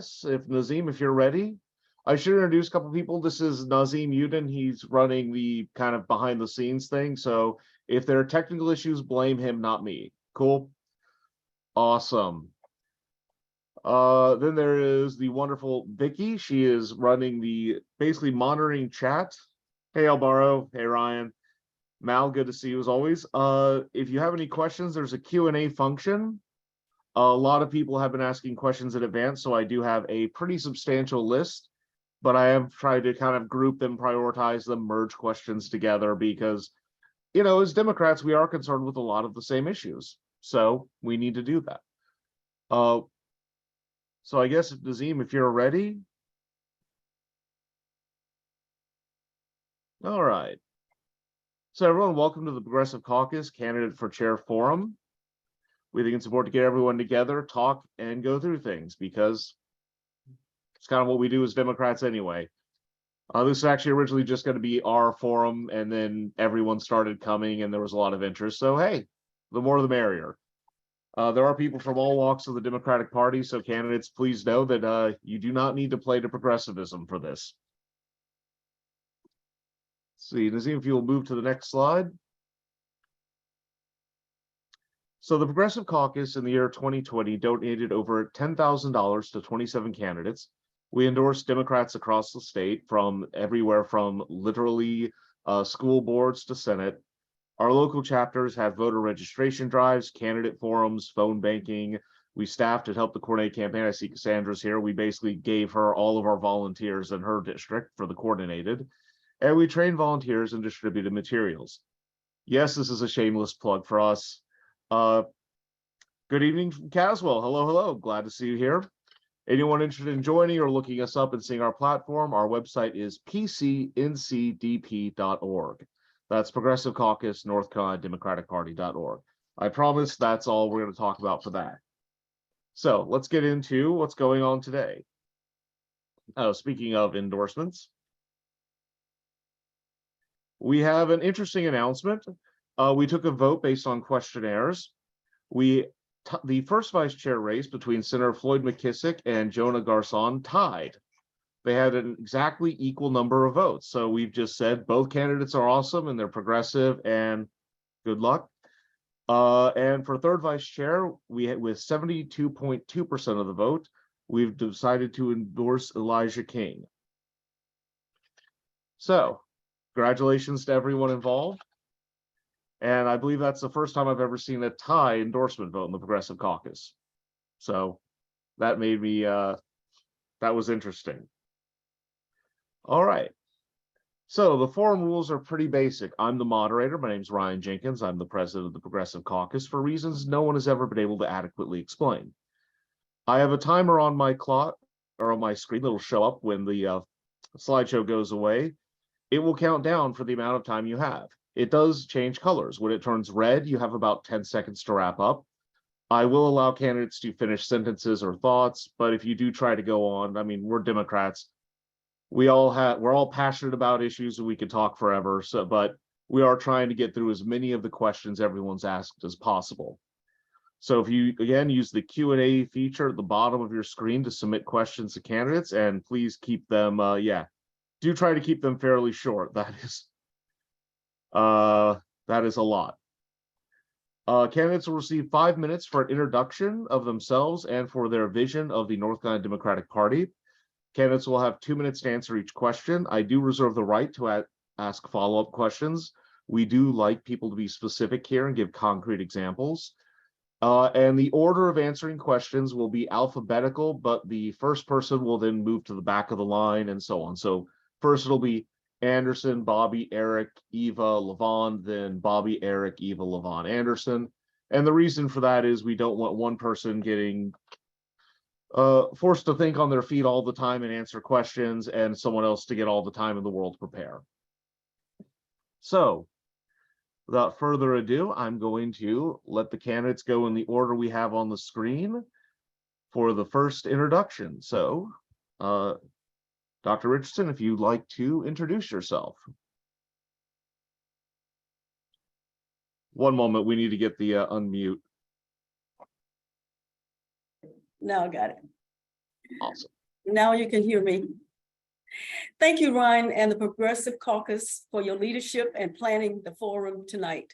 guess, if Nazim, if you're ready. I should introduce a couple people. This is Nazim Udin. He's running the kind of behind the scenes thing. So if there are technical issues, blame him, not me. Cool. Awesome. Then there is the wonderful Vicky. She is running the basically monitoring chat. Hey, Alvaro. Hey, Ryan. Mal, good to see you as always. If you have any questions, there's a Q&A function. A lot of people have been asking questions in advance, so I do have a pretty substantial list, but I have tried to kind of group them, prioritize them, merge questions together because, you know, as Democrats, we are concerned with a lot of the same issues. So we need to do that. So I guess, Nazim, if you're ready. All right. So everyone, welcome to the Progressive Caucus Candidate for Chair Forum. We think it's important to get everyone together, talk, and go through things because it's kind of what we do as Democrats anyway. This is actually originally just going to be our forum, and then everyone started coming, and there was a lot of interest. So, hey, the more the merrier. There are people from all walks of the Democratic Party, so candidates, please know that you do not need to play to progressivism for this. Let's see, Nazim, if you'll move to the next slide. So the Progressive Caucus in the year 2020 donated over $10,000 to 27 candidates. We endorsed Democrats across the state from everywhere from literally school boards to Senate. Our local chapters had voter registration drives, candidate forums, phone banking. We staffed and helped the coordinate campaign. I see Cassandra's here. We basically gave her all of our volunteers in her district for the coordinated. And we trained volunteers and distributed materials. Yes, this is a shameless plug for us. Good evening from Caswell. Hello, hello. Glad to see you here. Anyone interested in joining or looking us up and seeing our platform, our website is pcncdp.org. That's Progressive Caucus, North Carolina Democratic Party.org. I promise that's all we're going to talk about for that. So let's get into what's going on today. Speaking of endorsements, we have an interesting announcement. We took a vote based on questionnaires. The first vice chair race between Senator Floyd McKissick and Jonah Garcon tied. They had an exactly equal number of votes. So we've just said both candidates are awesome and they're progressive and good luck. And for third vice chair, with 72.2% of the vote, we've decided to endorse Elijah King. So congratulations to everyone involved. And I believe that's the first time I've ever seen a tie endorsement vote in the Progressive Caucus. So that made me, that was interesting. All right. So the forum rules are pretty basic. I'm the moderator. My name's Ryan Jenkins. I'm the president of the Progressive Caucus for reasons no one has ever been able to adequately explain. I have a timer on my clock or on my screen that'll show up when the slideshow goes away. It will count down for the amount of time you have. It does change colors. When it turns red, you have about 10 seconds to wrap up. I will allow candidates to finish sentences or thoughts, but if you do try to go on, I mean, we're Democrats. We're all passionate about issues and we could talk forever. But we are trying to get through as many of the questions everyone's asked as possible. So if you, again, use the Q&A feature at the bottom of your screen to submit questions to candidates, and please keep them, do try to keep them fairly short. That is a lot. Candidates will receive 5 minutes for an introduction of themselves and for their vision of the North Carolina Democratic Party. Candidates will have 2 minutes to answer each question. I do reserve the right to ask follow-up questions. We do like people to be specific here and give concrete examples. And the order of answering questions will be alphabetical, but the first person will then move to the back of the line and so on. So first it'll be Anderson, Bobby, Eric, Eva, Levon, then Bobby, Eric, Eva, Levon, Anderson. And the reason for that is we don't want one person getting forced to think on their feet all the time and answer questions and someone else to get all the time in the world to prepare. So without further ado, I'm going to let the candidates go in the order we have on the screen for the first introduction. So Dr. Richardson, if you'd like to introduce yourself. One moment, we need to get the unmute. No, got it. Awesome. Now you can hear me. Thank you, Ryan and the Progressive Caucus for your leadership and planning the forum tonight.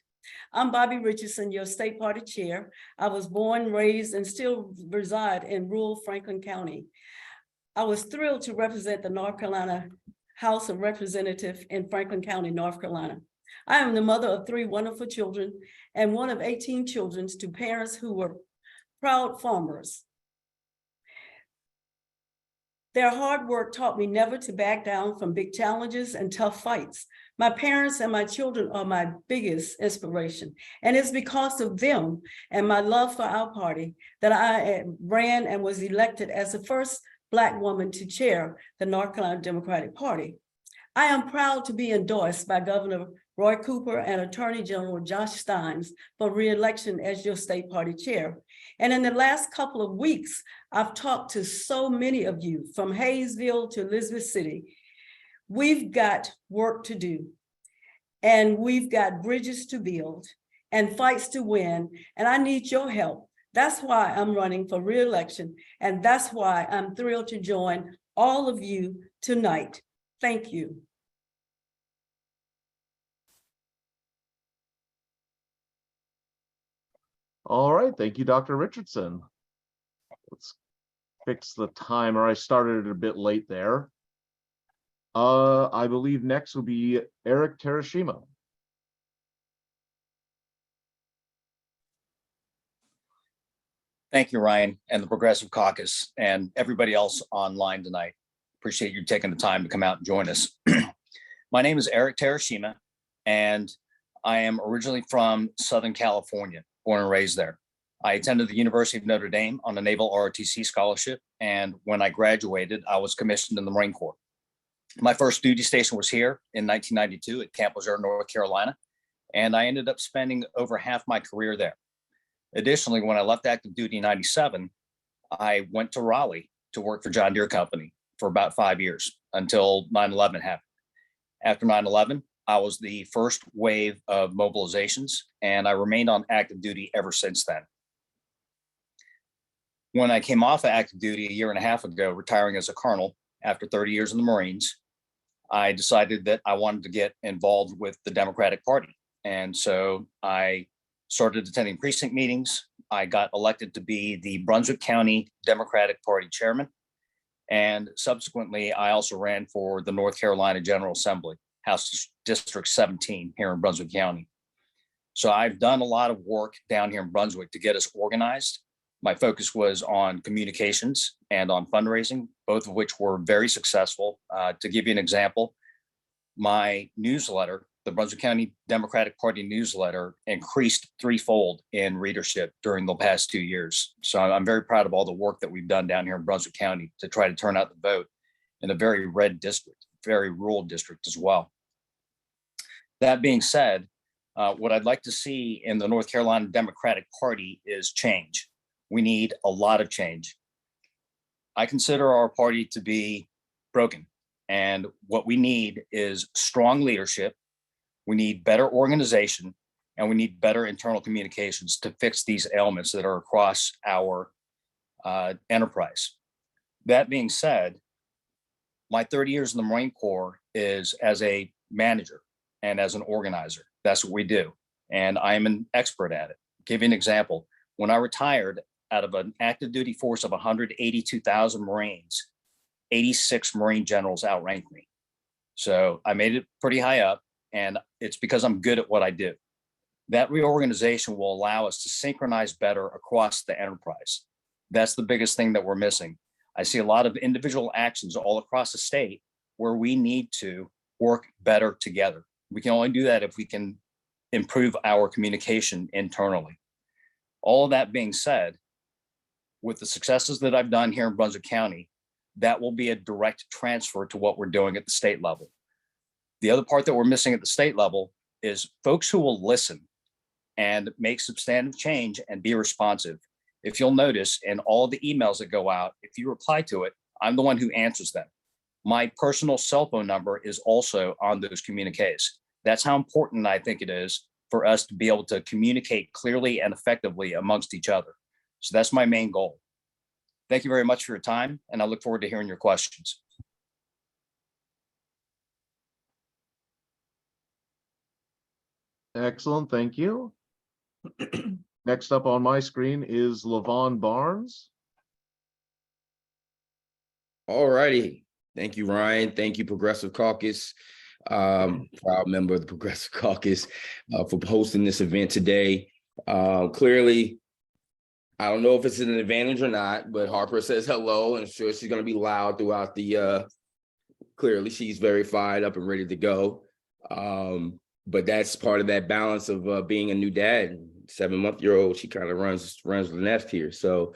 I'm Bobby Richardson, your state party chair. I was born, raised, and still reside in rural Franklin County. I was thrilled to represent the North Carolina House of Representatives in Franklin County, North Carolina. I am the mother of 3 wonderful children and one of 18 children to parents who were proud farmers. Their hard work taught me never to back down from big challenges and tough fights. My parents and my children are my biggest inspiration, and it's because of them and my love for our party that I ran and was elected as the first Black woman to chair the North Carolina Democratic Party. I am proud to be endorsed by Governor Roy Cooper and Attorney General Josh Steins for re-election as your state party chair. And in the last couple of weeks, I've talked to so many of you from Hayesville to Elizabeth City. We've got work to do, and we've got bridges to build and fights to win, and I need your help. That's why I'm running for re-election, and that's why I'm thrilled to join all of you tonight. Thank you. All right, thank you, Dr. Richardson. Let's fix the timer. I started it a bit late there. I believe next will be Eric Terashima. Thank you, Ryan, and the Progressive Caucus, and everybody else online tonight. Appreciate you taking the time to come out and join us. My name is Eric Terashima, and I am originally from Southern California, born and raised there. I attended the University of Notre Dame on a Naval ROTC scholarship, and when I graduated, I was commissioned in the Marine Corps. My first duty station was here in 1992 at Camp Lejeune, North Carolina, and I ended up spending over half my career there. Additionally, when I left active duty in 97, I went to Raleigh to work for John Deere Company for about 5 years until 9/11 happened. After 9/11, I was the first wave of mobilizations, and I remained on active duty ever since then. When I came off of active duty a year and a half ago, retiring as a colonel after 30 years in the Marines, I decided that I wanted to get involved with the Democratic Party. And so I started attending precinct meetings. I got elected to be the Brunswick County Democratic Party chairman. And subsequently, I also ran for the North Carolina General Assembly, House District 17 here in Brunswick County. So I've done a lot of work down here in Brunswick to get us organized. My focus was on communications and on fundraising, both of which were very successful. To give you an example, my newsletter, the Brunswick County Democratic Party newsletter, increased threefold in readership during the past 2 years. So I'm very proud of all the work that we've done down here in Brunswick County to try to turn out the vote in a very red district, very rural district as well. That being said, what I'd like to see in the North Carolina Democratic Party is change. We need a lot of change. I consider our party to be broken, and what we need is strong leadership. We need better organization, and we need better internal communications to fix these ailments that are across our enterprise. That being said, my 30 years in the Marine Corps is as a manager and as an organizer. That's what we do. And I am an expert at it. I'll give you an example. When I retired, out of an active duty force of 182,000 Marines, 86 Marine generals outranked me. So I made it pretty high up, and it's because I'm good at what I do. That reorganization will allow us to synchronize better across the enterprise. That's the biggest thing that we're missing. I see a lot of individual actions all across the state where we need to work better together. We can only do that if we can improve our communication internally. All of that being said, with the successes that I've done here in Brunswick County, that will be a direct transfer to what we're doing at the state level. The other part that we're missing at the state level is folks who will listen and make substantive change and be responsive. If you'll notice in all the emails that go out, if you reply to it, I'm the one who answers them. My personal cell phone number is also on those communiques. That's how important I think it is for us to be able to communicate clearly and effectively amongst each other. So that's my main goal. Thank you very much for your time, and I look forward to hearing your questions. Excellent, thank you. Next up on my screen is Levon Barnes. All righty. Thank you, Ryan. Thank you, Progressive Caucus. Proud member of the Progressive Caucus for hosting this event today. Clearly, I don't know if it's an advantage or not, but Harper says hello, and I'm sure she's going to be loud throughout the, clearly she's very fired up and ready to go. But that's part of that balance of being a new dad. 7-month-old, she kind of runs the nest here. So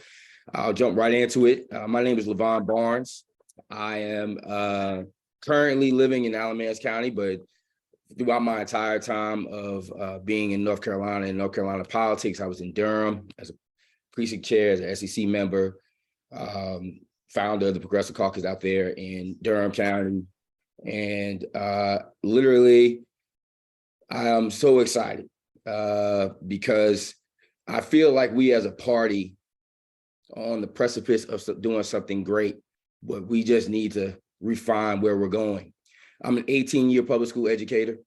I'll jump right into it. My name is Levon Barnes. I am currently living in Alamance County, but throughout my entire time of being in North Carolina and North Carolina politics, I was in Durham as a precinct chair, as an SEC member, founder of the Progressive Caucus out there in Durham County. And literally, I am so excited because I feel like we as a party on the precipice of doing something great, but we just need to refine where we're going. I'm an 18-year public school educator.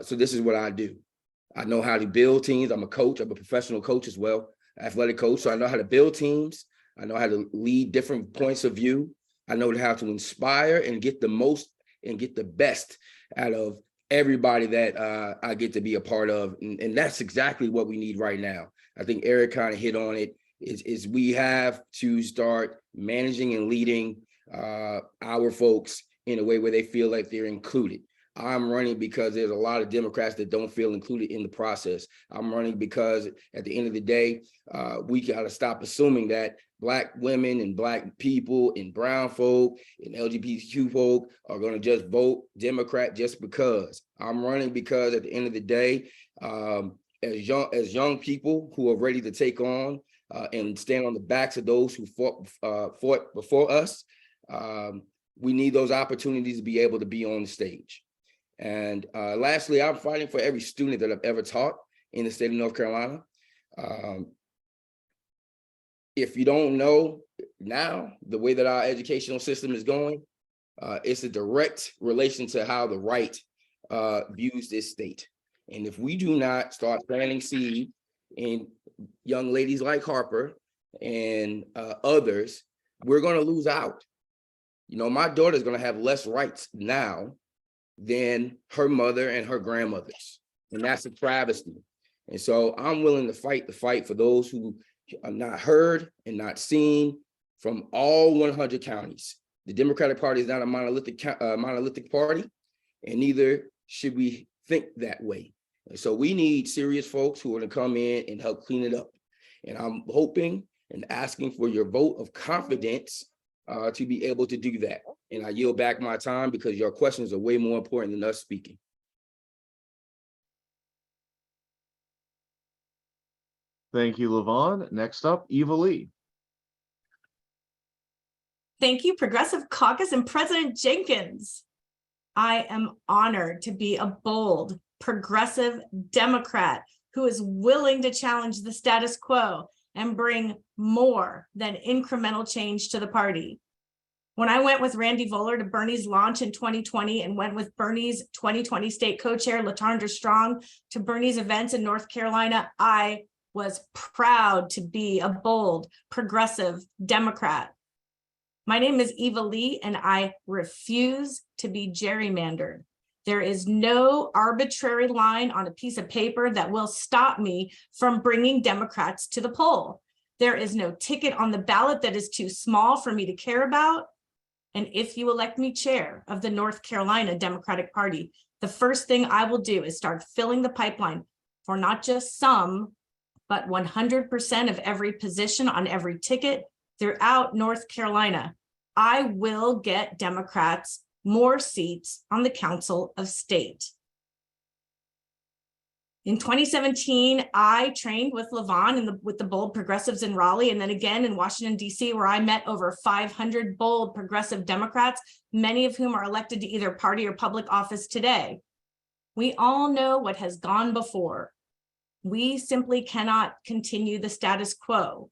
So this is what I do. I know how to build teams. I'm a coach. I'm a professional coach as well, athletic coach. So I know how to build teams. I know how to lead different points of view. I know how to inspire and get the most and get the best out of everybody that I get to be a part of. And that's exactly what we need right now. I think Eric kind of hit on it, is we have to start managing and leading our folks in a way where they feel like they're included. I'm running because there's a lot of Democrats that don't feel included in the process. I'm running because at the end of the day, we got to stop assuming that Black women and Black people and brown folk and LGBTQ folk are going to just vote Democrat just because. I'm running because at the end of the day, as young people who are ready to take on and stand on the backs of those who fought before us, we need those opportunities to be able to be on the stage. And lastly, I'm fighting for every student that I've ever taught in the state of North Carolina. If you don't know now, the way that our educational system is going, it's a direct relation to how the right views this state. And if we do not start planting seed in young ladies like Harper and others, we're going to lose out. You know, my daughter's going to have less rights now than her mother and her grandmothers. And that's a travesty. And so I'm willing to fight the fight for those who are not heard and not seen from all 100 counties. The Democratic Party is not a monolithic party, and neither should we think that way. And so we need serious folks who are going to come in and help clean it up. And I'm hoping and asking for your vote of confidence to be able to do that. And I yield back my time because your questions are way more important than us speaking. Thank you, Levon. Next up, Eva Lee. Thank you, Progressive Caucus and President Jenkins. I am honored to be a bold, progressive Democrat who is willing to challenge the status quo and bring more than incremental change to the party. When I went with Randy Voller to Bernie's launch in 2020 and went with Bernie's 2020 state co-chair, LaTondra Strong, to Bernie's events in North Carolina, I was proud to be a bold, progressive Democrat. My name is Eva Lee, and I refuse to be gerrymandered. There is no arbitrary line on a piece of paper that will stop me from bringing Democrats to the poll. There is no ticket on the ballot that is too small for me to care about. And if you elect me chair of the North Carolina Democratic Party, the first thing I will do is start filling the pipeline for not just some, but 100% of every position on every ticket throughout North Carolina. I will get Democrats more seats on the Council of State. In 2017, I trained with Levon and with the bold progressives in Raleigh, and then again in Washington, D.C., where I met over 500 bold progressive Democrats, many of whom are elected to either party or public office today. We all know what has gone before. We simply cannot continue the status quo.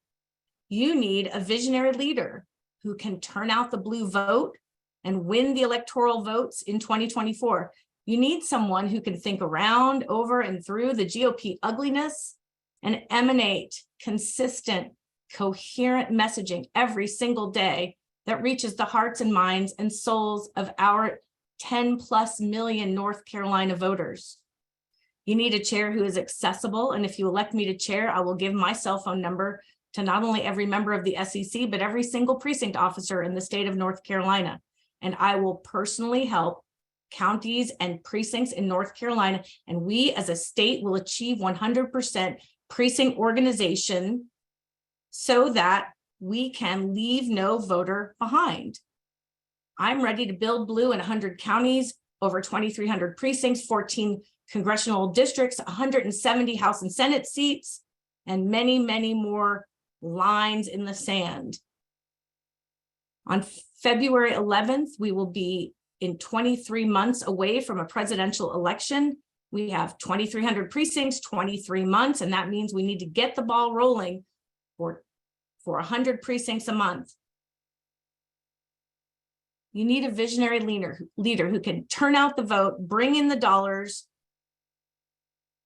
You need a visionary leader who can turn out the blue vote and win the electoral votes in 2024. You need someone who can think around, over, and through the GOP ugliness and emanate consistent, coherent messaging every single day that reaches the hearts and minds and souls of our 10+ million North Carolina voters. You need a chair who is accessible. And if you elect me to chair, I will give my cell phone number to not only every member of the SEC, but every single precinct officer in the state of North Carolina. And I will personally help counties and precincts in North Carolina. And we as a state will achieve 100% precinct organization so that we can leave no voter behind. I'm ready to build blue in 100 counties, over 2,300 precincts, 14 congressional districts, 170 House and Senate seats, and many, many more lines in the sand. On February 11th, we will be in 23 months away from a presidential election. We have 2,300 precincts, 23 months, and that means we need to get the ball rolling for 100 precincts a month. You need a visionary leader who can turn out the vote, bring in the dollars,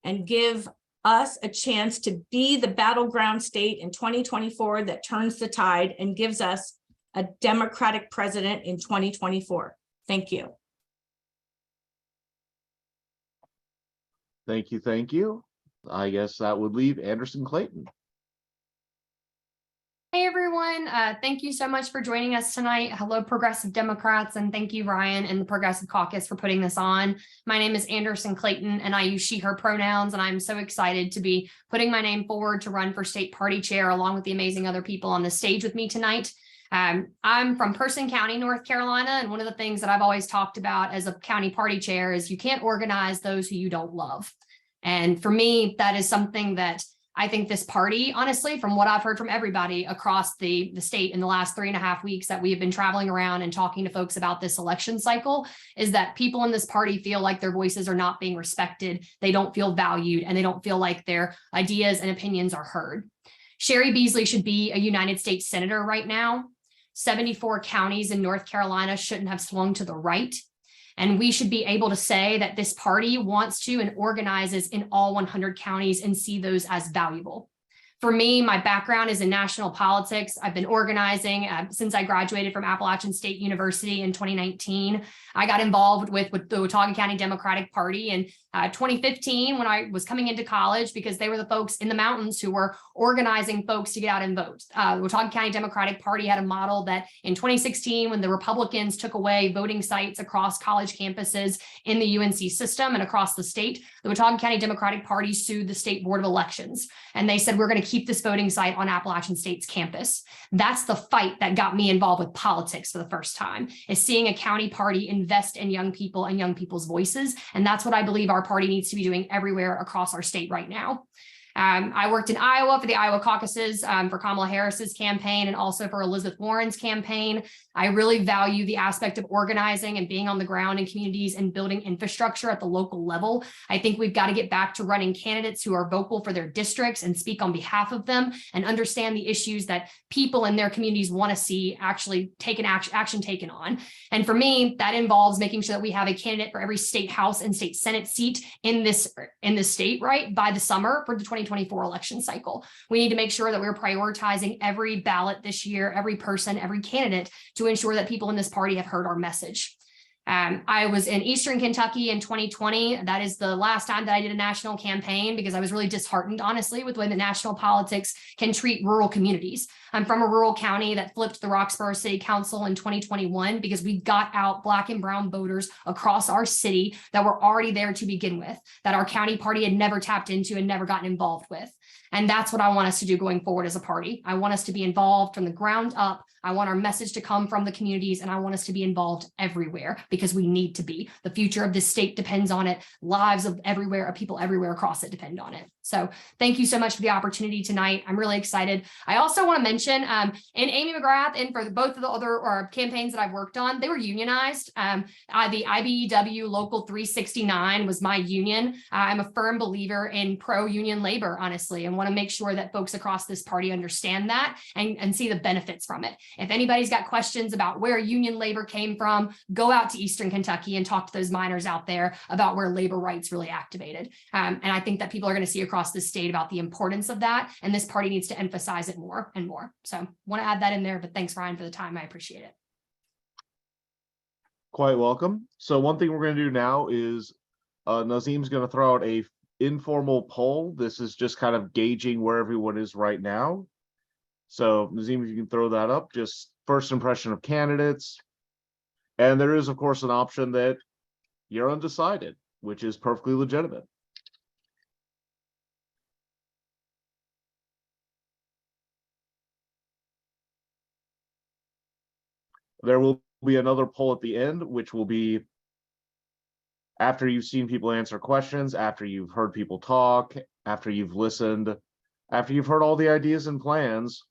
and give us a chance to be the battleground state in 2024 that turns the tide and gives us a Democratic president in 2024. Thank you. Thank you. Thank you. I guess that would leave Anderson Clayton. Hey everyone, thank you so much for joining us tonight. Hello, Progressive Democrats, and thank you, Ryan and the Progressive Caucus for putting this on. My name is Anderson Clayton, and I use she, her pronouns, and I'm so excited to be putting my name forward to run for state party chair along with the amazing other people on the stage with me tonight. I'm from Person County, North Carolina, and one of the things that I've always talked about as a county party chair is you can't organize those who you don't love. And for me, that is something that I think this party, honestly, from what I've heard from everybody across the state in the last 3.5 weeks that we have been traveling around and talking to folks about this election cycle, is that people in this party feel like their voices are not being respected. They don't feel valued, and they don't feel like their ideas and opinions are heard. Sherry Beasley should be a United States Senator right now. 74 counties in North Carolina shouldn't have swung to the right. And we should be able to say that this party wants to and organizes in all 100 counties and see those as valuable. For me, my background is in national politics. I've been organizing since I graduated from Appalachian State University in 2019. I got involved with the Watauga County Democratic Party in 2015 when I was coming into college, because they were the folks in the mountains who were organizing folks to get out and vote. The Watauga County Democratic Party had a model that in 2016, when the Republicans took away voting sites across college campuses in the UNC system and across the state, the Watauga County Democratic Party sued the State Board of Elections. And they said, we're going to keep this voting site on Appalachian State's campus. That's the fight that got me involved with politics for the first time, is seeing a county party invest in young people and young people's voices. And that's what I believe our party needs to be doing everywhere across our state right now. I worked in Iowa for the Iowa caucuses for Kamala Harris's campaign and also for Elizabeth Warren's campaign. I really value the aspect of organizing and being on the ground in communities and building infrastructure at the local level. I think we've got to get back to running candidates who are vocal for their districts and speak on behalf of them and understand the issues that people in their communities want to see actually action taken on. And for me, that involves making sure that we have a candidate for every state house and state senate seat in this state, right, by the summer for the 2024 election cycle. We need to make sure that we're prioritizing every ballot this year, every person, every candidate, to ensure that people in this party have heard our message. I was in Eastern Kentucky in 2020. That is the last time that I did a national campaign, because I was really disheartened, honestly, with the way the national politics can treat rural communities. I'm from a rural county that flipped the Roxborough City Council in 2021 because we got out Black and brown voters across our city that were already there to begin with, that our county party had never tapped into and never gotten involved with. And that's what I want us to do going forward as a party. I want us to be involved from the ground up. I want our message to come from the communities, and I want us to be involved everywhere, because we need to be. The future of this state depends on it. Lives of people everywhere across it depend on it. So thank you so much for the opportunity tonight. I'm really excited. I also want to mention in Amy McGrath and for both of the other campaigns that I've worked on, they were unionized. The IBEW Local 369 was my union. I'm a firm believer in pro-union labor, honestly, and want to make sure that folks across this party understand that and see the benefits from it. If anybody's got questions about where union labor came from, go out to Eastern Kentucky and talk to those miners out there about where labor rights really activated. And I think that people are going to see across the state about the importance of that. And this party needs to emphasize it more and more. So want to add that in there, but thanks, Ryan, for the time. I appreciate it. Quite welcome. So one thing we're going to do now is Nazim's going to throw out a informal poll. This is just kind of gauging where everyone is right now. So Nazim, if you can throw that up, just first impression of candidates. And there is, of course, an option that you're undecided, which is perfectly legitimate. There will be another poll at the end, which will be after you've seen people answer questions, after you've heard people talk, after you've listened, after you've heard all the ideas and plans.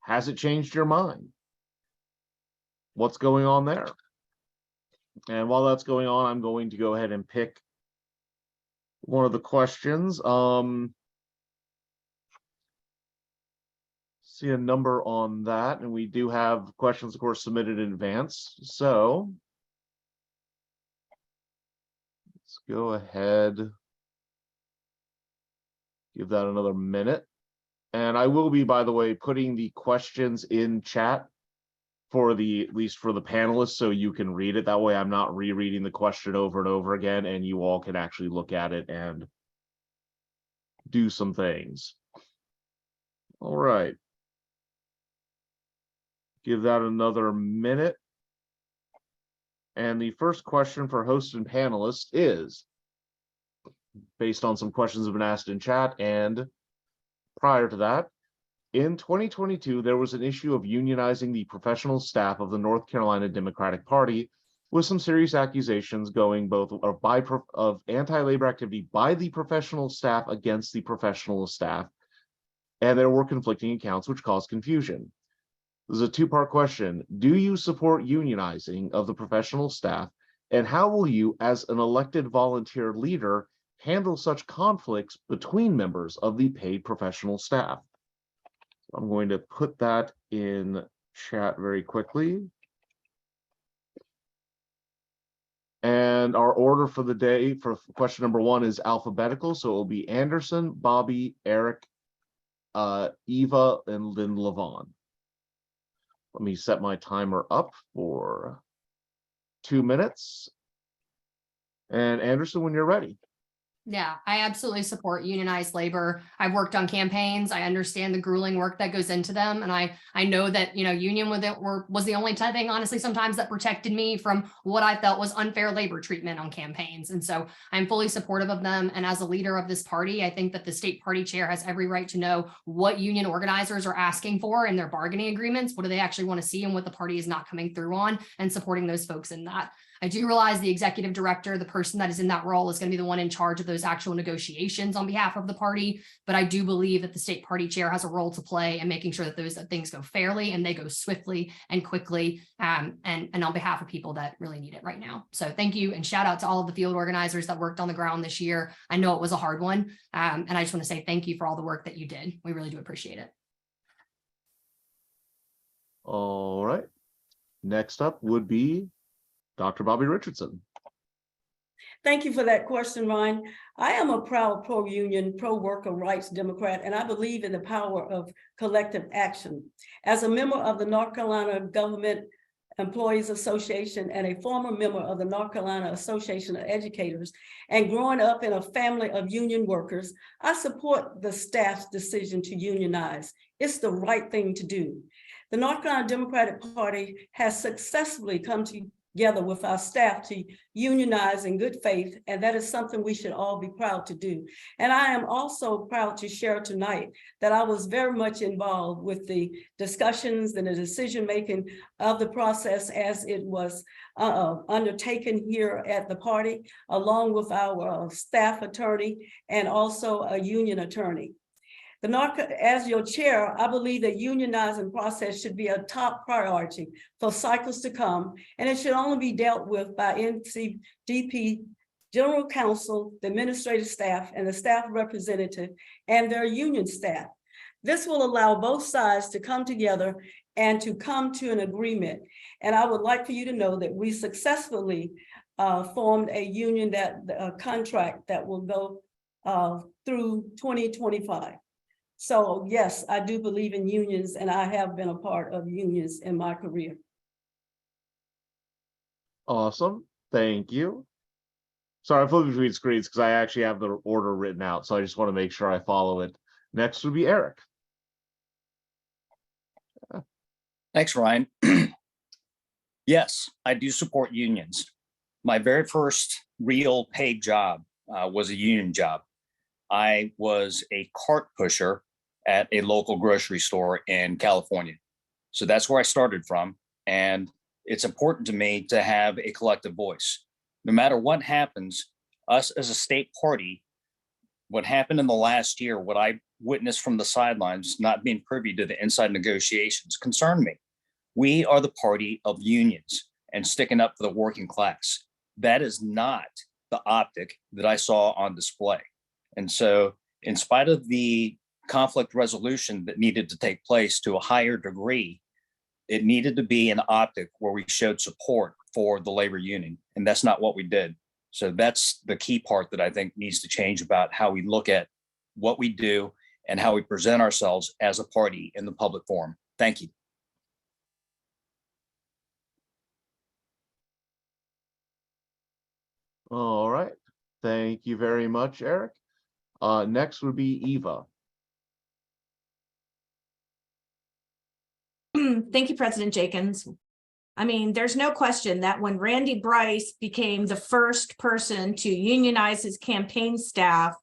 Has it changed your mind? What's going on there? And while that's going on, I'm going to go ahead and pick one of the questions. See a number on that, and we do have questions, of course, submitted in advance. So let's go ahead, give that another minute. And I will be, by the way, putting the questions in chat for at least for the panelists, so you can read it. That way I'm not rereading the question over and over again, and you all can actually look at it and do some things. All right. Give that another minute. And the first question for hosts and panelists is based on some questions that have been asked in chat. And prior to that, in 2022, there was an issue of unionizing the professional staff of the North Carolina Democratic Party, with some serious accusations going both of anti-labor activity by the professional staff against the professional staff. And there were conflicting accounts which caused confusion. This is a two-part question. Do you support unionizing of the professional staff? And how will you, as an elected volunteer leader, handle such conflicts between members of the paid professional staff? I'm going to put that in chat very quickly. And our order for the day for question number one is alphabetical. So it will be Anderson, Bobby, Eric, Eva, and Lynn Levon. Let me set my timer up for 2 minutes. And Anderson, when you're ready. Yeah, I absolutely support unionized labor. I've worked on campaigns. I understand the grueling work that goes into them. And I know that, union was the only thing, honestly, sometimes that protected me from what I felt was unfair labor treatment on campaigns. And so I'm fully supportive of them. And as a leader of this party, I think that the state party chair has every right to know what union organizers are asking for in their bargaining agreements. What do they actually want to see and what the party is not coming through on, and supporting those folks in that. I do realize the executive director, the person that is in that role, is going to be the one in charge of those actual negotiations on behalf of the party. But I do believe that the state party chair has a role to play in making sure that those things go fairly and they go swiftly and quickly, and on behalf of people that really need it right now. So thank you, and shout out to all of the field organizers that worked on the ground this year. I know it was a hard one, and I just want to say thank you for all the work that you did. We really do appreciate it. All right. Next up would be Dr. Bobby Richardson. Thank you for that question, Ryan. I am a proud pro-union, pro-worker rights Democrat, and I believe in the power of collective action. As a member of the North Carolina Government Employees Association and a former member of the North Carolina Association of Educators, and growing up in a family of union workers, I support the staff's decision to unionize. It's the right thing to do. The North Carolina Democratic Party has successfully come together with our staff to unionize in good faith, and that is something we should all be proud to do. And I am also proud to share tonight that I was very much involved with the discussions and the decision-making of the process as it was undertaken here at the party, along with our staff attorney and also a union attorney. As your chair, I believe that unionizing process should be a top priority for cycles to come, and it should only be dealt with by NCDP General Counsel, the administrative staff, and the staff representative and their union staff. This will allow both sides to come together and to come to an agreement. And I would like for you to know that we successfully formed a union contract that will go through 2025. So yes, I do believe in unions, and I have been a part of unions in my career. Awesome. Thank you. Sorry, I'm flipping between screens because I actually have the order written out, so I just want to make sure I follow it. Next would be Eric. Thanks, Ryan. Yes, I do support unions. My very first real paid job was a union job. I was a cart pusher at a local grocery store in California. So that's where I started from. And it's important to me to have a collective voice. No matter what happens, us as a state party, what happened in the last year, what I witnessed from the sidelines, not being privy to the inside negotiations, concerned me. We are the party of unions and sticking up for the working class. That is not the optic that I saw on display. And so in spite of the conflict resolution that needed to take place to a higher degree, it needed to be an optic where we showed support for the labor union. And that's not what we did. So that's the key part that I think needs to change about how we look at what we do and how we present ourselves as a party in the public forum. Thank you. All right. Thank you very much, Eric. Next would be Eva. Thank you, President Jenkins. I mean, there's no question that when Randy Bryce became the first person to unionize his campaign staff,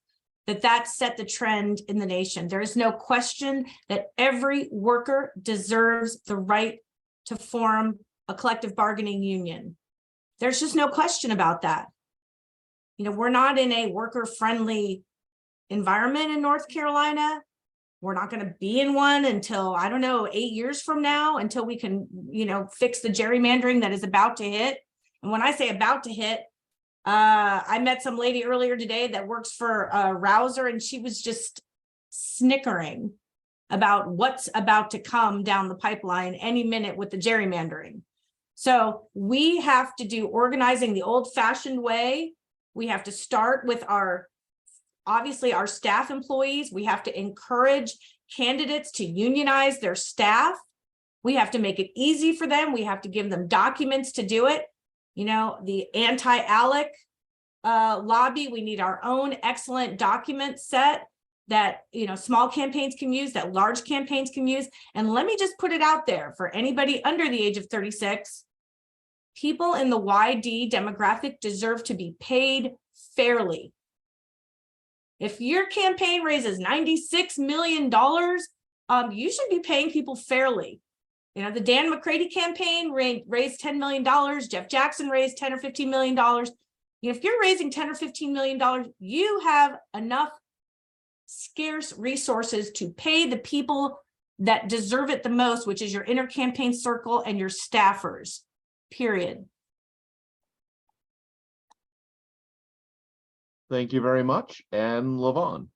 that set the trend in the nation. There is no question that every worker deserves the right to form a collective bargaining union. There's just no question about that. You know, we're not in a worker-friendly environment in North Carolina. We're not going to be in one until, I don't know, 8 years from now, until we can, you know, fix the gerrymandering that is about to hit. And when I say about to hit, I met some lady earlier today that works for Rouser, and she was just snickering about what's about to come down the pipeline any minute with the gerrymandering. So we have to do organizing the old-fashioned way. We have to start with obviously our staff employees. We have to encourage candidates to unionize their staff. We have to make it easy for them. We have to give them documents to do it. You know, the anti-ALEC lobby, we need our own excellent document set that, you know, small campaigns can use, that large campaigns can use. And let me just put it out there for anybody under the age of 36, people in the YD demographic deserve to be paid fairly. If your campaign raises $96 million, you should be paying people fairly. You know, the Dan McCready campaign raised $10 million. Jeff Jackson raised $10 or $15 million. You know, if you're raising $10 or $15 million, you have enough scarce resources to pay the people that deserve it the most, which is your inner campaign circle and your staffers, period. Thank you very much. And Levon.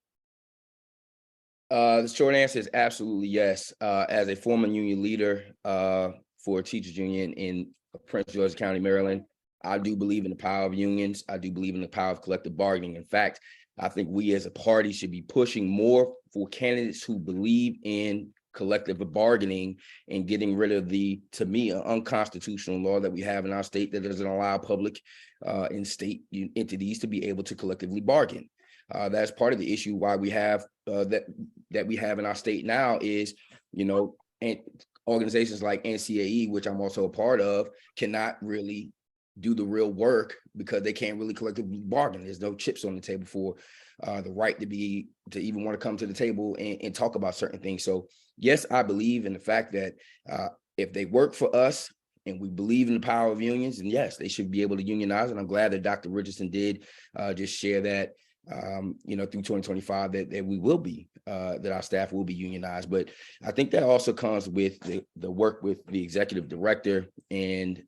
The short answer is absolutely yes. As a former union leader for a teachers union in Prince George's County, Maryland, I do believe in the power of unions. I do believe in the power of collective bargaining. In fact, I think we as a party should be pushing more for candidates who believe in collective bargaining and getting rid of the, to me, unconstitutional law that we have in our state that doesn't allow public and state entities to be able to collectively bargain. That's part of the issue why we have that we have in our state now is, you know, and organizations like NCAE, which I'm also a part of, cannot really do the real work because they can't really collectively bargain. There's no chips on the table for the right to even want to come to the table and talk about certain things. So yes, I believe in the fact that if they work for us and we believe in the power of unions, and yes, they should be able to unionize. And I'm glad that Dr. Richardson did just share that, through 2025 that we will be, that our staff will be unionized. But I think that also comes with the work with the executive director and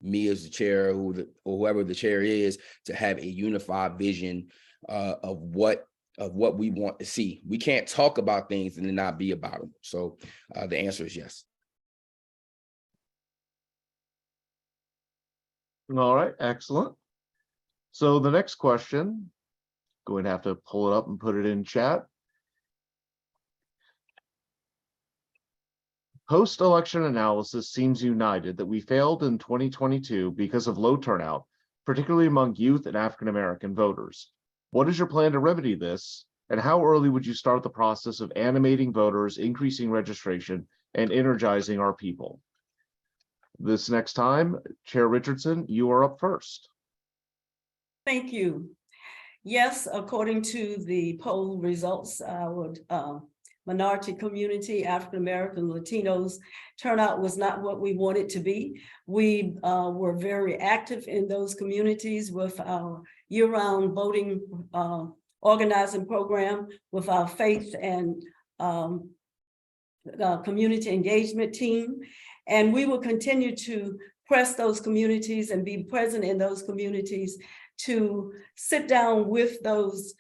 me as the chair, or whoever the chair is, to have a unified vision of what we want to see. We can't talk about things and then not be about them. So the answer is yes. All right, excellent. So the next question, going to have to pull it up and put it in chat. Post-election analysis seems united that we failed in 2022 because of low turnout, particularly among youth and African-American voters. What is your plan to remedy this? And how early would you start the process of animating voters, increasing registration, and energizing our people? This next time, Chair Richardson, you are up first. Thank you. Yes, according to the poll results, our minority community, African-American, Latinos, turnout was not what we wanted to be. We were very active in those communities with our year-round voting organizing program, with our faith and community engagement team. And we will continue to press those communities and be present in those communities to sit down with those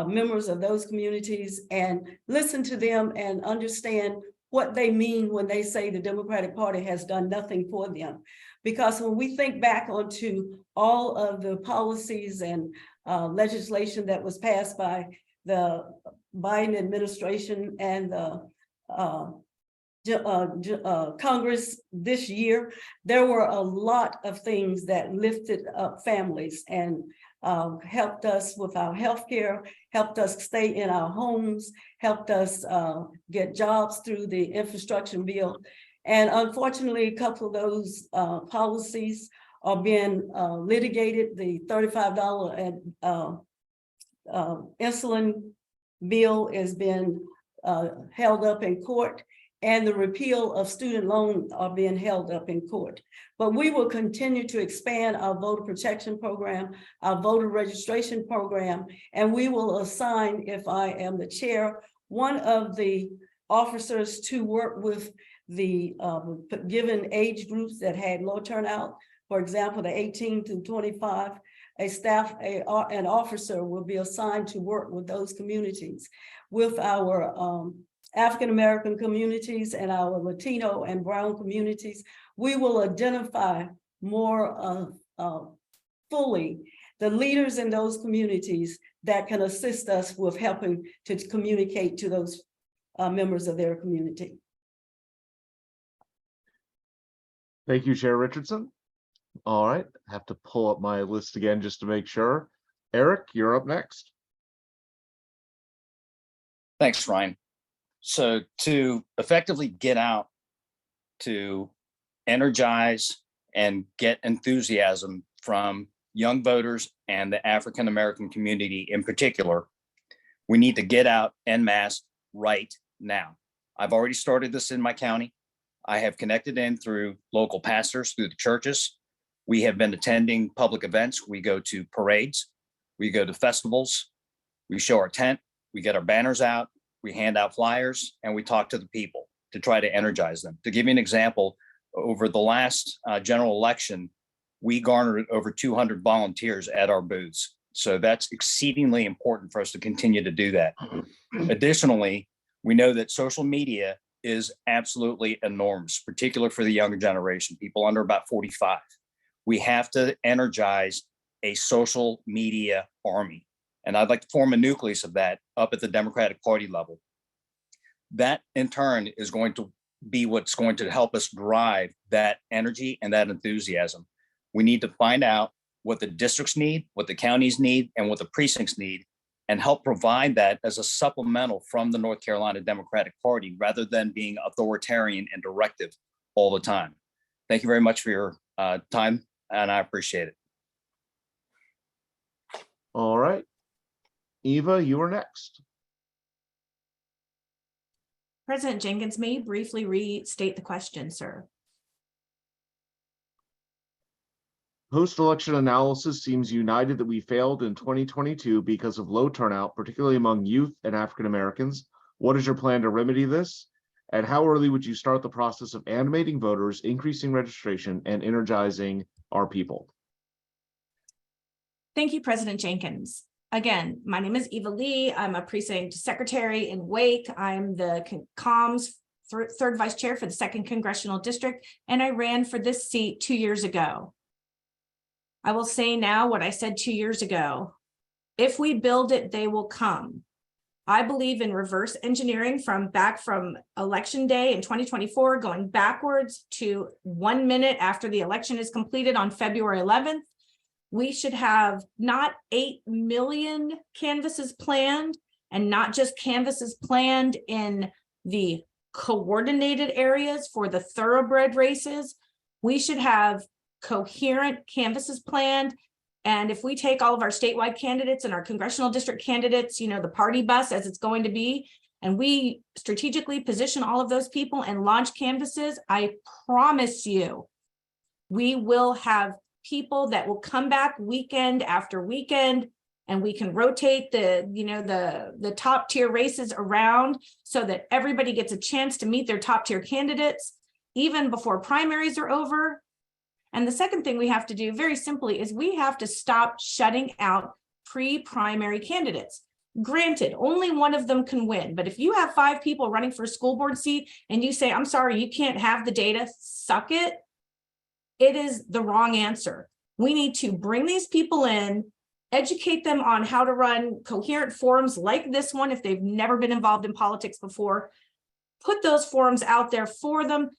members of those communities and listen to them and understand what they mean when they say the Democratic Party has done nothing for them. Because when we think back onto all of the policies and legislation that was passed by the Biden administration and the Congress this year, there were a lot of things that lifted up families and helped us with our health care, helped us stay in our homes, helped us get jobs through the infrastructure bill. And unfortunately, a couple of those policies are being litigated. The $35 insulin bill has been held up in court, and the repeal of student loan are being held up in court. But we will continue to expand our voter protection program, our voter registration program, and we will assign, if I am the chair, one of the officers to work with the given age groups that had low turnout. For example, the 18 to 25, an officer will be assigned to work with those communities. With our African-American communities and our Latino and Brown communities, we will identify more fully the leaders in those communities that can assist us with helping to communicate to those members of their community. Thank you, Chair Richardson. All right, I have to pull up my list again just to make sure. Eric, you're up next. Thanks, Ryan. So to effectively get out, to energize and get enthusiasm from young voters and the African-American community in particular, we need to get out en masse right now. I've already started this in my county. I have connected in through local pastors, through the churches. We have been attending public events. We go to parades, we go to festivals, we show our tent, we get our banners out, we hand out flyers, and we talk to the people to try to energize them. To give you an example, over the last general election, we garnered over 200 volunteers at our booths. So that's exceedingly important for us to continue to do that. Additionally, we know that social media is absolutely enormous, particularly for the younger generation, people under about 45. We have to energize a social media army. And I'd like to form a nucleus of that up at the Democratic Party level. That in turn is going to be what's going to help us drive that energy and that enthusiasm. We need to find out what the districts need, what the counties need, and what the precincts need, and help provide that as a supplemental from the North Carolina Democratic Party, rather than being authoritarian and directive all the time. Thank you very much for your time. and I appreciate it. All right. Eva, you are next. President Jenkins, may you briefly restate the question, sir? Post-election analysis seems united that we failed in 2022 because of low turnout, particularly among youth and African Americans. What is your plan to remedy this? And how early would you start the process of animating voters, increasing registration, and energizing our people? Thank you, President Jenkins. Again, my name is Eva Lee. I'm a precinct secretary in Wake. I'm the comms third vice chair for the 2nd Congressional District, and I ran for this seat 2 years ago. I will say now what I said 2 years ago. If we build it, they will come. I believe in reverse engineering from election day in 2024, going backwards to 1 minute after the election is completed on February 11th. We should have not 8 million canvases planned, and not just canvases planned in the coordinated areas for the thoroughbred races. We should have coherent canvases planned. And if we take all of our statewide candidates and our congressional district candidates, you know, the party bus as it's going to be, and we strategically position all of those people and launch canvases, I promise you, we will have people that will come back weekend after weekend, and we can rotate the top tier races around so that everybody gets a chance to meet their top tier candidates even before primaries are over. And the second thing we have to do very simply is we have to stop shutting out pre-primary candidates. Granted, only one of them can win, but if you have 5 people running for a school board seat and you say, I'm sorry, you can't have the data, suck it, it is the wrong answer. We need to bring these people in, educate them on how to run coherent forums like this one if they've never been involved in politics before, put those forums out there for them,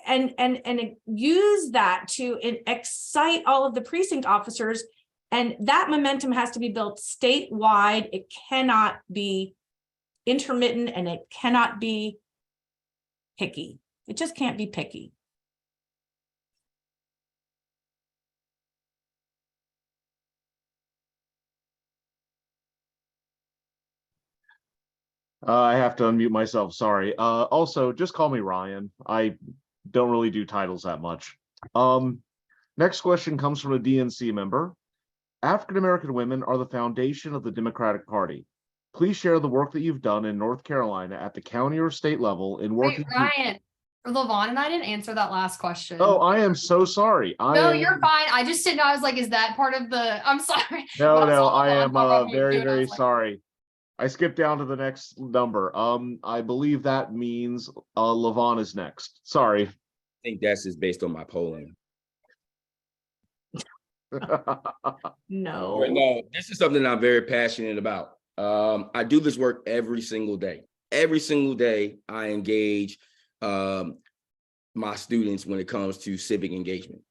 and use that to excite all of the precinct officers. And that momentum has to be built statewide. It cannot be intermittent, and it cannot be picky. It just can't be picky. I have to unmute myself, sorry. Also, just call me Ryan. I don't really do titles that much. Next question comes from a DNC member. African American women are the foundation of the Democratic Party. Please share the work that you've done in North Carolina at the county or state level in working. Wait, Ryan, LaVon and I didn't answer that last question. Oh, I am so sorry. No, you're fine. I just didn't know. I was like, is that part of the, I'm sorry. No, When no, saw I LaVon am pop up here very, too, and I very was like, sorry. I skipped down to the next number. I believe that means LaVon is next. Sorry. I think that's just based on my polling. No. But no, this is something I'm very passionate about. I do this work every single day. Every single day, I engage my students when it comes to civic engagement.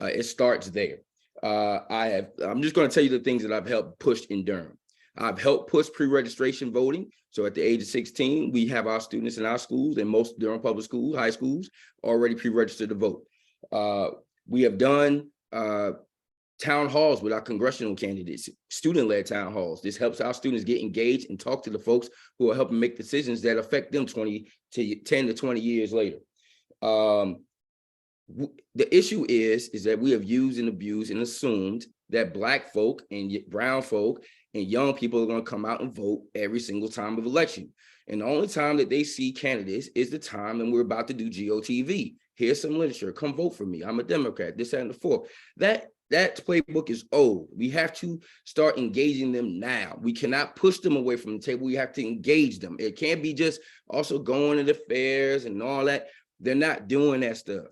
It starts there. I'm just going to tell you the things that I've helped push in Durham. I've helped push pre-registration voting. So at the age of 16, we have our students in our schools, and most Durham public schools, high schools, already pre-registered to vote. We have done town halls with our congressional candidates, student-led town halls. This helps our students get engaged and talk to the folks who are helping make decisions that affect them 10 to 20 years later. The issue is that we have used and abused and assumed that Black folk and brown folk and young people are going to come out and vote every single time of election. And the only time that they see candidates is the time when we're about to do GOTV. Here's some literature. Come vote for me. I'm a Democrat. This, that, and the fourth. That playbook is old. We have to start engaging them now. We cannot push them away from the table. We have to engage them. It can't be just also going to the fairs and all that. They're not doing that stuff.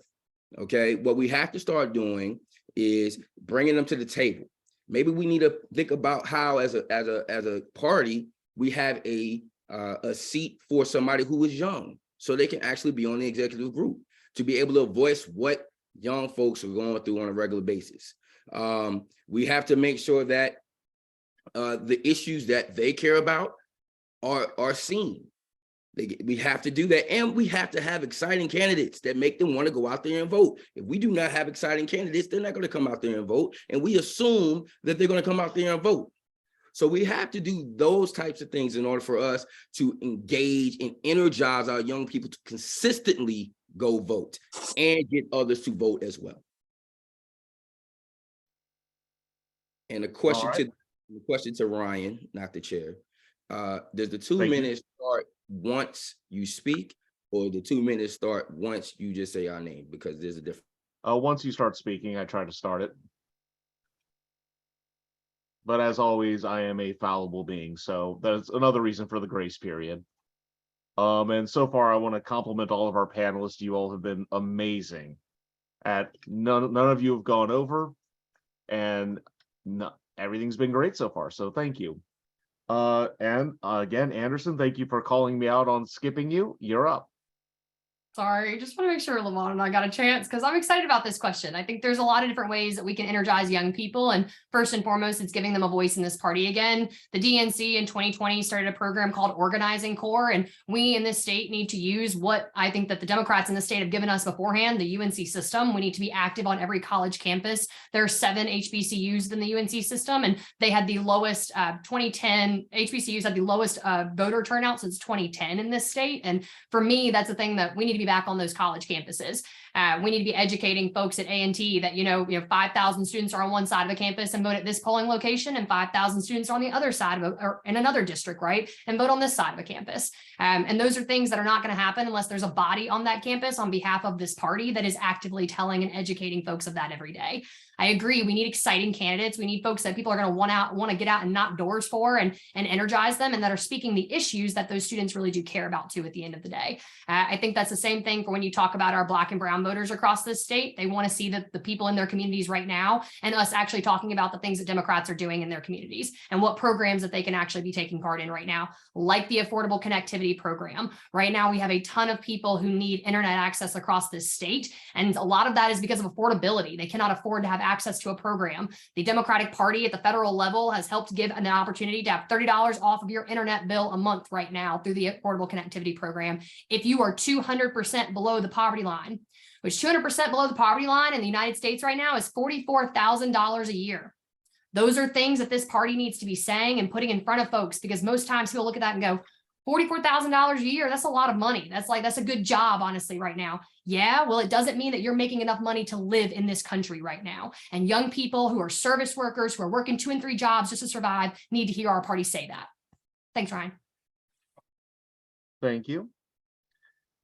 Okay. What we have to start doing is bringing them to the table. Maybe we need to think about how, as a party, we have a seat for somebody who is young, so they can actually be on the executive group to be able to voice what young folks are going through on a regular basis. We have to make sure that the issues that they care about are seen. We have to do that, and we have to have exciting candidates that make them want to go out there and vote. If we do not have exciting candidates, they're not going to come out there and vote, and we assume that they're going to come out there and vote. So we have to do those types of things in order for us to engage and energize our young people to consistently go vote and get others to vote as well. And the question to Ryan, not the chair. Does the 2 minutes start once you speak, or the 2 minutes start once you just say our name? Because there's a difference. Once you start speaking, I try to start it. But as always, I am a fallible being, so that's another reason for the grace period. And so far, I want to compliment all of our panelists. You all have been amazing. None of you have gone over, and everything's been great so far. So thank you. And again, Anderson, thank you for calling me out on skipping you. You're up. Sorry, just want to make sure Lamont and I got a chance because I'm excited about this question. I think there's a lot of different ways that we can energize young people. And first and foremost, it's giving them a voice in this party again. The DNC in 2020 started a program called Organizing Core. And we in this state need to use what I think that the Democrats in the state have given us beforehand, the UNC system. We need to be active on every college campus. There are 7 HBCUs in the UNC system, and they had the lowest 2010, HBCUs had the lowest voter turnout since 2010 in this state. And for me, that's the thing that we need to be back on those college campuses. We need to be educating folks at A&T that, 5,000 students are on one side of the campus and vote at this polling location, and 5,000 students are on the other side of or in another district, right? And vote on this side of a campus. And those are things that are not going to happen unless there's a body on that campus on behalf of this party that is actively telling and educating folks of that every day. I agree. We need exciting candidates. We need folks that people are going to want to get out and knock doors for and energize them, and that are speaking the issues that those students really do care about too at the end of the day. I think that's the same thing for when you talk about our Black and brown voters across this state. They want to see the people in their communities right now, and us actually talking about the things that Democrats are doing in their communities and what programs that they can actually be taking part in right now, like the Affordable Connectivity Program. Right now, we have a ton of people who need internet access across this state, and a lot of that is because of affordability. They cannot afford to have access to a program. The Democratic Party at the federal level has helped give an opportunity to have $30 off of your internet bill a month right now through the Affordable Connectivity Program if you are 200% below the poverty line, which 200% below the poverty line in the United States right now is $44,000 a year. Those are things that this party needs to be saying and putting in front of folks, because most times people look at that and go, $44,000 a year, that's a lot of money. That's a good job, honestly, right now. Yeah, well, it doesn't mean that you're making enough money to live in this country right now. And young people who are service workers, who are working 2 and 3 jobs just to survive, need to hear our party say that. Thanks, Ryan. Thank you.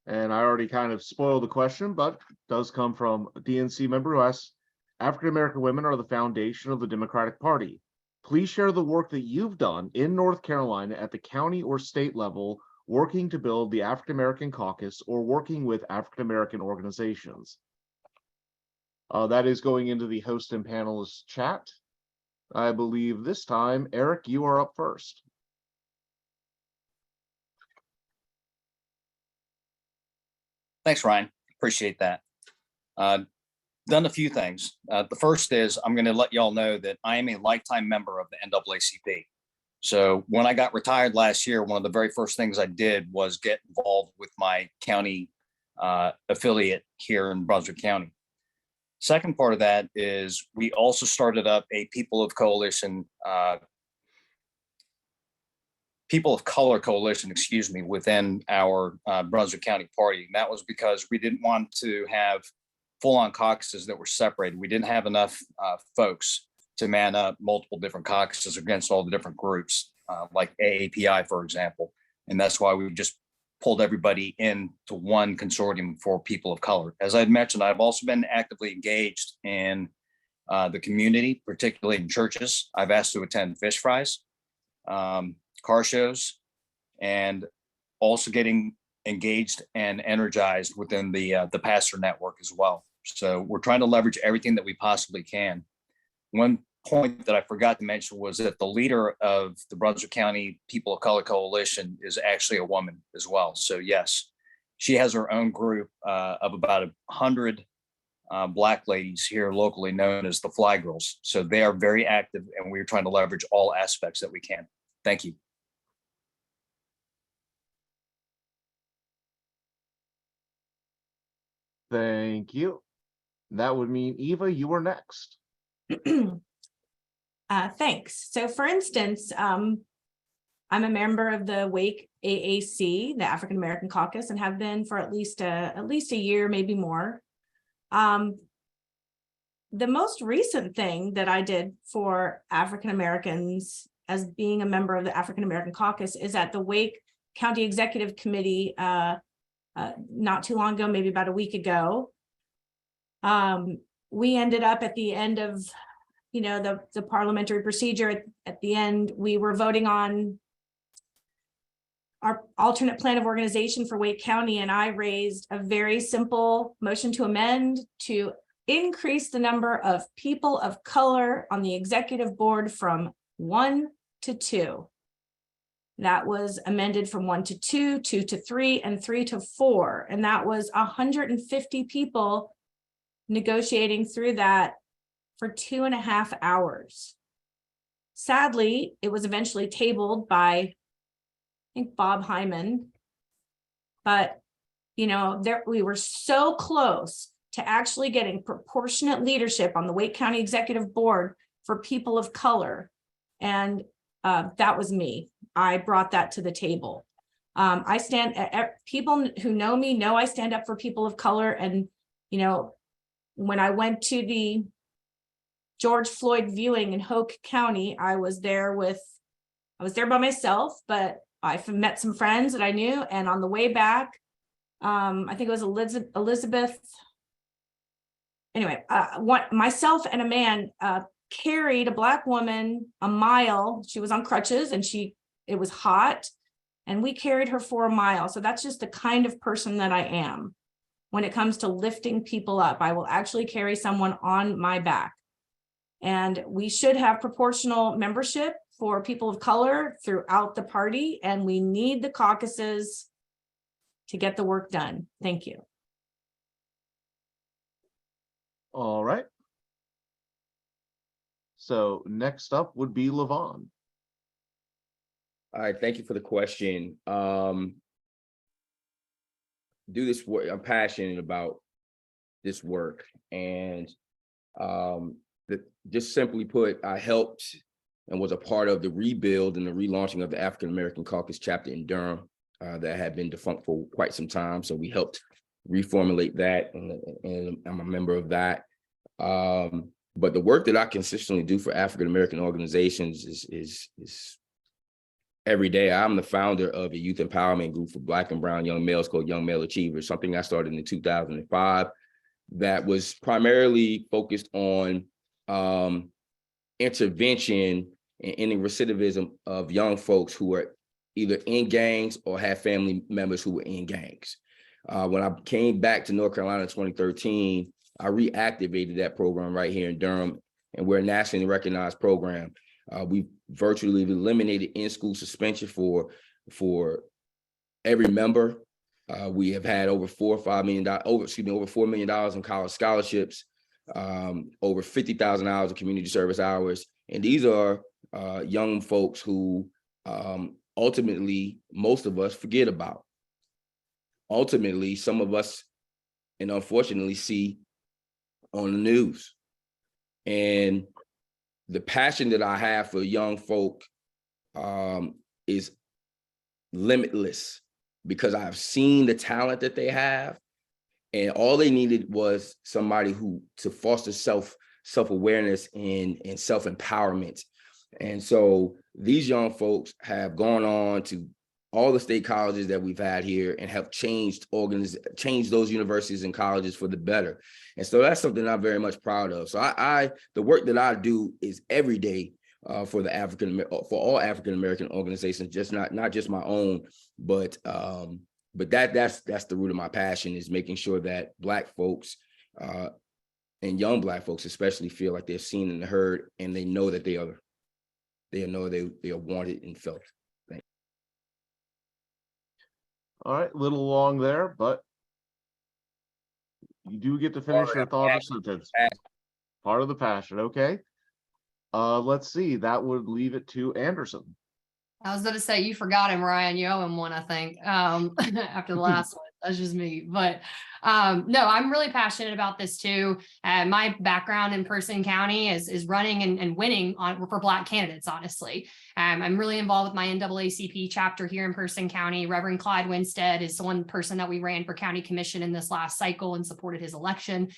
And I already kind of spoiled the question, but it does come from a DNC member who asks, African-American women are the foundation of the Democratic Party. Please share the work that you've done in North Carolina at the county or state level, working to build the African-American Caucus or working with African-American organizations. That is going into the host and panelist chat. I believe this time, Eric, you are up first. Thanks, Ryan. Appreciate that. Done a few things. The first is I'm going to let y'all know that I am a lifetime member of the NAACP. So when I got retired last year, one of the very first things I did was get involved with my county affiliate here in Brunswick County. Second part of that is we also started up a People of Color coalition, within our Brunswick County party. And that was because we didn't want to have full-on caucuses that were separated. We didn't have enough folks to man up multiple different caucuses against all the different groups, like AAPI, for example. And that's why we just pulled everybody into one consortium for people of color. As I'd mentioned, I've also been actively engaged in the community, particularly in churches. I've asked to attend fish fries, car shows, and also getting engaged and energized within the pastor network as well. So we're trying to leverage everything that we possibly can. One point that I forgot to mention was that the leader of the Brunswick County People of Color Coalition is actually a woman as well. So yes, she has her own group of about 100 Black ladies here locally known as the Fly Girls. So they are very active, and we're trying to leverage all aspects that we can. Thank you. Thank you. That would mean Eva, you are next. Thanks. So for instance, I'm a member of the Wake AAC, the African American Caucus, and have been for at least a year, maybe more. The most recent thing that I did for African Americans as being a member of the African American Caucus is at the Wake County Executive Committee not too long ago, maybe about a week ago. We ended up at the end of the parliamentary procedure. At the end, we were voting on our alternate plan of organization for Wake County, and I raised a very simple motion to amend to increase the number of people of color on the executive board from 1 to 2. That was amended from 1 to 2, 2 to 3, and 3 to 4. And that was 150 people negotiating through that for 2.5 hours. Sadly, it was eventually tabled by, I think, Bob Hyman. But, we were so close to actually getting proportionate leadership on the Wake County Executive Board for people of color. And that was me. I brought that to the table. People who know me know I stand up for people of color. And, when I went to the George Floyd viewing in Hoke County, I was there by myself, but I met some friends that I knew. And on the way back, I think it was Elizabeth. Anyway, myself and a man carried a Black woman a mile. She was on crutches and it was hot, and we carried her for a mile. So that's just the kind of person that I am. When it comes to lifting people up, I will actually carry someone on my back. And we should have proportional membership for people of color throughout the party, and we need the caucuses to get the work done. Thank you. All right. So next up would be Levon. All right, thank you for the question. Do this work. I'm passionate about this work, and just simply put, I helped and was a part of the rebuild and the relaunching of the African American Caucus chapter in Durham that had been defunct for quite some time. So we helped reformulate that, and I'm a member of that. But the work that I consistently do for African American organizations is every day. I'm the founder of a youth empowerment group for Black and brown young males called Young Male Achievers, something I started in 2005 that was primarily focused on intervention and ending recidivism of young folks who are either in gangs or have family members who were in gangs. When I came back to North Carolina in 2013, I reactivated that program right here in Durham, and we're a nationally recognized program. We virtually eliminated in-school suspension for every member. We have had over $4 million in college scholarships, over 50,000 hours of community service hours. And these are young folks who ultimately most of us forget about. Ultimately, some of us, and unfortunately, see on the news. And the passion that I have for young folk is limitless, because I've seen the talent that they have, and all they needed was somebody to foster self-awareness and self-empowerment. And so these young folks have gone on to all the state colleges that we've had here and have changed those universities and colleges for the better. And so that's something I'm very much proud of. So the work that I do is every day for all African American organizations, just not just my own, but that's the root of my passion, is making sure that Black folks and young Black folks especially feel like they're seen and heard, and they know that they are wanted and felt. All right, a little long there, but you do get to finish your thought or sentence. Part of the passion, okay. Let's see, that would leave it to Anderson. I was going to say, you forgot him, Ryan. You owe him one, I think, after the last one. That's just me. But no, I'm really passionate about this too. My background in Person County is running and winning for Black candidates, honestly. I'm really involved with my NAACP chapter here in Person County. Reverend Clyde Winstead is one person that we ran for county commission in this last cycle and supported his election.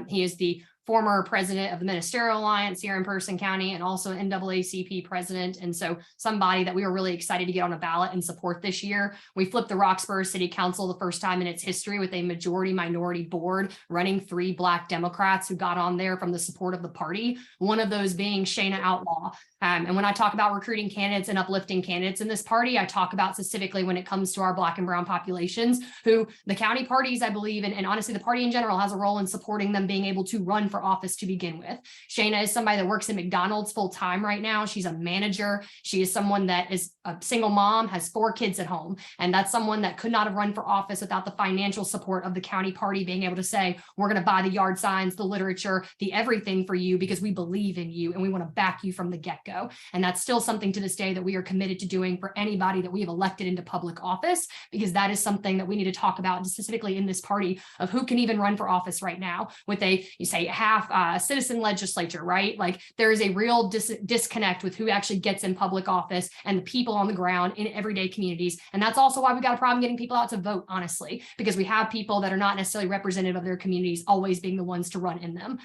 He is the former president of the Ministerial Alliance here in Person County and also NAACP president. And so somebody that we were really excited to get on a ballot and support this year. We flipped the Roxborough City Council the first time in its history with a majority minority board running 3 Black Democrats who got on there from the support of the party. One of those being Shayna Outlaw. And when I talk about recruiting candidates and uplifting candidates in this party, I talk about specifically when it comes to our Black and brown populations, who the county parties, I believe, and honestly, the party in general has a role in supporting them being able to run for office to begin with. Shayna is somebody that works at McDonald's full time right now. She's a manager. She is someone that is a single mom, has 4 kids at home. And that's someone that could not have run for office without the financial support of the county party being able to say, we're going to buy the yard signs, the literature, the everything for you because we believe in you and we want to back you from the get-go. And that's still something to this day that we are committed to doing for anybody that we have elected into public office, because that is something that we need to talk about specifically in this party of who can even run for office right now with you say half citizen legislature, right? Like there is a real disconnect with who actually gets in public office and the people on the ground in everyday communities. And that's also why we got a problem getting people out to vote, honestly, because we have people that are not necessarily representative of their communities always being the ones to run in them.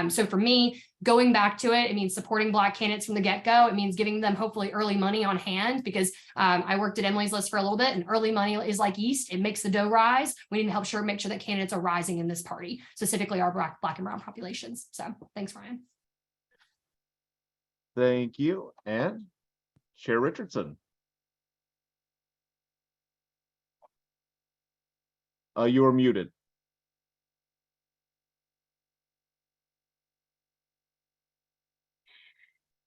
So for me, going back to it, it means supporting Black candidates from the get-go. It means giving them hopefully early money on hand, because I worked at Emily's List for a little bit, and early money is like yeast. It makes the dough rise. We need to make sure that candidates are rising in this party, specifically our Black and brown populations. So thanks, Ryan. Thank you. And Chair Richardson. You are muted.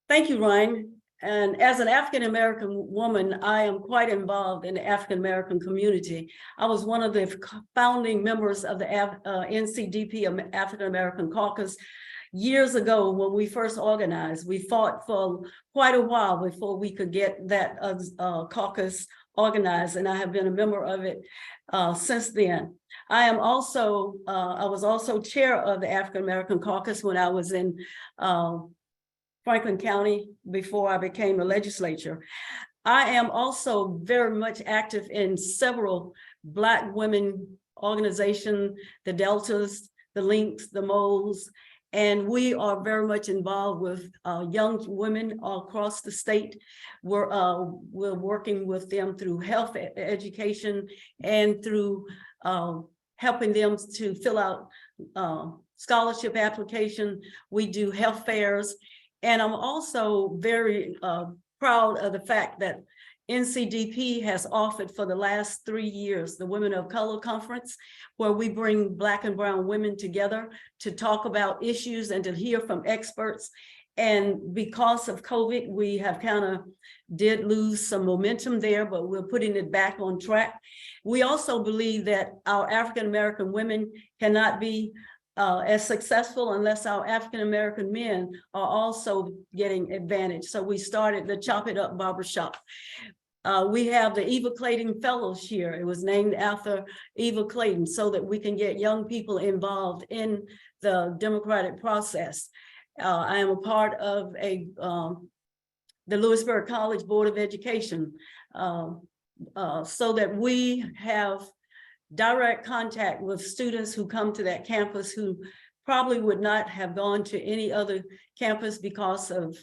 Thank you, Ryan. And as an African-American woman, I am quite involved in the African-American community. I was one of the founding members of the NCDP African-American Caucus years ago when we first organized. We fought for quite a while before we could get that caucus organized, and I have been a member of it since then. I was also chair of the African-American Caucus when I was in Franklin County before I became a legislature. I am also very much active in several Black women organizations, the Deltas, the Links, the Moles, and we are very much involved with young women across the state. We're working with them through health education and through helping them to fill out scholarship application. We do health fairs. And I'm also very proud of the fact that NCDP has offered for the last 3 years the Women of Color Conference, where we bring Black and brown women together to talk about issues and to hear from experts. And because of COVID, we have kind of did lose some momentum there, but we're putting it back on track. We also believe that our African-American women cannot be as successful unless our African-American men are also getting advantage. So we started the Chop It Up Barbershop. We have the Eva Clayton Fellows here. It was named after Eva Clayton so that we can get young people involved in the democratic process. I am a part of the Lewisburg College Board of Education so that we have direct contact with students who come to that campus who probably would not have gone to any other campus because of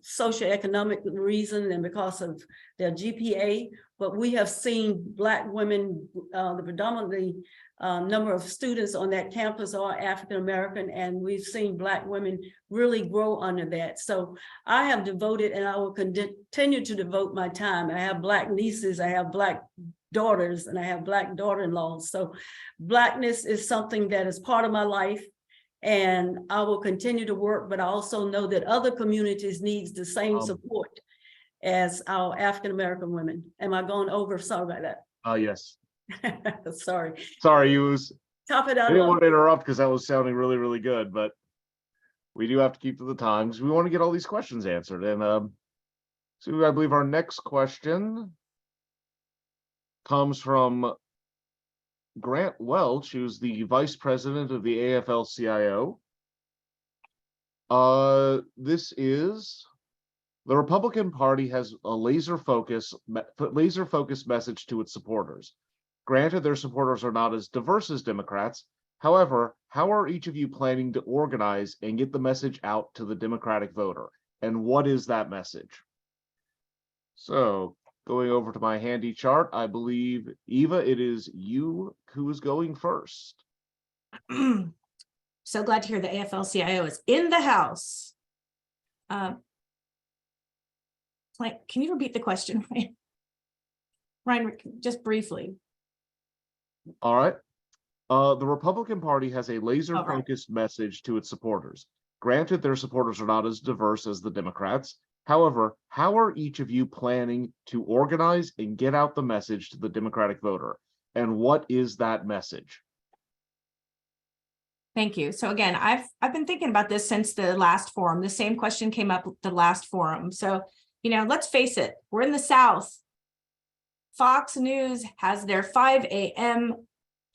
socioeconomic reason and because of their GPA. But we have seen Black women, the predominantly number of students on that campus are African-American, and we've seen Black women really grow under that. So I have devoted, and I will continue to devote my time. I have Black nieces, I have Black daughters, and I have Black daughter-in-laws. So Blackness is something that is part of my life, and I will continue to work, but I also know that other communities need the same support as our African-American women. Am I going over? Sorry about that. Yes. Sorry, you was top it out. I didn't want to interrupt because that was sounding really, really good, but we do have to keep to the time because we want to get all these questions answered. And so I believe our next question comes from Grant Welch, who's the vice president of the AFL-CIO. This is the Republican Party has a laser focused message to its supporters. Granted, their supporters are not as diverse as Democrats. However, how are each of you planning to organize and get the message out to the Democratic voter? And what is that message? So, going over to my handy chart, I believe, Eva, it is you who is going first. So glad to hear the AFL-CIO is in the house. Can you repeat the question, Ryan? Ryan, just briefly. All right. The Republican Party has a laser-focused message to its supporters. Granted, their supporters are not as diverse as the Democrats. However, how are each of you planning to organize and get out the message to the Democratic voter? And what is that message? Thank you. So again, I've been thinking about this since the last forum. The same question came up at the last forum. So, let's face it, we're in the South. Fox News has their 5 a.m.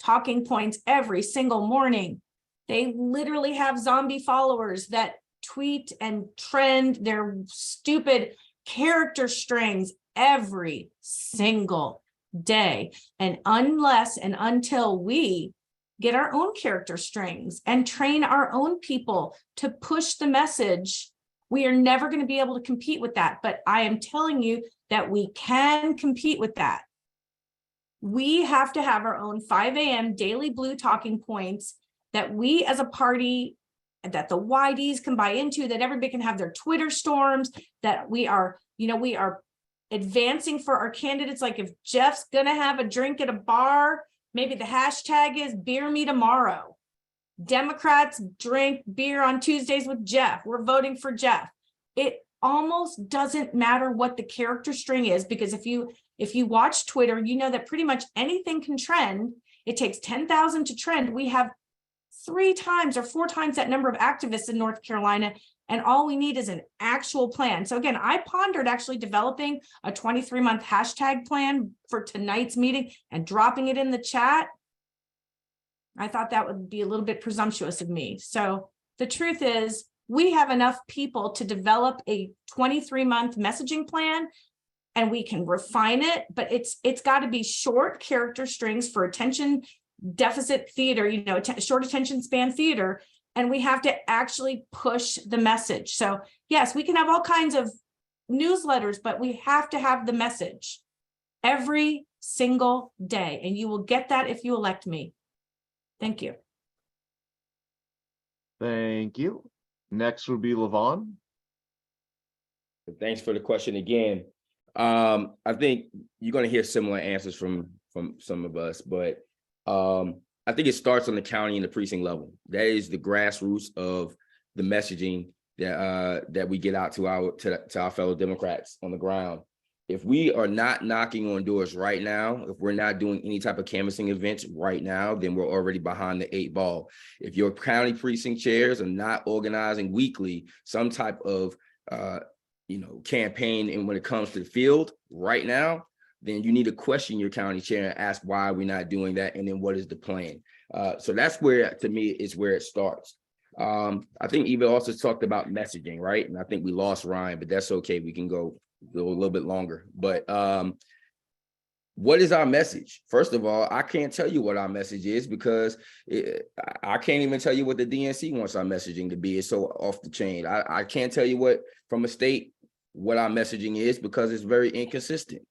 talking points every single morning. They literally have zombie followers that tweet and trend their stupid character strings every single day. And unless and until we get our own character strings and train our own people to push the message, we are never going to be able to compete with that. But I am telling you that we can compete with that. We have to have our own 5 a.m. Daily Blue talking points that we as a party, that the YDs can buy into, that everybody can have their Twitter storms, that we are advancing for our candidates. Like if Jeff's going to have a drink at a bar, maybe the hashtag is beer me tomorrow. Democrats drink beer on Tuesdays with Jeff. We're voting for Jeff. It almost doesn't matter what the character string is, because if you watch Twitter, you know that pretty much anything can trend. It takes 10,000 to trend. We have 3 times or 4 times that number of activists in North Carolina, and all we need is an actual plan. So again, I pondered actually developing a 23-month hashtag plan for tonight's meeting and dropping it in the chat. I thought that would be a little bit presumptuous of me. So the truth is, we have enough people to develop a 23-month messaging plan, and we can refine it, but it's got to be short character strings for attention deficit theater, short attention span theater, and we have to actually push the message. So yes, we can have all kinds of newsletters, but we have to have the message every single day, and you will get that if you elect me. Thank you. Thank you. Next would be Levon. Thanks for the question again. I think you're going to hear similar answers from some of us, but I think it starts on the county and the precinct level. That is the grassroots of the messaging that we get out to our fellow Democrats on the ground. If we are not knocking on doors right now, if we're not doing any type of canvassing events right now, then we're already behind the 8 ball. If your county precinct chairs are not organizing weekly some type of campaign, and when it comes to the field right now, then you need to question your county chair and ask why we're not doing that, and then what is the plan. So that's where, to me, is where it starts. I think Eva also talked about messaging, right? And I think we lost Ryan, but that's okay. We can go a little bit longer. But what is our message? First of all, I can't tell you what our message is, because I can't even tell you what the DNC wants our messaging to be. It's so off the chain. I can't tell you what, from a state, what our messaging is, because it's very inconsistent.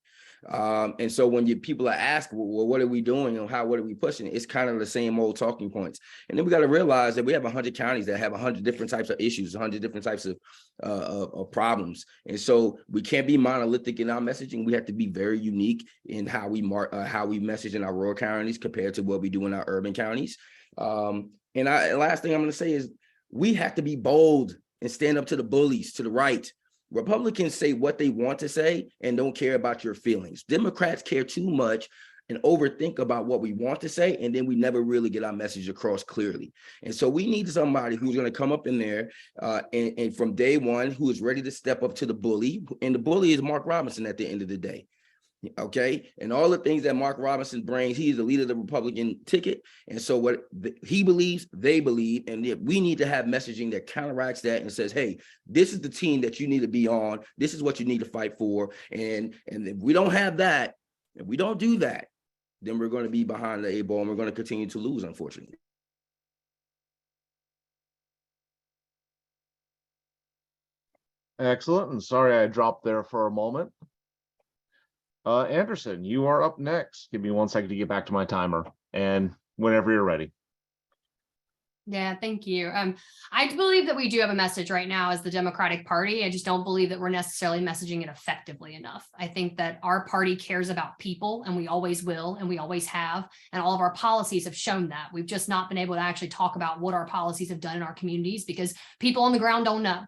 And so when people are asked, well, what are we doing and what are we pushing? It's kind of the same old talking points. And then we got to realize that we have 100 counties that have 100 different types of issues, 100 different types of problems. And so we can't be monolithic in our messaging. We have to be very unique in how we message in our rural counties compared to what we do in our urban counties. And last thing I'm going to say is we have to be bold and stand up to the bullies to the right. Republicans say what they want to say and don't care about your feelings. Democrats care too much and overthink about what we want to say, and then we never really get our message across clearly. And so we need somebody who's going to come up in there and from day one, who is ready to step up to the bully. And the bully is Mark Robinson at the end of the day. Okay, and all the things that Mark Robinson brings, he is the leader of the Republican ticket. And so what he believes, they believe, and we need to have messaging that counteracts that and says, hey, this is the team that you need to be on. This is what you need to fight for. And if we don't have that, if we don't do that, then we're going to be behind the 8 ball and we're going to continue to lose, unfortunately. Excellent. And sorry I dropped there for a moment. Anderson, you are up next. Give me 1 second to get back to my timer, and whenever you're ready. Yeah, thank you. I believe that we do have a message right now as the Democratic Party. I just don't believe that we're necessarily messaging it effectively enough. I think that our party cares about people, and we always will, and we always have, and all of our policies have shown that. We've just not been able to actually talk about what our policies have done in our communities because people on the ground don't know.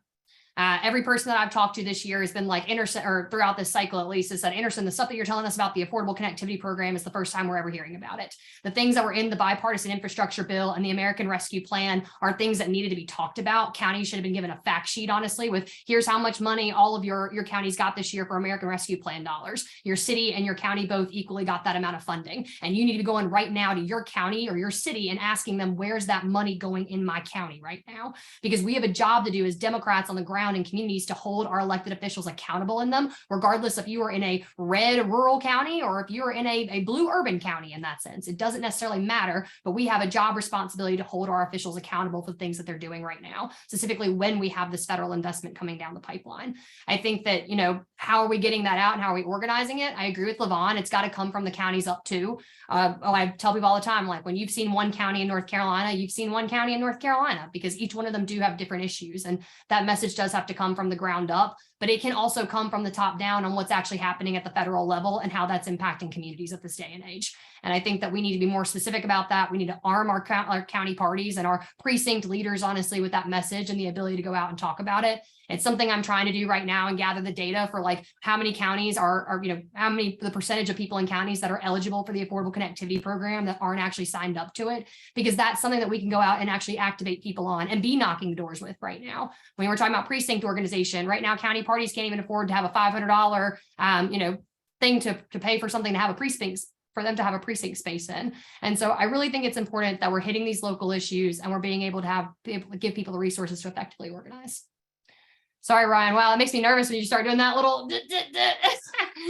Every person that I've talked to this year has been like, Anderson, or throughout this cycle at least, has said, Anderson, the stuff that you're telling us about the Affordable Connectivity Program is the first time we're ever hearing about it. The things that were in the bipartisan infrastructure bill and the American Rescue Plan are things that needed to be talked about. Counties should have been given a fact sheet, honestly, with here's how much money all of your counties got this year for American Rescue Plan dollars. Your city and your county both equally got that amount of funding. And you need to be going right now to your county or your city and asking them, where's that money going in my county right now? Because we have a job to do as Democrats on the ground in communities to hold our elected officials accountable in them, regardless if you are in a red rural county or if you're in a blue urban county. In that sense, it doesn't necessarily matter, but we have a job responsibility to hold our officials accountable for things that they're doing right now, specifically when we have this federal investment coming down the pipeline. I think that, you know, how are we getting that out and how are we organizing it? I agree with Levon. It's got to come from the counties up too. I tell people all the time, like when you've seen one county in North Carolina, you've seen one county in North Carolina, because each one of them do have different issues. And that message does have to come from the ground up, but it can also come from the top down on what's actually happening at the federal level and how that's impacting communities at this day and age. And I think that we need to be more specific about that. We need to arm our county parties and our precinct leaders, honestly, with that message and the ability to go out and talk about it. It's something I'm trying to do right now and gather the data for like how many counties are you know, how many, the percentage of people in counties that are eligible for the Affordable Connectivity Program that aren't actually signed up to it, because that's something that we can go out and actually activate people on and be knocking the doors with right now. When we're talking about precinct organization, right now, county parties can't even afford to have a $500, you know, thing to pay for something to have a precinct, for them to have a precinct space in. And so I really think it's important that we're hitting these local issues and we're being able to give people the resources to effectively organize. Sorry, Ryan. Wow, it makes me nervous when you start doing that little.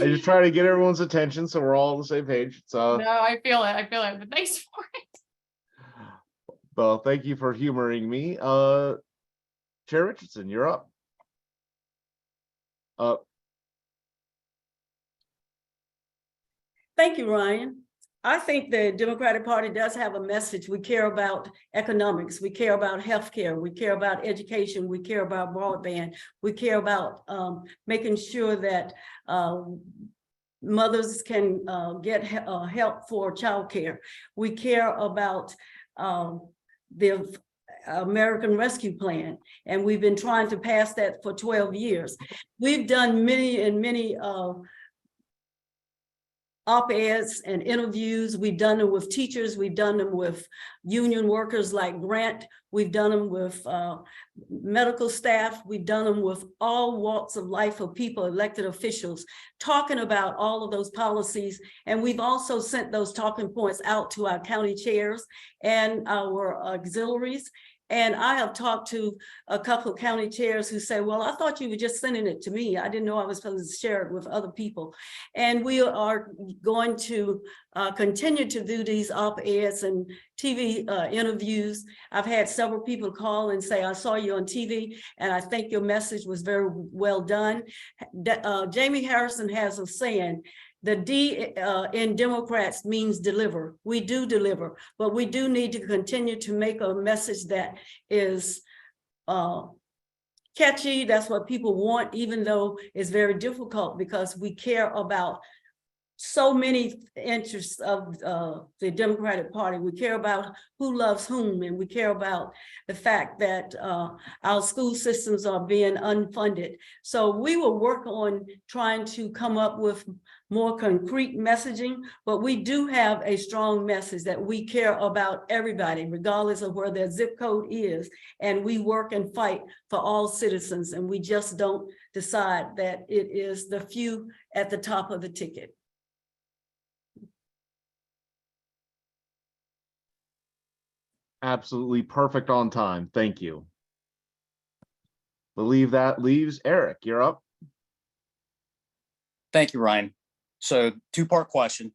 I just try to get everyone's attention so we're all on the same page. So No, I feel it. I feel it. But thanks for it. well, thank you for humoring me. Chair Richardson, you're up. Thank you, Ryan. I think the Democratic Party does have a message. We care about economics. We care about healthcare. We care about education. We care about broadband. We care about making sure that mothers can get help for childcare. We care about the American Rescue Plan, and we've been trying to pass that for 12 years. We've done many op-eds and interviews. We've done them with teachers. We've done them with union workers like Grant. We've done them with medical staff. We've done them with all walks of life of people, elected officials, talking about all of those policies. And we've also sent those talking points out to our county chairs and our auxiliaries. And I have talked to a couple of county chairs who say, well, I thought you were just sending it to me. I didn't know I was supposed to share it with other people. And we are going to continue to do these op-eds and TV interviews. I've had several people call and say, I saw you on TV and I think your message was very well done. Jamie Harrison has a saying, the D in Democrats means deliver. We do deliver, but we do need to continue to make a message that is catchy. That's what people want, even though it's very difficult because we care about so many interests of the Democratic Party. We care about who loves whom, and we care about the fact that our school systems are being unfunded. So we will work on trying to come up with more concrete messaging, but we do have a strong message that we care about everybody, regardless of where their zip code is, and we work and fight for all citizens, and we just don't decide that it is the few at the top of the ticket. absolutely perfect on time. Thank you. Believe that leaves Eric. You're up. Thank you, Ryan. So two-part question.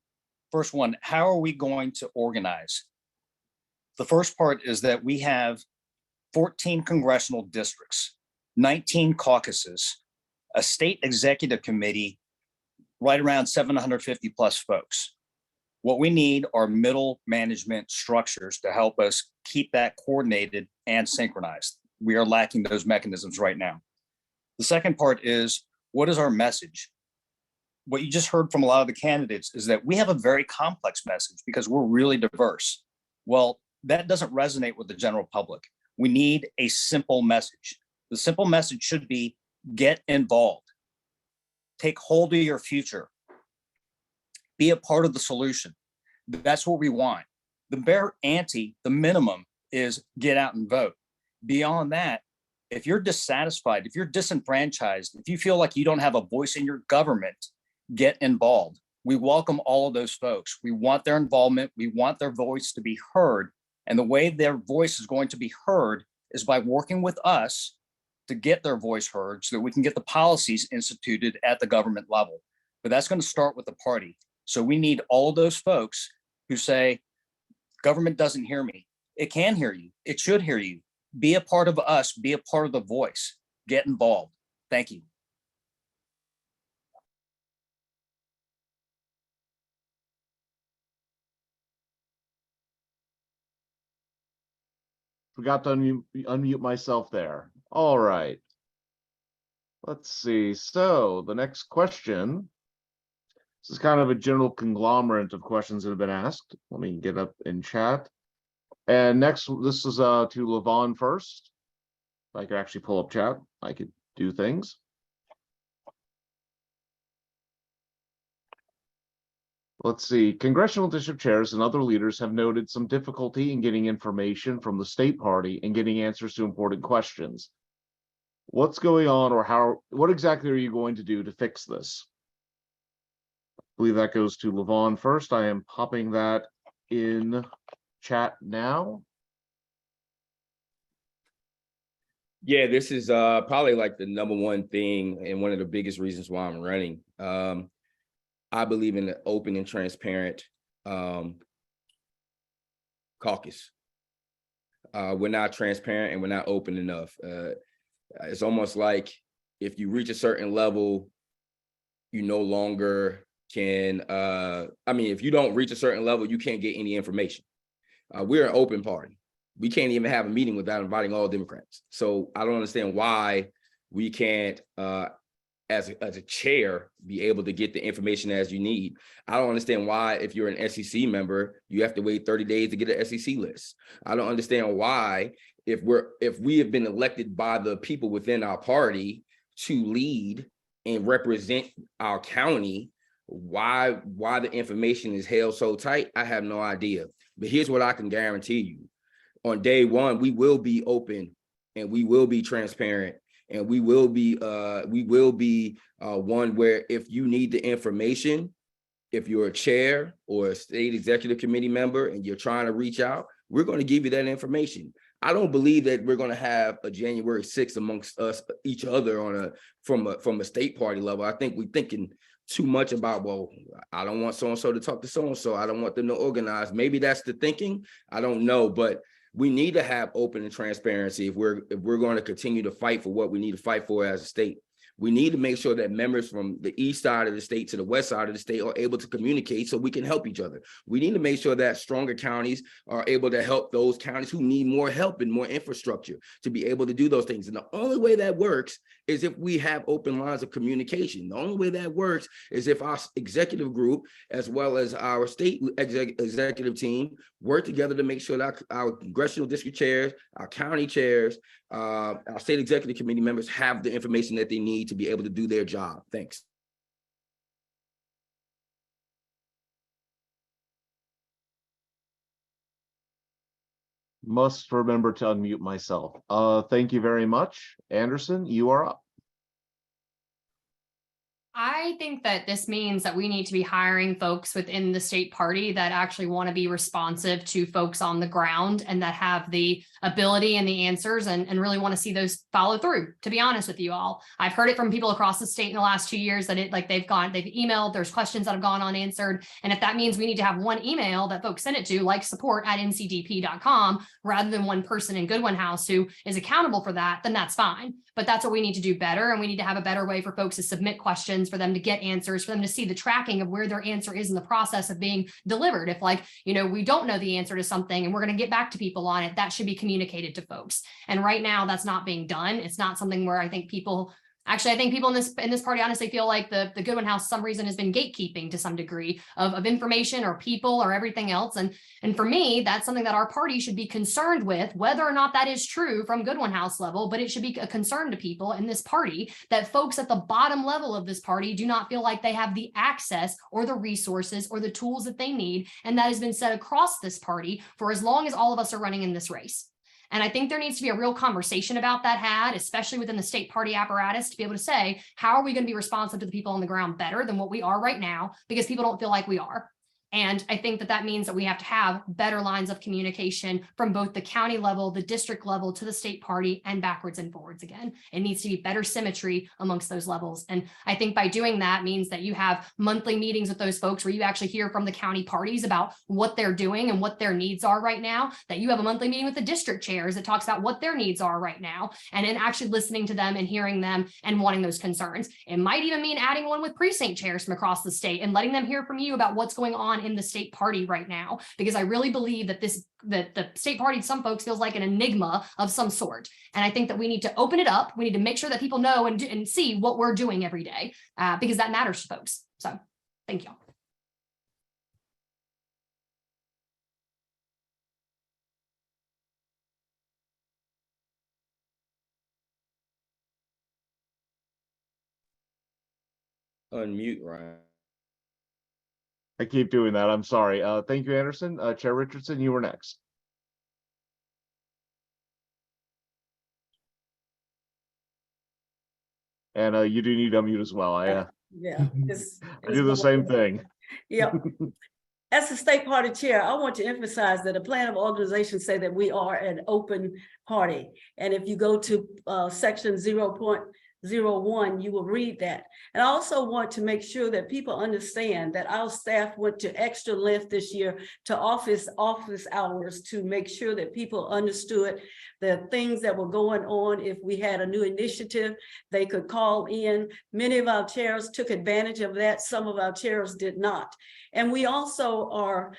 First one, how are we going to organize? The first part is that we have 14 congressional districts, 19 caucuses, a state executive committee, right around 750 plus folks. What we need are middle management structures to help us keep that coordinated and synchronized. We are lacking those mechanisms right now. The second part is, what is our message? What you just heard from a lot of the candidates is that we have a very complex message because we're really diverse. Well, that doesn't resonate with the general public. We need a simple message. The simple message should be get involved. Take hold of your future. Be a part of the solution. That's what we want. The bare ante, the minimum is get out and vote. Beyond that, if you're dissatisfied, if you're disenfranchised, if you feel like you don't have a voice in your government, get involved. We welcome all of those folks. We want their involvement. We want their voice to be heard. And the way their voice is going to be heard is by working with us to get their voice heard so that we can get the policies instituted at the government level. But that's going to start with the party. So we need all of those folks who say, government doesn't hear me. It can hear you. It should hear you. Be a part of us. Be a part of the voice. Get involved. Thank you. Forgot to unmute myself there. All right. Let's see. So the next question. This is kind of a general conglomerate of questions that have been asked. Let me get up in chat. And next, this is to Levon first. If I could actually pull up chat, I could do things. Let's see. Congressional district chairs and other leaders have noted some difficulty in getting information from the state party and getting answers to important questions. What's going on, or what exactly are you going to do to fix this? I believe that goes to Levon first. I am popping that in chat now. Yeah, this is probably like the number one thing and one of the biggest reasons why I'm running. I believe in the open and transparent caucus. We're not transparent and we're not open enough. It's almost like if you reach a certain level, you no longer can, if you don't reach a certain level, you can't get any information. We're an open party. We can't even have a meeting without inviting all Democrats. So I don't understand why we can't, as a chair, be able to get the information as you need. I don't understand why, if you're an SEC member, you have to wait 30 days to get an SEC list. I don't understand why, if we have been elected by the people within our party to lead and represent our county, why the information is held so tight, I have no idea. But here's what I can guarantee you. On day one, we will be open and we will be transparent. And we will be one where if you need the information, if you're a chair or a state executive committee member and you're trying to reach out, we're going to give you that information. I don't believe that we're going to have a January 6th amongst us, each other from a state party level. I think we're thinking too much about, well, I don't want so-and-so to talk to so-and-so. I don't want them to organize. Maybe that's the thinking. I don't know, but we need to have open and transparency if we're going to continue to fight for what we need to fight for as a state. We need to make sure that members from the east side of the state to the west side of the state are able to communicate so we can help each other. We need to make sure that stronger counties are able to help those counties who need more help and more infrastructure to be able to do those things. And the only way that works is if we have open lines of communication. The only way that works is if our executive group, as well as our state executive team, work together to make sure that our congressional district chairs, our county chairs, our state executive committee members have the information that they need to be able to do their job. Thanks. Must remember to unmute myself. Thank you very much. Anderson, you are up. I think that this means that we need to be hiring folks within the state party that actually want to be responsive to folks on the ground and that have the ability and the answers and really want to see those follow through, to be honest with you all. I've heard it from people across the state in the last 2 years that they've emailed, there's questions that have gone unanswered. And if that means we need to have one email that folks send it to, like support@ncdp.com, rather than one person in Goodwin House who is accountable for that, then that's fine. But that's what we need to do better. And we need to have a better way for folks to submit questions, for them to get answers, for them to see the tracking of where their answer is in the process of being delivered. If we don't know the answer to something and we're going to get back to people on it, that should be communicated to folks. And right now that's not being done. It's not something where I think people in this party honestly feel like the Goodwin House, for some reason, has been gatekeeping to some degree of information or people or everything else. And for me, that's something that our party should be concerned with, whether or not that is true from Goodwin House level, but it should be a concern to people in this party that folks at the bottom level of this party do not feel like they have the access or the resources or the tools that they need. And that has been said across this party for as long as all of us are running in this race. And I think there needs to be a real conversation about that had, especially within the state party apparatus, to be able to say, how are we going to be responsive to the people on the ground better than what we are right now? Because people don't feel like we are. And I think that means that we have to have better lines of communication from both the county level, the district level, to the state party, and backwards and forwards again. It needs to be better symmetry amongst those levels. And I think by doing that means that you have monthly meetings with those folks where you actually hear from the county parties about what they're doing and what their needs are right now, that you have a monthly meeting with the district chairs that talks about what their needs are right now, and then actually listening to them and hearing them and wanting those concerns. It might even mean adding one with precinct chairs from across the state and letting them hear from you about what's going on in the state party right now, because I really believe that the state party, some folks, feels like an enigma of some sort. And I think that we need to open it up. We need to make sure that people know and see what we're doing every day, because that matters to folks. So thank you. Unmute, Ryan. I keep doing that. I'm sorry. Thank you, Anderson. Chair Richardson, you were next. And you do need to unmute as well. I do the same thing. Yep. As the state party chair, I want to emphasize that a plan of organization say that we are an open party. And if you go to section 0.01, you will read that. And I also want to make sure that people understand that our staff went to extra length this year to office hours to make sure that people understood the things that were going on. If we had a new initiative, they could call in. Many of our chairs took advantage of that. Some of our chairs did not. And we also are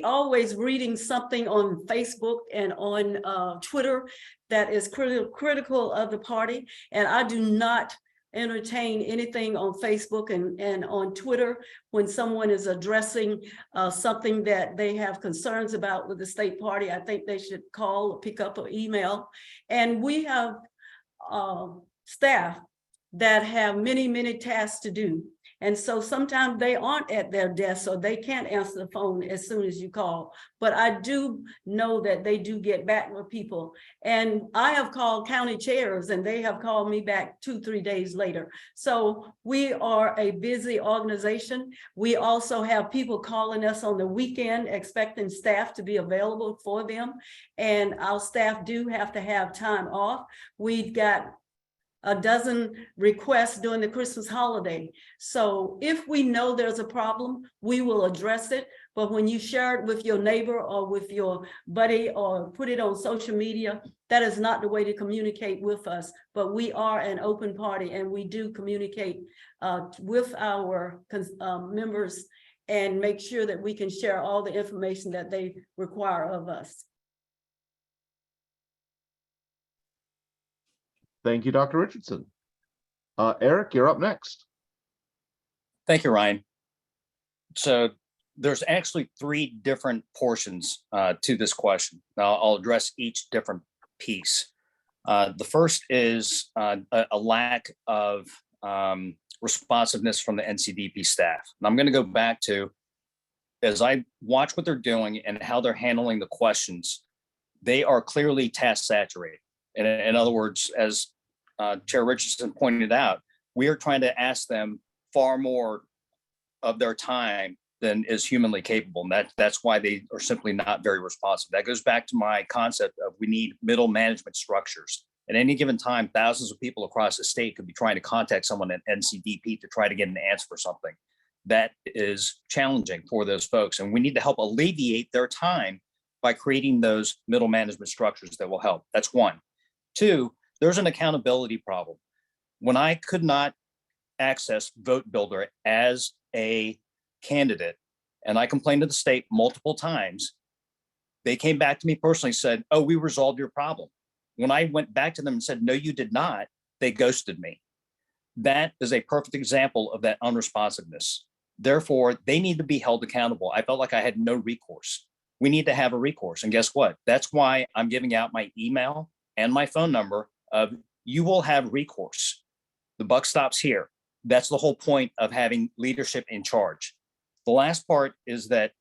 always reading something on Facebook and on Twitter that is critical of the party. And I do not entertain anything on Facebook and on Twitter when someone is addressing something that they have concerns about with the state party. I think they should call or pick up an email. And we have staff that have many, many tasks to do. And so sometimes they aren't at their desk, so they can't answer the phone as soon as you call. But I do know that they do get back with people. And I have called county chairs and they have called me back 2-3 days later. So we are a busy organization. We also have people calling us on the weekend, expecting staff to be available for them. And our staff do have to have time off. We've got a dozen requests during the Christmas holiday. So if we know there's a problem, we will address it. But when you share it with your neighbor or with your buddy or put it on social media, that is not the way to communicate with us. But we are an open party and we do communicate with our members and make sure that we can share all the information that they require of us. Thank you, Dr. Richardson. Eric, you're up next. Thank you, Ryan. So there's actually 3 different portions to this question. Now I'll address each different piece. The first is a lack of responsiveness from the NCDP staff. And I'm going to go back to, as I watch what they're doing and how they're handling the questions, they are clearly task saturated. In other words, as Chair Richardson pointed out, we are trying to ask them far more of their time than is humanly capable. And that's why they are simply not very responsive. That goes back to my concept of we need middle management structures. At any given time, thousands of people across the state could be trying to contact someone at NCDP to try to get an answer for something. That is challenging for those folks. And we need to help alleviate their time by creating those middle management structures that will help. That's one. Two, there's an accountability problem. When I could not access Vote Builder as a candidate, and I complained to the state multiple times, they came back to me personally and said, oh, we resolved your problem. When I went back to them and said, no, you did not, they ghosted me. That is a perfect example of that unresponsiveness. Therefore, they need to be held accountable. I felt like I had no recourse. We need to have a recourse. And guess what? That's why I'm giving out my email and my phone number of you will have recourse. The buck stops here. That's the whole point of having leadership in charge. The last part is that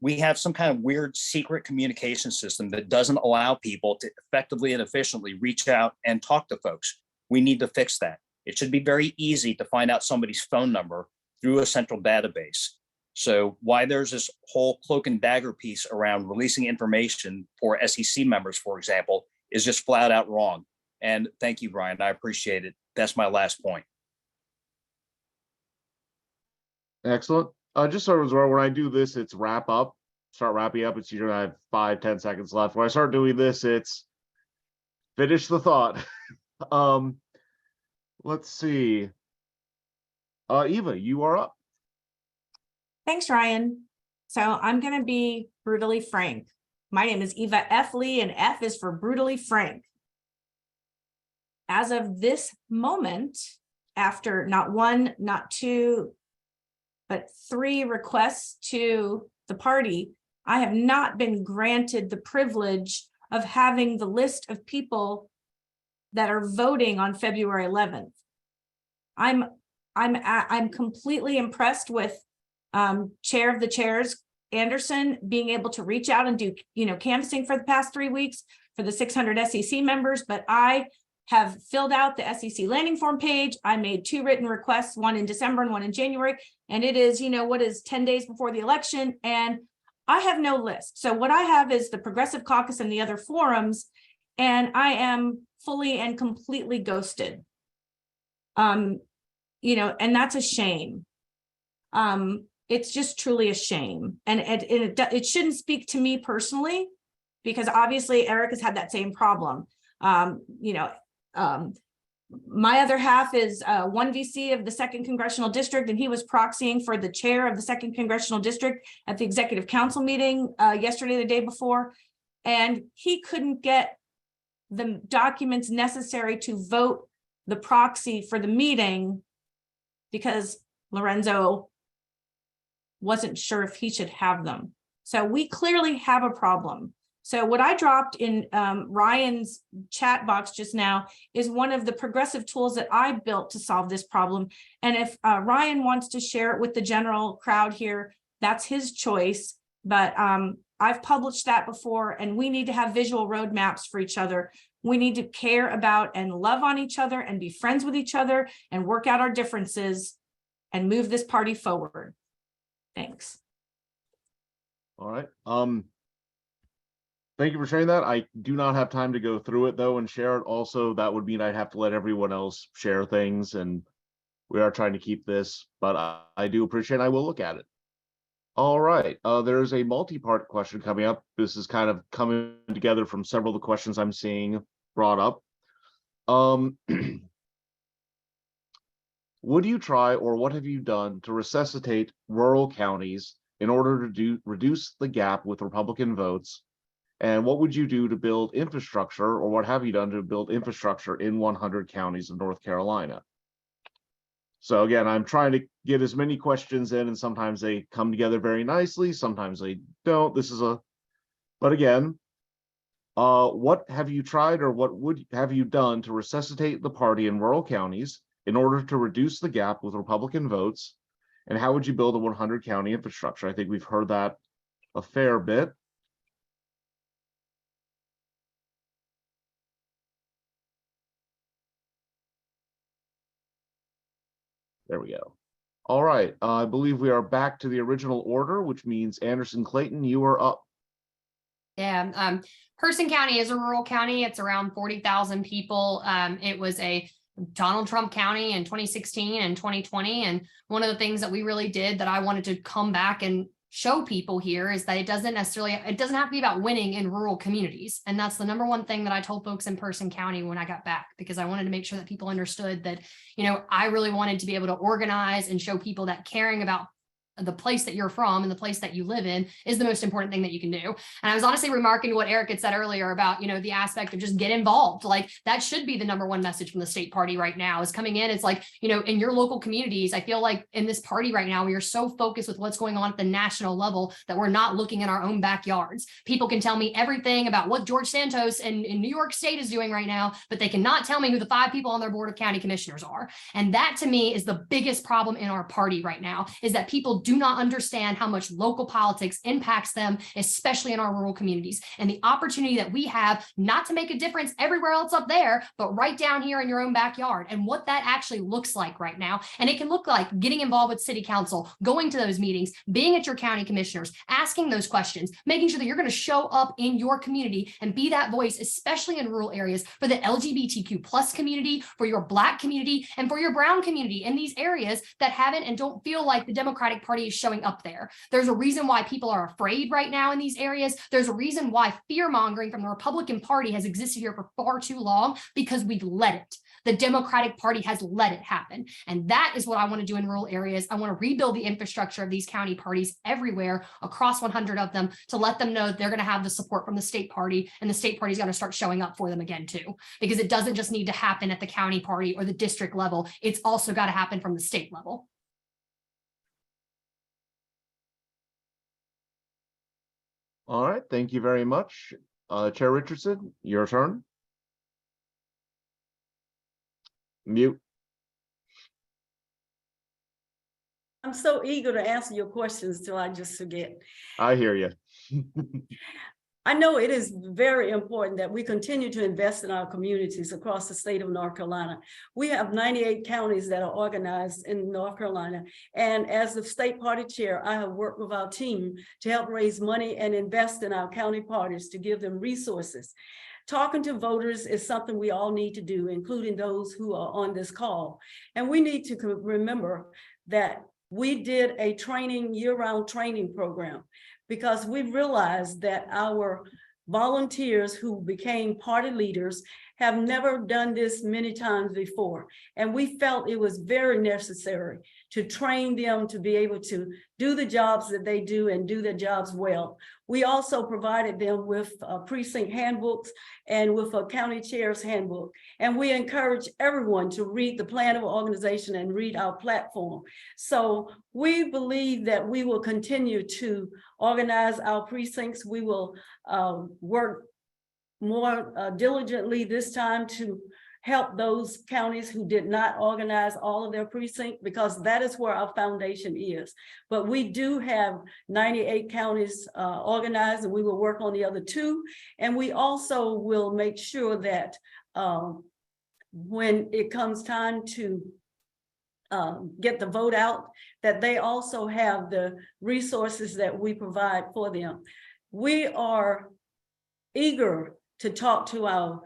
we have some kind of weird secret communication system that doesn't allow people to effectively and efficiently reach out and talk to folks. We need to fix that. It should be very easy to find out somebody's phone number through a central database. So why there's this whole cloak and dagger piece around releasing information for SEC members, for example, is just flat out wrong. And thank you, Brian. I appreciate it. That's my last point. Excellent. Just so as well, when I do this, it's wrap up. Start wrapping up. It's usually I have 5-10 seconds left. When I start doing this, it's finish the thought. Let's see. Eva, you are up. Thanks, Ryan. So I'm going to be brutally frank. My name is Eva F. Lee, and F is for brutally frank. As of this moment, after not one, not two, but 3 requests to the party, I have not been granted the privilege of having the list of people that are voting on February 11th. I'm completely impressed with Chair of the Chairs, Anderson, being able to reach out and do, canvassing for the past 3 weeks for the 600 SEC members, but I have filled out the SEC landing form page. I made 2 written requests, one in December and one in January, and it is, 10 days before the election, and I have no list. So what I have is the Progressive Caucus and the other forums, and I am fully and completely ghosted. And that's a shame. It's just truly a shame. And it shouldn't speak to me personally, because obviously Eric has had that same problem. My other half is 1 VC of the 2nd Congressional District, and he was proxying for the chair of the 2nd Congressional District at the Executive Council meeting yesterday, the day before, and he couldn't get the documents necessary to vote the proxy for the meeting because Lorenzo wasn't sure if he should have them. So we clearly have a problem. So what I dropped in Ryan's chat box just now is one of the progressive tools that I built to solve this problem. And if Ryan wants to share it with the general crowd here, that's his choice. But I've published that before, and we need to have visual roadmaps for each other. We need to care about and love on each other and be friends with each other and work out our differences and move this party forward. Thanks. All right. Thank you for sharing that. I do not have time to go through it though and share it. Also, that would mean I'd have to let everyone else share things, and we are trying to keep this, but I do appreciate it. I will look at it. All right. There's a multi-part question coming up. This is kind of coming together from several of the questions I'm seeing brought up. Would you try, or what have you done to resuscitate rural counties in order to reduce the gap with Republican votes? And what would you do to build infrastructure, or what have you done to build infrastructure in 100 counties of North Carolina? So again, I'm trying to get as many questions in, and sometimes they come together very nicely, sometimes they don't. But again, what have you tried, or what have you done to resuscitate the party in rural counties in order to reduce the gap with Republican votes? And how would you build a 100 county infrastructure? I think we've heard that a fair bit. There we go. All right, I believe we are back to the original order, which means Anderson Clayton, you are up. Yeah, Person County is a rural county. It's around 40,000 people. It was a Donald Trump County in 2016 and 2020. And one of the things that we really did that I wanted to come back and show people here is that it doesn't have to be about winning in rural communities. And that's the number one thing that I told folks in Person County when I got back, because I wanted to make sure that people understood that, I really wanted to be able to organize and show people that caring about the place that you're from and the place that you live in is the most important thing that you can do. And I was honestly remarking to what Eric had said earlier about, the aspect of just get involved. Like that should be the number one message from the state party right now is coming in. It's like, in your local communities, I feel like in this party right now, we are so focused with what's going on at the national level that we're not looking in our own backyards. People can tell me everything about what George Santos in New York State is doing right now, but they cannot tell me who the 5 people on their board of county commissioners are. And that to me is the biggest problem in our party right now, is that people do not understand how much local politics impacts them, especially in our rural communities. And the opportunity that we have not to make a difference everywhere else up there, but right down here in your own backyard, and what that actually looks like right now. And it can look like getting involved with city council, going to those meetings, being at your county commissioners, asking those questions, making sure that you're going to show up in your community and be that voice, especially in rural areas, for the LGBTQ plus community, for your Black community, and for your brown community in these areas that haven't and don't feel like the Democratic Party is showing up there. There's a reason why people are afraid right now in these areas. There's a reason why fear mongering from the Republican Party has existed here for far too long, because we've let it. The Democratic Party has let it happen. And that is what I want to do in rural areas. I want to rebuild the infrastructure of these county parties everywhere, across 100 of them, to let them know they're going to have the support from the state party, and the state party's got to start showing up for them again too. Because it doesn't just need to happen at the county party or the district level. It's also got to happen from the state level. All right, thank you very much. Chair Richardson, your turn. Mute. I'm so eager to answer your questions till I just forget. I hear you. I know it is very important that we continue to invest in our communities across the state of North Carolina. We have 98 counties that are organized in North Carolina. And as the state party chair, I have worked with our team to help raise money and invest in our county parties to give them resources. Talking to voters is something we all need to do, including those who are on this call. And we need to remember that we did a year-round training program, because we realized that our volunteers who became party leaders have never done this many times before. And we felt it was very necessary to train them to be able to do the jobs that they do and do their jobs well. We also provided them with precinct handbooks and with a county chair's handbook. And we encourage everyone to read the plan of organization and read our platform. So we believe that we will continue to organize our precincts. We will work more diligently this time to help those counties who did not organize all of their precincts, because that is where our foundation is. But we do have 98 counties organized, and we will work on the other 2. And we also will make sure that when it comes time to get the vote out, that they also have the resources that we provide for them. We are eager to talk to our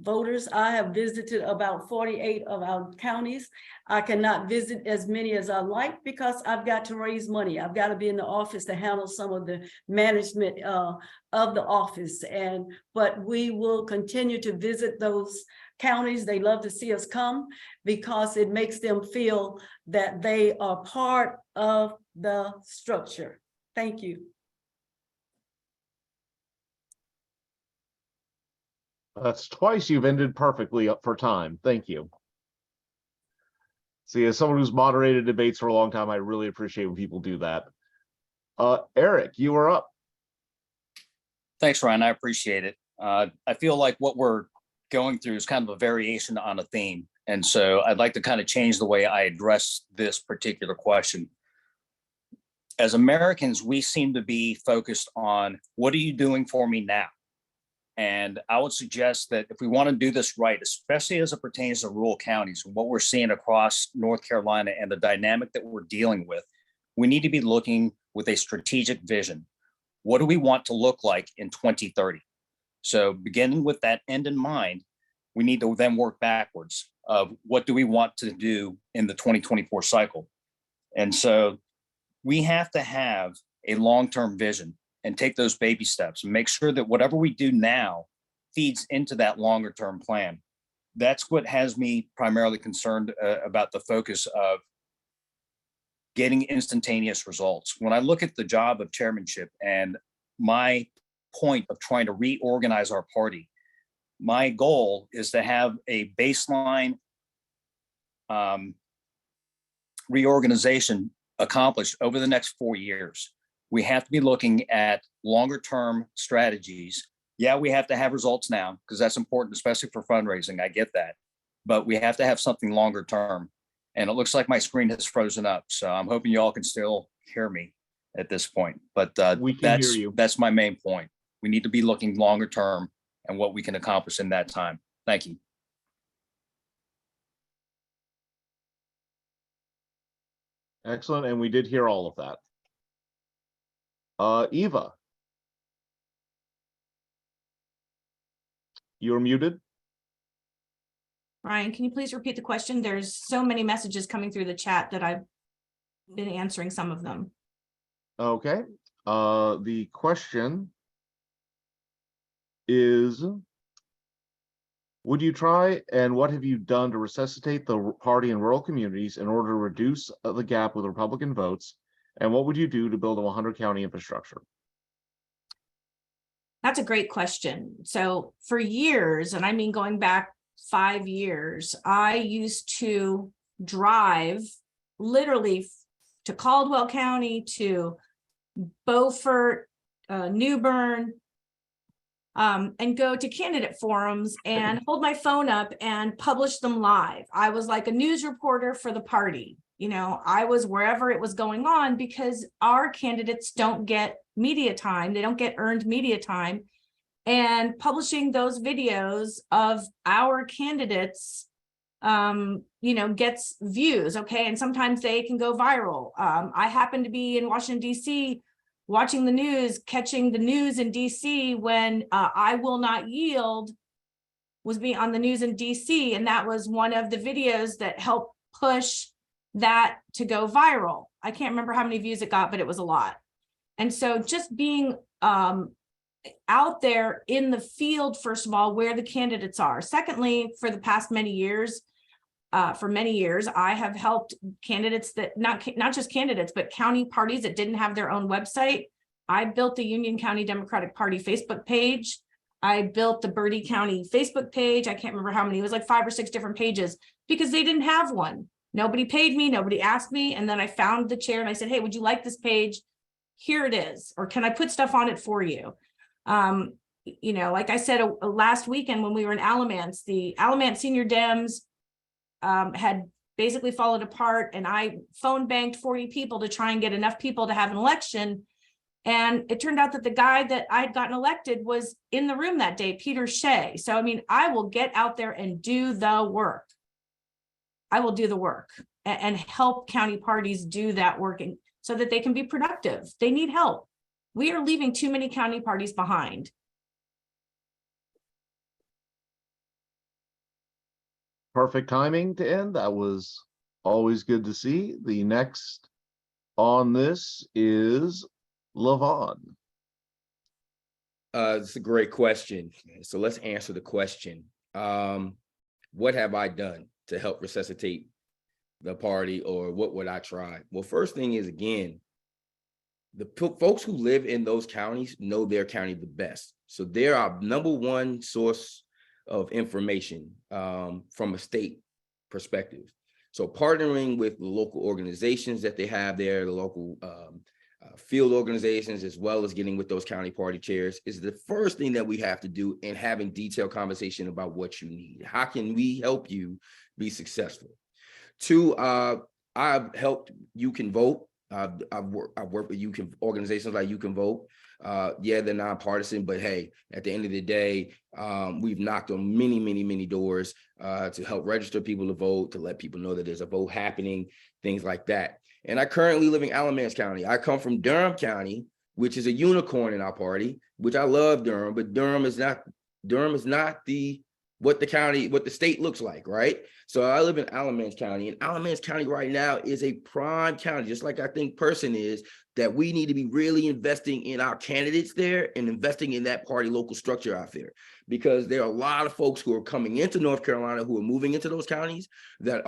voters. I have visited about 48 of our counties. I cannot visit as many as I like because I've got to raise money. I've got to be in the office to handle some of the management of the office. But we will continue to visit those counties. They love to see us come because it makes them feel that they are part of the structure. Thank you. That's twice you've ended perfectly up for time. Thank you. See, as someone who's moderated debates for a long time, I really appreciate when people do that. Eric, you are up. Thanks, Ryan. I appreciate it. I feel like what we're going through is kind of a variation on a theme. And so I'd like to kind of change the way I address this particular question. As Americans, we seem to be focused on, what are you doing for me now? And I would suggest that if we want to do this right, especially as it pertains to rural counties, what we're seeing across North Carolina and the dynamic that we're dealing with, we need to be looking with a strategic vision. What do we want to look like in 2030? So beginning with that end in mind, we need to then work backwards of what do we want to do in the 2024 cycle. And so we have to have a long-term vision and take those baby steps and make sure that whatever we do now feeds into that longer term plan. That's what has me primarily concerned about the focus of getting instantaneous results. When I look at the job of chairmanship and my point of trying to reorganize our party, my goal is to have a baseline reorganization accomplished over the next 4 years. We have to be looking at longer term strategies. Yeah, we have to have results now because that's important, especially for fundraising. I get that. But we have to have something longer term. And it looks like my screen has frozen up. So I'm hoping you all can still hear me at this point. But We can hear you. that's my main point. We need to be looking longer term and what we can accomplish in that time. Thank you. Excellent. And we did hear all of that. Eva. You're muted. Ryan, can you please repeat the question? There's so many messages coming through the chat that I've been answering some of them. Okay. The question is, would you try and what have you done to resuscitate the party in rural communities in order to reduce the gap with Republican votes? And what would you do to build a 100-county infrastructure? That's a great question. So for years, and I mean going back 5 years, I used to drive literally to Caldwell County, to Beaufort, New Bern, and go to candidate forums and hold my phone up and publish them live. I was like a news reporter for the party. You know, I was wherever it was going on because our candidates don't get media time. They don't get earned media time. And publishing those videos of our candidates, you know, gets views. Okay. And sometimes they can go viral. I happen to be in Washington, D.C., watching the news, catching the news in DC when I Will Not Yield was being on the news in DC. And that was one of the videos that helped push that to go viral. I can't remember how many views it got, but it was a lot. And so just being out there in the field, first of all, where the candidates are. Secondly, for the past many years, I have helped candidates that not just candidates, but county parties that didn't have their own website. I built the Union County Democratic Party Facebook page. I built the Bertie County Facebook page. I can't remember how many, it was like 5 or 6 different pages because they didn't have one. Nobody paid me, nobody asked me. And then I found the chair and I said, hey, would you like this page? Here it is. Or can I put stuff on it for you? You know, like I said, last weekend when we were in Alamance, the Alamance Senior Dems had basically fallen apart, and I phone banked 40 people to try and get enough people to have an election. And it turned out that the guy that I had gotten elected was in the room that day, Peter Shea. So, I mean, I will get out there and do the work. I will do the work and help county parties do that working so that they can be productive. They need help. We are leaving too many county parties behind. Perfect timing to end. That was always good to see. The next on this is Lavon. It's a great question. So let's answer the question. What have I done to help resuscitate the party, or what would I try? Well, first thing is, again, the folks who live in those counties know their county the best. So they're our number one source of information from a state perspective. So partnering with the local organizations that they have there, the local field organizations, as well as getting with those county party chairs, is the first thing that we have to do, and having detailed conversation about what you need. How can we help you be successful? 2, I've helped You Can Vote I've worked with organizations like You Can Vote. Yeah, they're nonpartisan, but hey, at the end of the day, we've knocked on many doors to help register people to vote, to let people know that there's a vote happening, things like that. And I currently live in Alamance County. I come from Durham County, which is a unicorn in our party, which I love Durham, but Durham is not what the state looks like, right? So I live in Alamance County, and Alamance County right now is a prime county, just like I think Person is, that we need to be really investing in our candidates there and investing in that party local structure out there, because there are a lot of folks who are coming into North Carolina who are moving into those counties that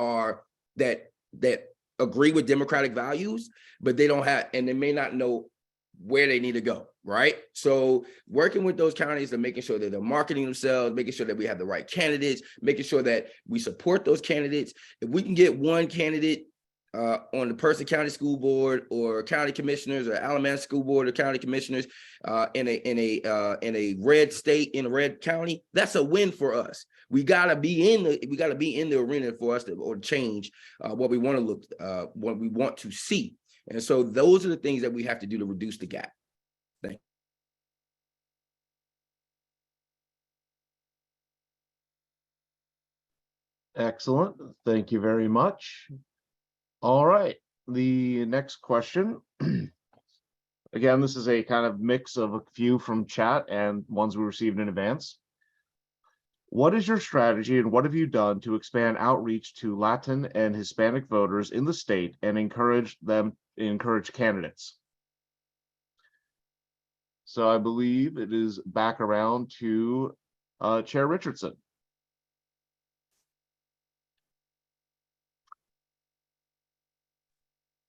agree with democratic values, but they don't have, and they may not know where they need to go, right? So working with those counties and making sure that they're marketing themselves, making sure that we have the right candidates, making sure that we support those candidates. If we can get one candidate on the Person County School Board or county commissioners or Alamance School Board or county commissioners in a red state, in a red county, that's a win for us. We gotta be in the arena for us to change what we want to see. And so those are the things that we have to do to reduce the gap. Thank you. Excellent. Thank you very much. All right. The next question. Again, this is a kind of mix of a few from chat and ones we received in advance. What is your strategy and what have you done to expand outreach to Latin and Hispanic voters in the state and encourage candidates? So I believe it is back around to Chair Richardson.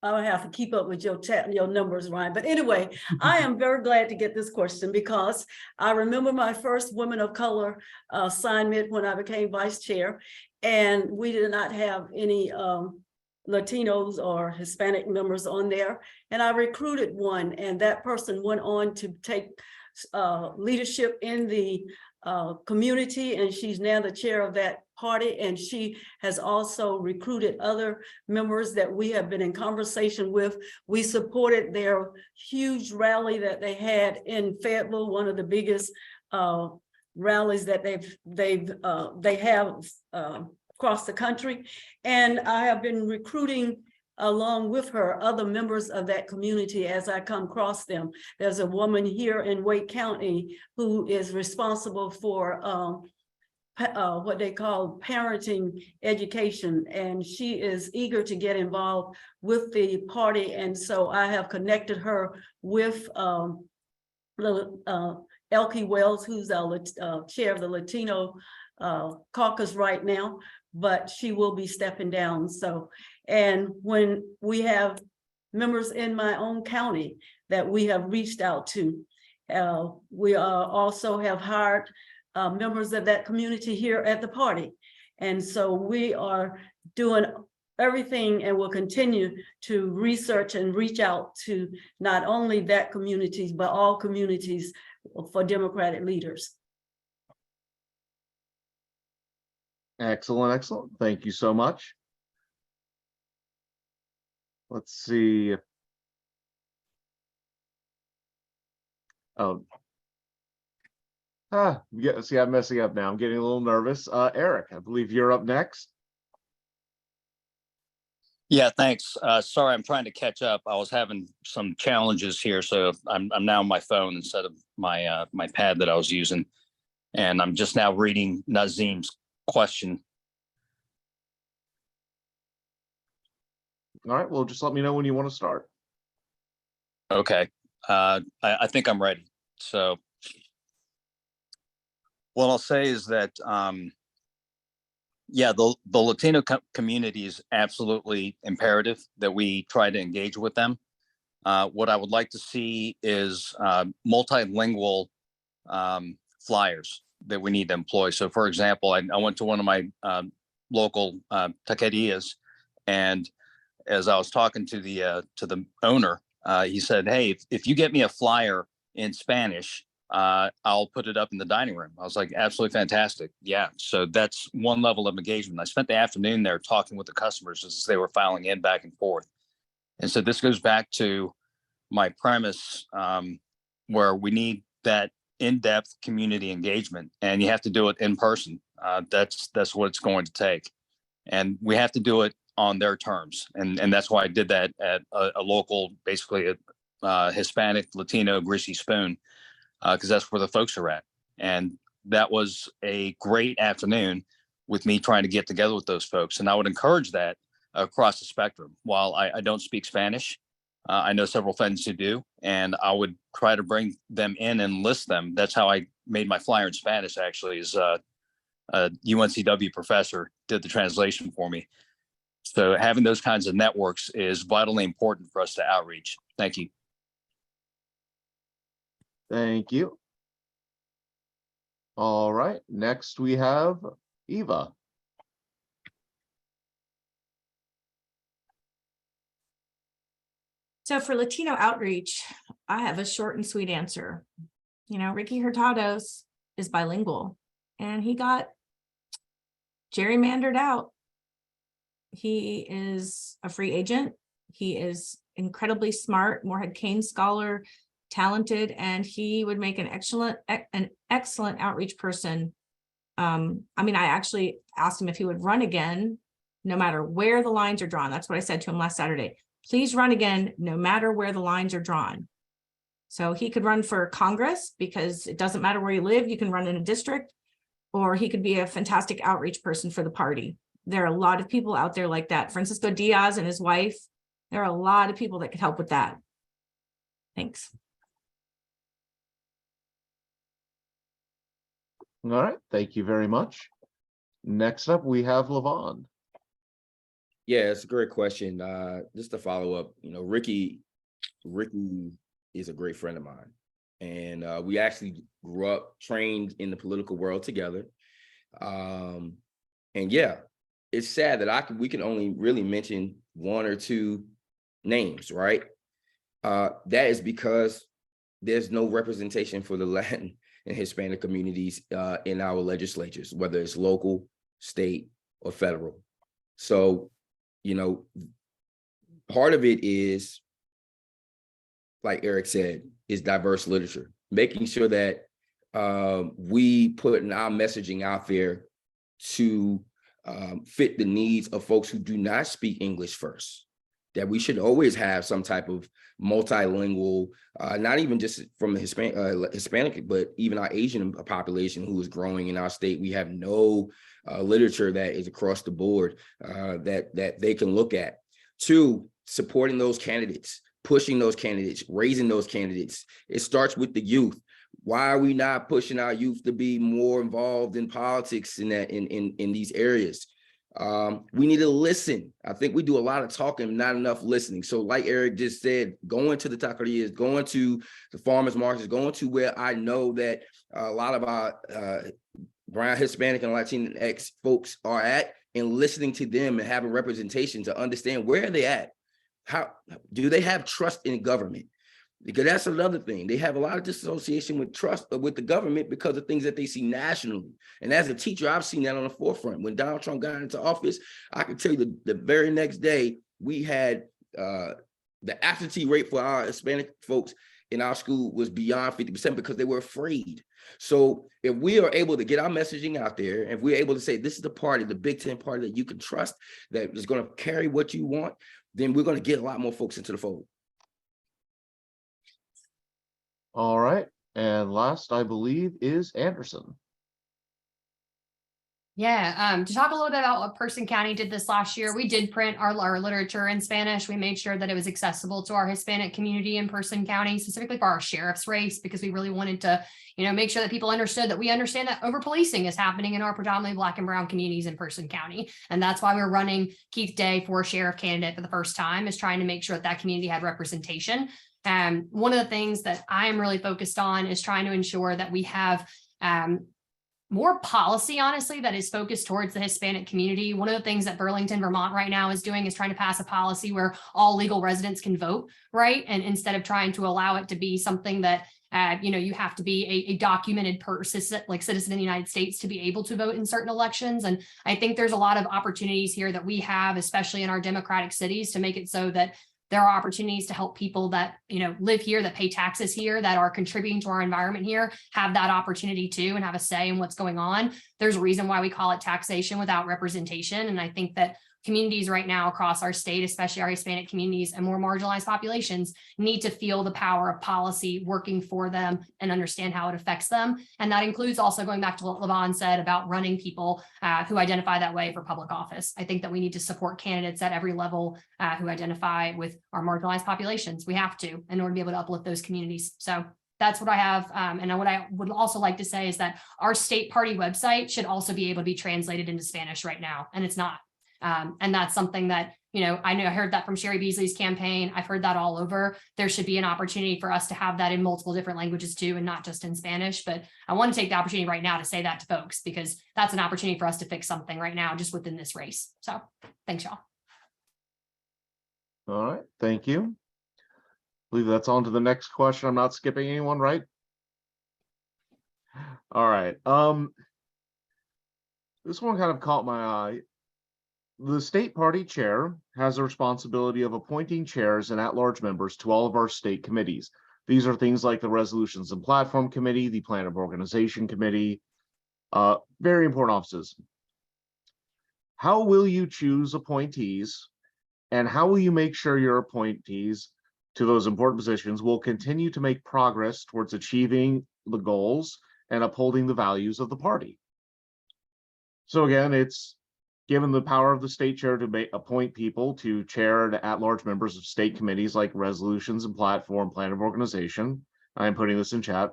I don't have to keep up with your numbers, Ryan. But anyway, I am very glad to get this question because I remember my first Women of Color assignment when I became vice chair, and we did not have any Latinos or Hispanic members on there. And I recruited one, and that person went on to take leadership in the community, and she's now the chair of that party, and she has also recruited other members that we have been in conversation with. We supported their huge rally that they had in Fayetteville, one of the biggest rallies that they have across the country. And I have been recruiting along with her other members of that community as I come across them. There's a woman here in Wake County who is responsible for what they call parenting education, and she is eager to get involved with the party. And so I have connected her with Elkie Wells, who's our chair of the Latino caucus right now, but she will be stepping down. So, and when we have members in my own county that we have reached out to, we also have hired members of that community here at the party. And so we are doing everything and will continue to research and reach out to not only that communities, but all communities for Democratic leaders. Excellent, excellent. Thank you so much. Let's see. Oh. Yeah, see, I'm messing up now. I'm getting a little nervous. Eric, I believe you're up next. Yeah, thanks. Sorry, I'm trying to catch up. I was having some challenges here, so I'm now on my phone instead of my my pad that I was using, and I'm just now reading Nazim's question. All right, well, just let me know when you want to start. Okay, I think I'm ready. So what I'll say is that, yeah, the Latino community is absolutely imperative that we try to engage with them. What I would like to see is multilingual flyers that we need to employ. So, for example, I went to one of my local taquerias, and as I was talking to the owner, he said, "Hey, if you get me a flyer in Spanish, I'll put it up in the dining room." I was like, absolutely fantastic. Yeah. So that's one level of engagement. I spent the afternoon there talking with the customers as they were filing in back and forth. And so this goes back to my premise, where we need that in-depth community engagement, and you have to do it in person. That's what it's going to take. And we have to do it on their terms. And that's why I did that at a local, basically a Hispanic, Latino greasy spoon, because that's where the folks are at. And that was a great afternoon with me trying to get together with those folks. And I would encourage that across the spectrum. While I don't speak Spanish, I know several friends who do, and I would try to bring them in and list them. That's how I made my flyer in Spanish, actually, is a UNCW professor did the translation for me. So having those kinds of networks is vitally important for us to outreach. Thank you. Thank you. All right, next we have Eva. So for Latino outreach, I have a short and sweet answer. You know, Ricky Hurtado's is bilingual, and he got gerrymandered out. He is a free agent. He is incredibly smart, Morehead Kane scholar, talented, and he would make an excellent outreach person. I mean, I actually asked him if he would run again, no matter where the lines are drawn. That's what I said to him last Saturday. Please run again, no matter where the lines are drawn. So he could run for Congress because it doesn't matter where you live, you can run in a district, or he could be a fantastic outreach person for the party. There are a lot of people out there like that. Francisco Diaz and his wife, there are a lot of people that could help with that. Thanks. All right, thank you very much. Next up, we have Levon. Yeah, it's a great question. Just to follow up, you know, Ricky is a great friend of mine. And we actually grew up, trained in the political world together. And yeah, it's sad that we can only really mention one or two names, right? That is because there's no representation for the Latin and Hispanic communities in our legislatures, whether it's local, state, or federal. So, you know, part of it is, like Eric said, is diverse literature, making sure that we put our messaging out there to fit the needs of folks who do not speak English first. That we should always have some type of multilingual, not even just from the Hispanic, but even our Asian population who is growing in our state. We have no literature that is across the board that they can look at. Two, supporting those candidates, pushing those candidates, raising those candidates. It starts with the youth. Why are we not pushing our youth to be more involved in politics in these areas? We need to listen. I think we do a lot of talking, not enough listening. So like Eric just said, going to the taquerias, going to the farmers markets, going to where I know that a lot of our brown, Hispanic, and Latinx folks are at, and listening to them and having representation to understand where are they at. How do they have trust in government? Because that's another thing. They have a lot of disassociation with trust with the government because of things that they see nationally. And as a teacher, I've seen that on the forefront. When Donald Trump got into office, I can tell you the very next day, we had the absentee rate for our Hispanic folks in our school was beyond 50% because they were afraid. So if we are able to get our messaging out there, if we're able to say, this is the party, the Big Ten party that you can trust, that is going to carry what you want, then we're going to get a lot more folks into the fold. All right, and last, I believe, is Anderson. Yeah, to talk a little bit about what Person County did this last year, we did print our literature in Spanish. We made sure that it was accessible to our Hispanic community in Person County, specifically for our sheriff's race, because we really wanted to, make sure that people understood that we understand that over-policing is happening in our predominantly Black and brown communities in Person County. And that's why we're running Keith Day for sheriff candidate for the first time, is trying to make sure that that community had representation. One of the things that I am really focused on is trying to ensure that we have more policy, honestly, that is focused towards the Hispanic community. One of the things that Burlington, Vermont right now is doing is trying to pass a policy where all legal residents can vote, right? And instead of trying to allow it to be something that, you have to be a documented citizen in the United States to be able to vote in certain elections. And I think there's a lot of opportunities here that we have, especially in our democratic cities, to make it so that There are opportunities to help people that, live here, that pay taxes here, that are contributing to our environment here, have that opportunity too, and have a say in what's going on. There's a reason why we call it taxation without representation. And I think that communities right now across our state, especially our Hispanic communities and more marginalized populations, need to feel the power of policy working for them and understand how it affects them. And that includes also going back to what Levon said about running people who identify that way for public office. I think that we need to support candidates at every level who identify with our marginalized populations. We have to, in order to be able to uplift those communities. So that's what I have. And what I would also like to say is that our state party website should also be able to be translated into Spanish right now, and it's not. And that's something that, I heard that from Sherry Beasley's campaign. I've heard that all over. There should be an opportunity for us to have that in multiple different languages too, and not just in Spanish. But I want to take the opportunity right now to say that to folks, because that's an opportunity for us to fix something right now just within this race. So thanks, y'all. All right, thank you. I believe that's on to the next question. I'm not skipping anyone, right? All right. This one kind of caught my eye. The state party chair has the responsibility of appointing chairs and at-large members to all of our state committees. These are things like the Resolutions and Platform Committee, the Plan of Organization Committee, very important offices. How will you choose appointees, and how will you make sure your appointees to those important positions will continue to make progress towards achieving the goals and upholding the values of the party? So again, it's given the power of the state chair to appoint people to chair and at-large members of state committees like Resolutions and Platform, Plan of Organization. I'm putting this in chat.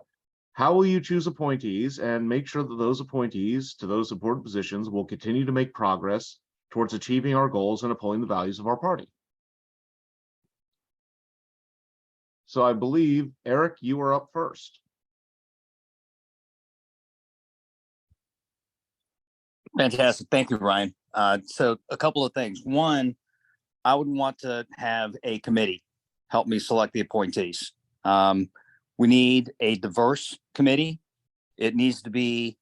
How will you choose appointees and make sure that those appointees to those important positions will continue to make progress towards achieving our goals and upholding the values of our party? So I believe, Eric, you are up first. Fantastic. Thank you, Ryan. So a couple of things. One, I would want to have a committee help me select the appointees. We need a diverse committee. It needs to be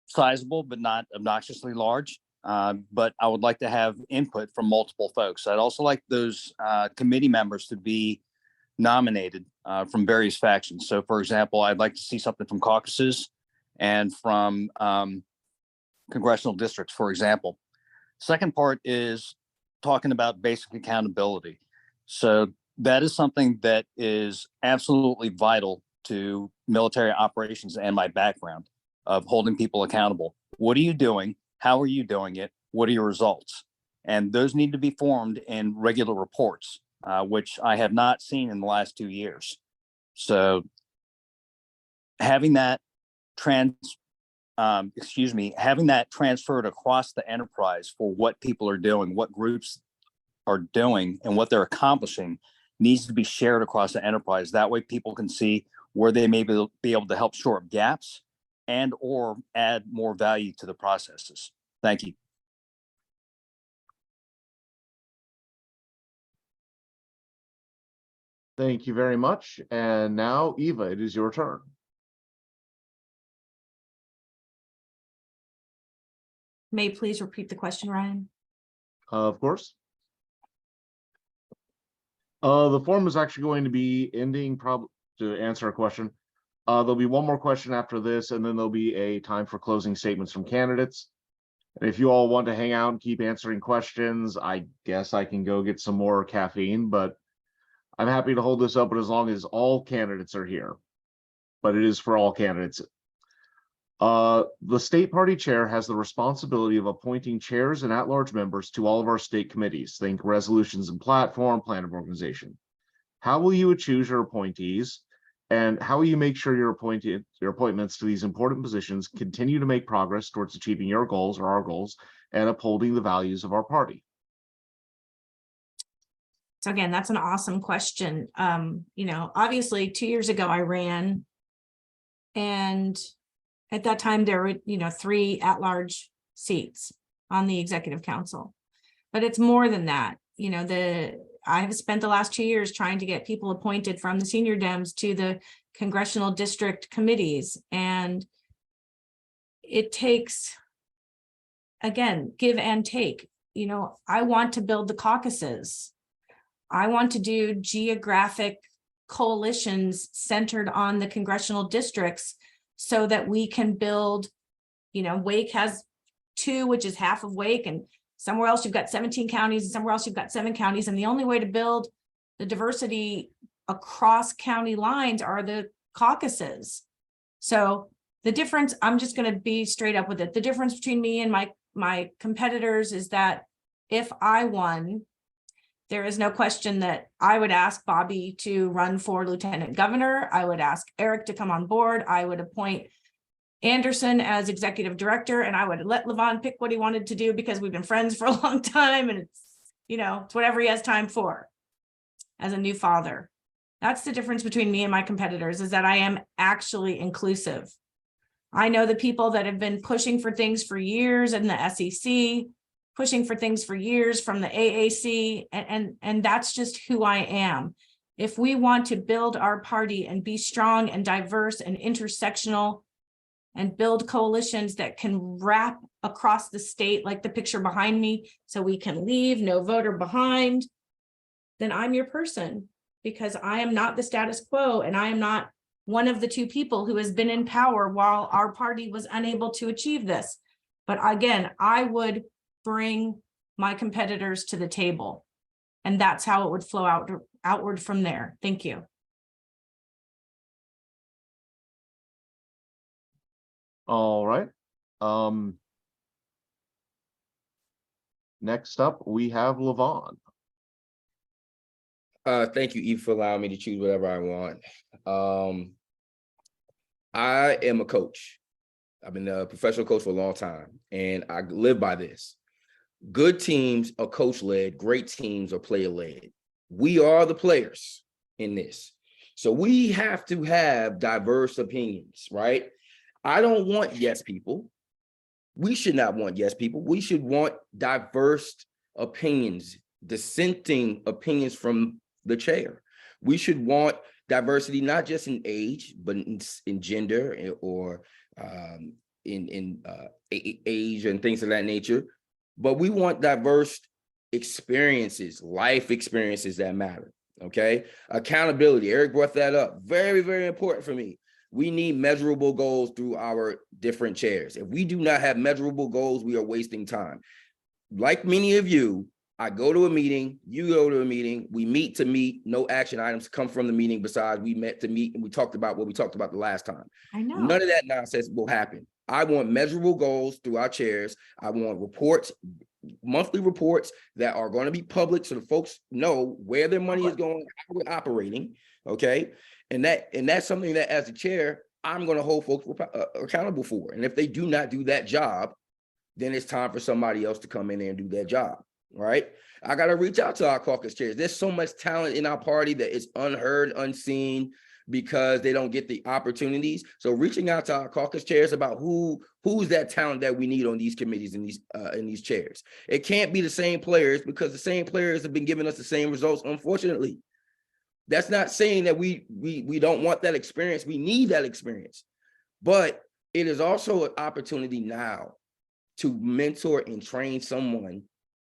sizable, but not obnoxiously large. But I would like to have input from multiple folks. I'd also like those committee members to be nominated from various factions. So for example, I'd like to see something from caucuses and from congressional districts, for example. Second part is talking about basic accountability. So that is something that is absolutely vital to military operations and my background of holding people accountable. What are you doing? How are you doing it? What are your results? And those need to be formed in regular reports, which I have not seen in the last 2 years. So having that having that transferred across the enterprise for what people are doing, what groups are doing, and what they're accomplishing needs to be shared across the enterprise. That way people can see where they may be able to help shore up gaps and or add more value to the processes. Thank you. Thank you very much. And now, Eva, it is your turn. May you please repeat the question, Ryan? Of course. The form is actually going to be ending probably to answer a question. There'll be one more question after this, and then there'll be a time for closing statements from candidates. And if you all want to hang out and keep answering questions, I guess I can go get some more caffeine, but I'm happy to hold this open as long as all candidates are here. But it is for all candidates. The state party chair has the responsibility of appointing chairs and at-large members to all of our state committees. Think Resolutions and Platform, Plan of Organization. How will you choose your appointees, and how will you make sure your appointments to these important positions continue to make progress towards achieving your goals or our goals and upholding the values of our party? So again, that's an awesome question. Obviously 2 years ago I ran, and at that time there were, 3 at-large seats on the executive council, but it's more than that. I have spent the last 2 years trying to get people appointed from the senior Dems to the congressional district committees. And it takes, again, give and take. I want to build the caucuses. I want to do geographic coalitions centered on the congressional districts so that we can build, Wake has 2, which is half of Wake, and somewhere else you've got 17 counties, and somewhere else you've got 7 counties. And the only way to build the diversity across county lines are the caucuses. So the difference, I'm just going to be straight up with it. The difference between me and my competitors is that if I won, there is no question that I would ask Bobby to run for lieutenant governor. I would ask Eric to come on board. I would appoint Anderson as executive director, and I would let Levon pick what he wanted to do because we've been friends for a long time, and it's whatever he has time for as a new father. That's the difference between me and my competitors, is that I am actually inclusive. I know the people that have been pushing for things for years in the SEC, pushing for things for years from the AAC, and that's just who I am. If we want to build our party and be strong and diverse and intersectional and build coalitions that can wrap across the state, like the picture behind me, so we can leave no voter behind, then I'm your person, because I am not the status quo, and I am not one of the 2 people who has been in power while our party was unable to achieve this. But again, I would bring my competitors to the table, and that's how it would flow outward from there. Thank you. All right. Next up, we have Levon. Thank you, Eve, for allowing me to choose whatever I want. I am a coach. I've been a professional coach for a long time, and I live by this. Good teams are coach-led, great teams are player-led. We are the players in this. So we have to have diverse opinions, right? I don't want yes people. We should not want yes people. We should want diverse opinions, dissenting opinions from the chair. We should want diversity, not just in age, but in gender or in age and things of that nature. But we want diverse experiences, life experiences that matter. Okay. Accountability. Eric brought that up. Very, very important for me. We need measurable goals through our different chairs. If we do not have measurable goals, we are wasting time. Like many of you, I go to a meeting, you go to a meeting, we meet to meet, no action items come from the meeting besides we met to meet and we talked about what we talked about the last time. I know. None of that nonsense will happen. I want measurable goals through our chairs. I want reports, monthly reports that are going to be public so the folks know where their money is going, how we're operating, okay? And that's something that as a chair, I'm going to hold folks accountable for. And if they do not do that job, then it's time for somebody else to come in there and do that job, right? I got to reach out to our caucus chairs. There's so much talent in our party that is unheard, unseen, because they don't get the opportunities. So reaching out to our caucus chairs about who's that talent that we need on these committees and these chairs. It can't be the same players, because the same players have been giving us the same results, unfortunately. That's not saying that we don't want that experience. We need that experience. But it is also an opportunity now to mentor and train someone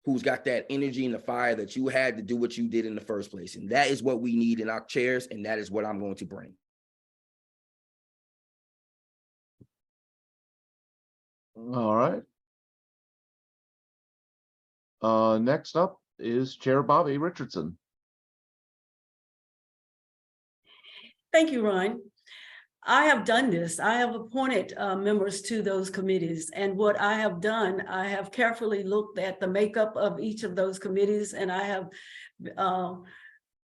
who's got that energy and the fire that you had to do what you did in the first place. And that is what we need in our chairs, and that is what I'm going to bring. All right. Next up is Chair Bobby Richardson. Thank you, Ryan. I have done this. I have appointed members to those committees. And what I have done, I have carefully looked at the makeup of each of those committees, and I have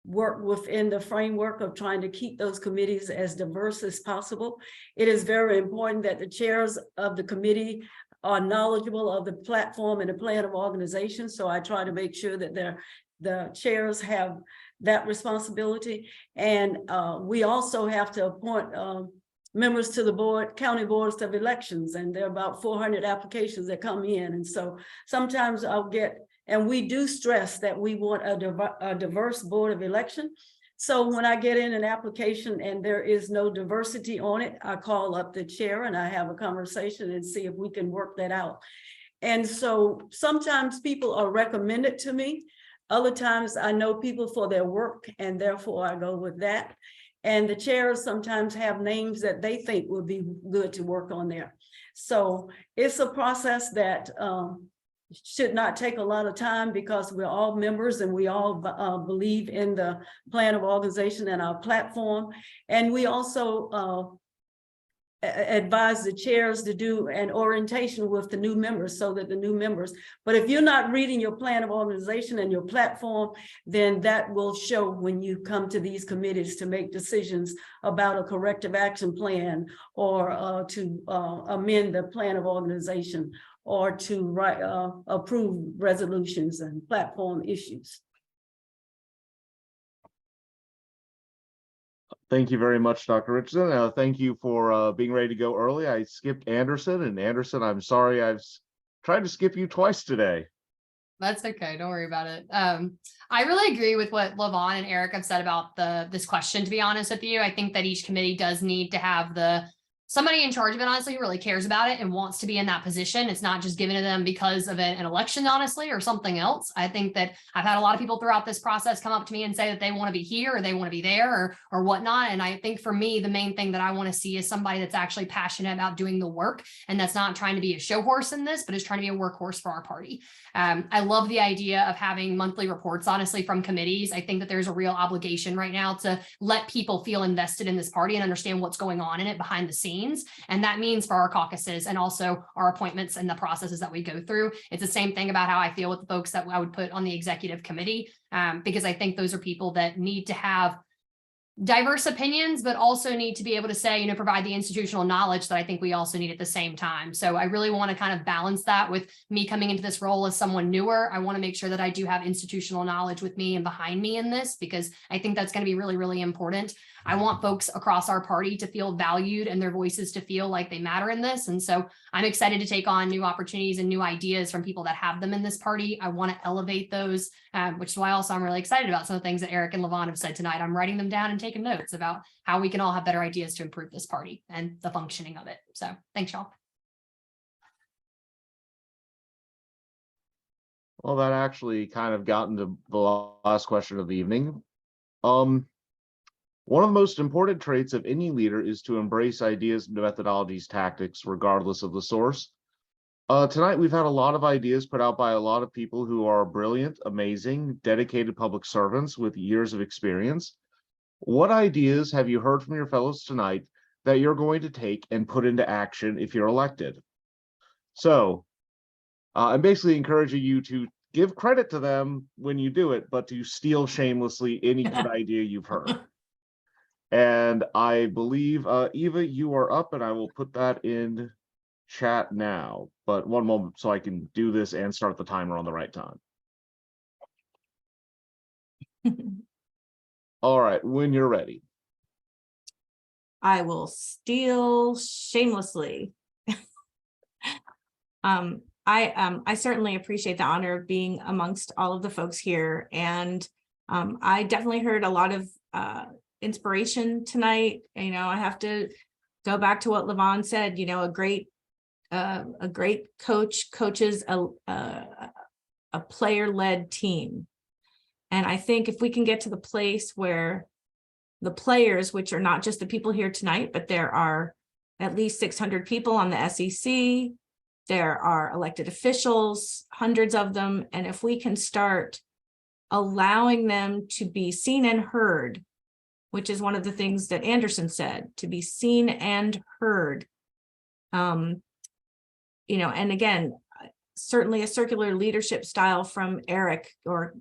worked within the framework of trying to keep those committees as diverse as possible. It is very important that the chairs of the committee are knowledgeable of the platform and the plan of organization. So I try to make sure that the chairs have that responsibility. And we also have to appoint members to the board, county boards of elections, and there are about 400 applications that come in. And so sometimes I'll get, and we do stress that we want a diverse board of election. So when I get in an application and there is no diversity on it, I call up the chair and I have a conversation and see if we can work that out. And so sometimes people are recommended to me. Other times I know people for their work and therefore I go with that. And the chairs sometimes have names that they think would be good to work on there. So it's a process that should not take a lot of time because we're all members and we all believe in the plan of organization and our platform. And we also advise the chairs to do an orientation with the new members so that the new members, but if you're not reading your plan of organization and your platform, then that will show when you come to these committees to make decisions about a corrective action plan or to amend the plan of organization or to write, approve resolutions and platform issues. Thank you very much, Dr. Richardson. Thank you for being ready to go early. I skipped Anderson, and Anderson, I'm sorry I've tried to skip you twice today. That's okay. Don't worry about it. I really agree with what Levon and Eric have said about this question, to be honest with you. I think that each committee does need to have somebody in charge of it, honestly, who really cares about it and wants to be in that position. It's not just given to them because of an election, honestly, or something else. I think that I've had a lot of people throughout this process come up to me and say that they want to be here or they want to be there or whatnot. And I think for me, the main thing that I want to see is somebody that's actually passionate about doing the work and that's not trying to be a show horse in this, but is trying to be a workhorse for our party. I love the idea of having monthly reports, honestly, from committees. I think that there's a real obligation right now to let people feel invested in this party and understand what's going on in it behind the scenes. And that means for our caucuses and also our appointments and the processes that we go through. It's the same thing about how I feel with the folks that I would put on the executive committee, because I think those are people that need to have diverse opinions, but also need to be able to say, provide the institutional knowledge that I think we also need at the same time. So I really want to kind of balance that with me coming into this role as someone newer. I want to make sure that I do have institutional knowledge with me and behind me in this, because I think that's going to be really, really important. I want folks across our party to feel valued and their voices to feel like they matter in this. And so I'm excited to take on new opportunities and new ideas from people that have them in this party. I want to elevate those, which is why also I'm really excited about some of the things that Eric and Levon have said tonight. I'm writing them down and taking notes about how we can all have better ideas to improve this party and the functioning of it. So thanks, y'all. Well, that actually kind of got into the last question of the evening. One of the most important traits of any leader is to embrace ideas, methodologies, tactics, regardless of the source. Tonight, we've had a lot of ideas put out by a lot of people who are brilliant, amazing, dedicated public servants with years of experience. What ideas have you heard from your fellows tonight that you're going to take and put into action if you're elected? So I'm basically encouraging you to give credit to them when you do it, but to steal shamelessly any good idea you've heard. And I believe, Eva, you are up, and I will put that in chat now. But one moment so I can do this and start the timer on the right time. All right, when you're ready. I will steal shamelessly. I certainly appreciate the honor of being amongst all of the folks here. And I definitely heard a lot of inspiration tonight. I have to go back to what Levon said. A great coach coaches a player-led team. And I think if we can get to the place where the players, which are not just the people here tonight, but there are at least 600 people on the SEC, there are elected officials, hundreds of them. And if we can start allowing them to be seen and heard, which is one of the things that Anderson said, to be seen and heard. And again, certainly a circular leadership style from Eric or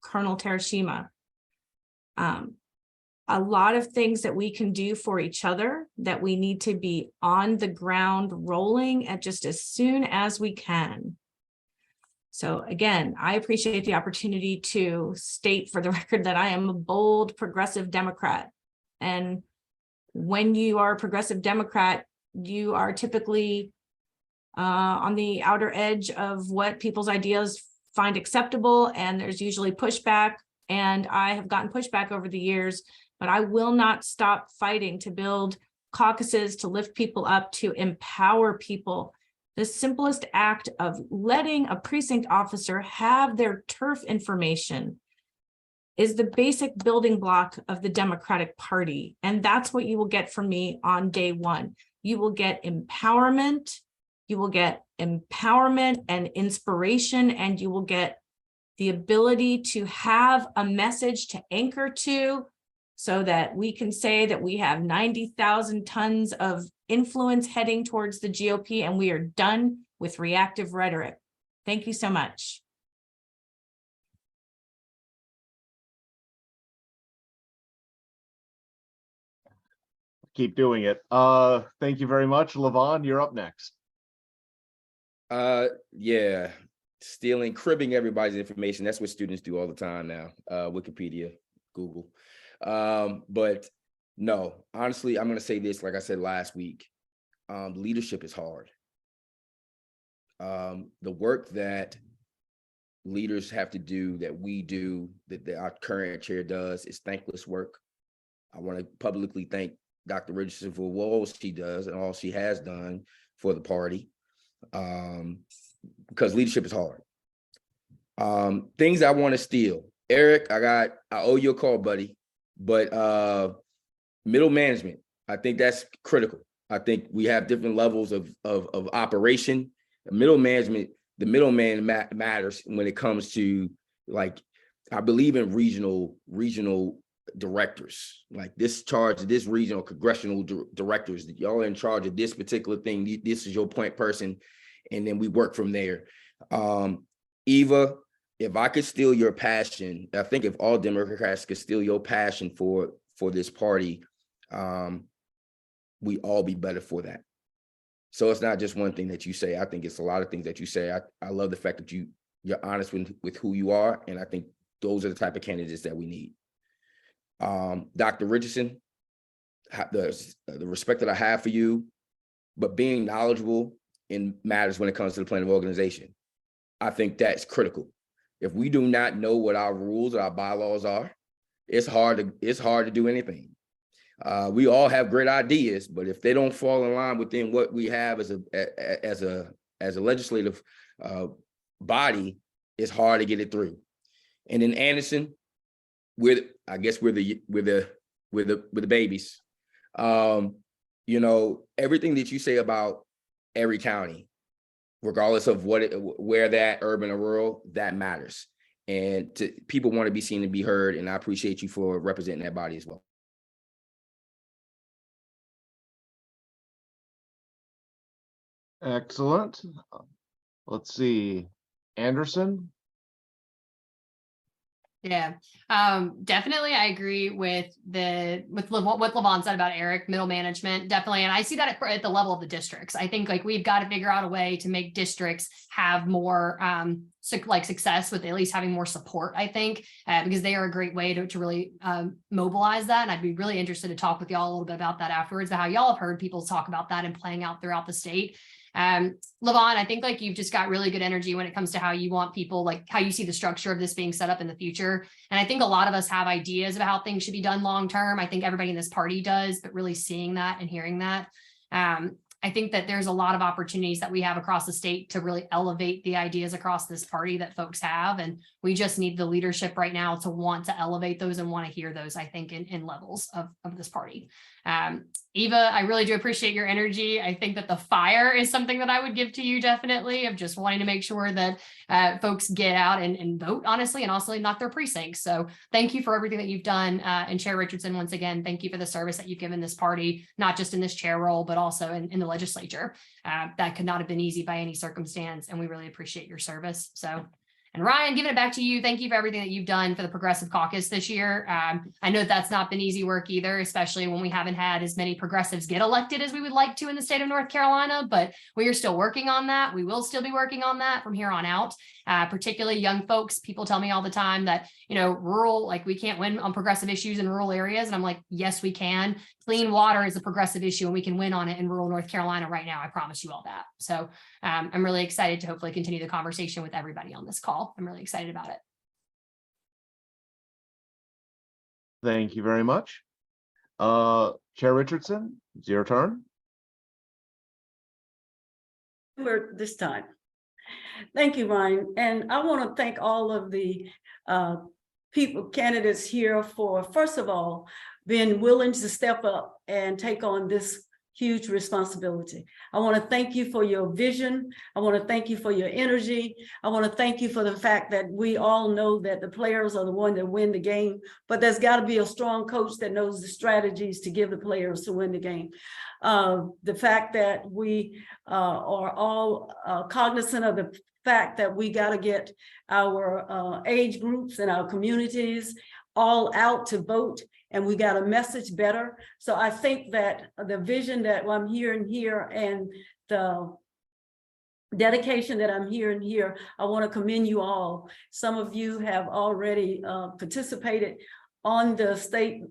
Colonel Terashima. A lot of things that we can do for each other that we need to be on the ground rolling at just as soon as we can. So again, I appreciate the opportunity to state for the record that I am a bold progressive Democrat. And when you are a progressive Democrat, you are typically on the outer edge of what people's ideas find acceptable, and there's usually pushback. And I have gotten pushback over the years, but I will not stop fighting to build caucuses, to lift people up, to empower people. The simplest act of letting a precinct officer have their turf information is the basic building block of the Democratic Party. And that's what you will get from me on day one. You will get empowerment. You will get empowerment and inspiration, and you will get the ability to have a message to anchor to, so that we can say that we have 90,000 tons of influence heading towards the GOP, and we are done with reactive rhetoric. Thank you so much. Keep doing it. Thank you very much. Levon, you're up next. Yeah, cribbing everybody's information. That's what students do all the time now. Wikipedia, Google. But no, honestly, I'm going to say this, like I said last week, leadership is hard. The work that leaders have to do, that we do, that our current chair does, is thankless work. I want to publicly thank Dr. Richardson for all she does and all she has done for the party, because leadership is hard. Things I want to steal. Eric, I owe you a call, buddy. But middle management, I think that's critical. I think we have different levels of operation. Middle management, the middleman matters when it comes to, like, I believe in regional directors, like this regional congressional directors, that y'all are in charge of this particular thing. This is your point person, and then we work from there. Eva, if I could steal your passion, I think if all Democrats could steal your passion for this party, we all be better for that. So it's not just one thing that you say. I think it's a lot of things that you say. I love the fact that you're honest with who you are, and I think those are the type of candidates that we need. Dr. Richardson, the respect that I have for you, but being knowledgeable in matters when it comes to the planning organization, I think that's critical. If we do not know what our rules or our bylaws are, it's hard to do anything. We all have great ideas, but if they don't fall in line within what we have as a legislative body, it's hard to get it through. And in Anderson, we're the babies. You know, everything that you say about every county, regardless of where that urban or rural, that matters. And people want to be seen and be heard, and I appreciate you for representing that body as well. Excellent. Let's see. Anderson. Yeah, definitely. I agree with what Levon said about Eric, middle management, definitely. And I see that at the level of the districts. I think, like, we've got to figure out a way to make districts have more success with at least having more support, I think, because they are a great way to really mobilize that. And I'd be really interested to talk with y'all a little bit about that afterwards, how y'all have heard people talk about that and playing out throughout the state. Levon, I think, like, you've just got really good energy when it comes to how you want people, like how you see the structure of this being set up in the future. And I think a lot of us have ideas of how things should be done long term. I think everybody in this party does, but really seeing that and hearing that, I think that there's a lot of opportunities that we have across the state to really elevate the ideas across this party that folks have. And we just need the leadership right now to want to elevate those and want to hear those, I think, in levels of this party. Eva, I really do appreciate your energy. I think that the fire is something that I would give to you, definitely, of just wanting to make sure that folks get out and vote, honestly, and also knock their precincts. So thank you for everything that you've done. And Chair Richardson, once again, thank you for the service that you've given this party, not just in this chair role, but also in the legislature. That could not have been easy by any circumstance, and we really appreciate your service. So, and Ryan, giving it back to you. Thank you for everything that you've done for the Progressive Caucus this year. I know that's not been easy work either, especially when we haven't had as many progressives get elected as we would like to in the state of North Carolina, but we are still working on that. We will still be working on that from here on out. Particularly young folks, people tell me all the time that, you know, rural, like, we can't win on progressive issues in rural areas. And I'm like, yes, we can. Clean water is a progressive issue, and we can win on it in rural North Carolina right now. I promise you all that. So I'm really excited to hopefully continue the conversation with everybody on this call. I'm really excited about it. Thank you very much. Chair Richardson, it's your turn. remember this time. Thank you, Ryan. And I want to thank all of the candidates here for, first of all, being willing to step up and take on this huge responsibility. I want to thank you for your vision. I want to thank you for your energy. I want to thank you for the fact that we all know that the players are the one that win the game, but there's got to be a strong coach that knows the strategies to give the players to win the game. The fact that we are all cognizant of the fact that we got to get our age groups and our communities all out to vote, and we got a message better. So I think that the vision that I'm hearing here and the dedication that I'm hearing here, I want to commend you all. Some of you have already participated on the state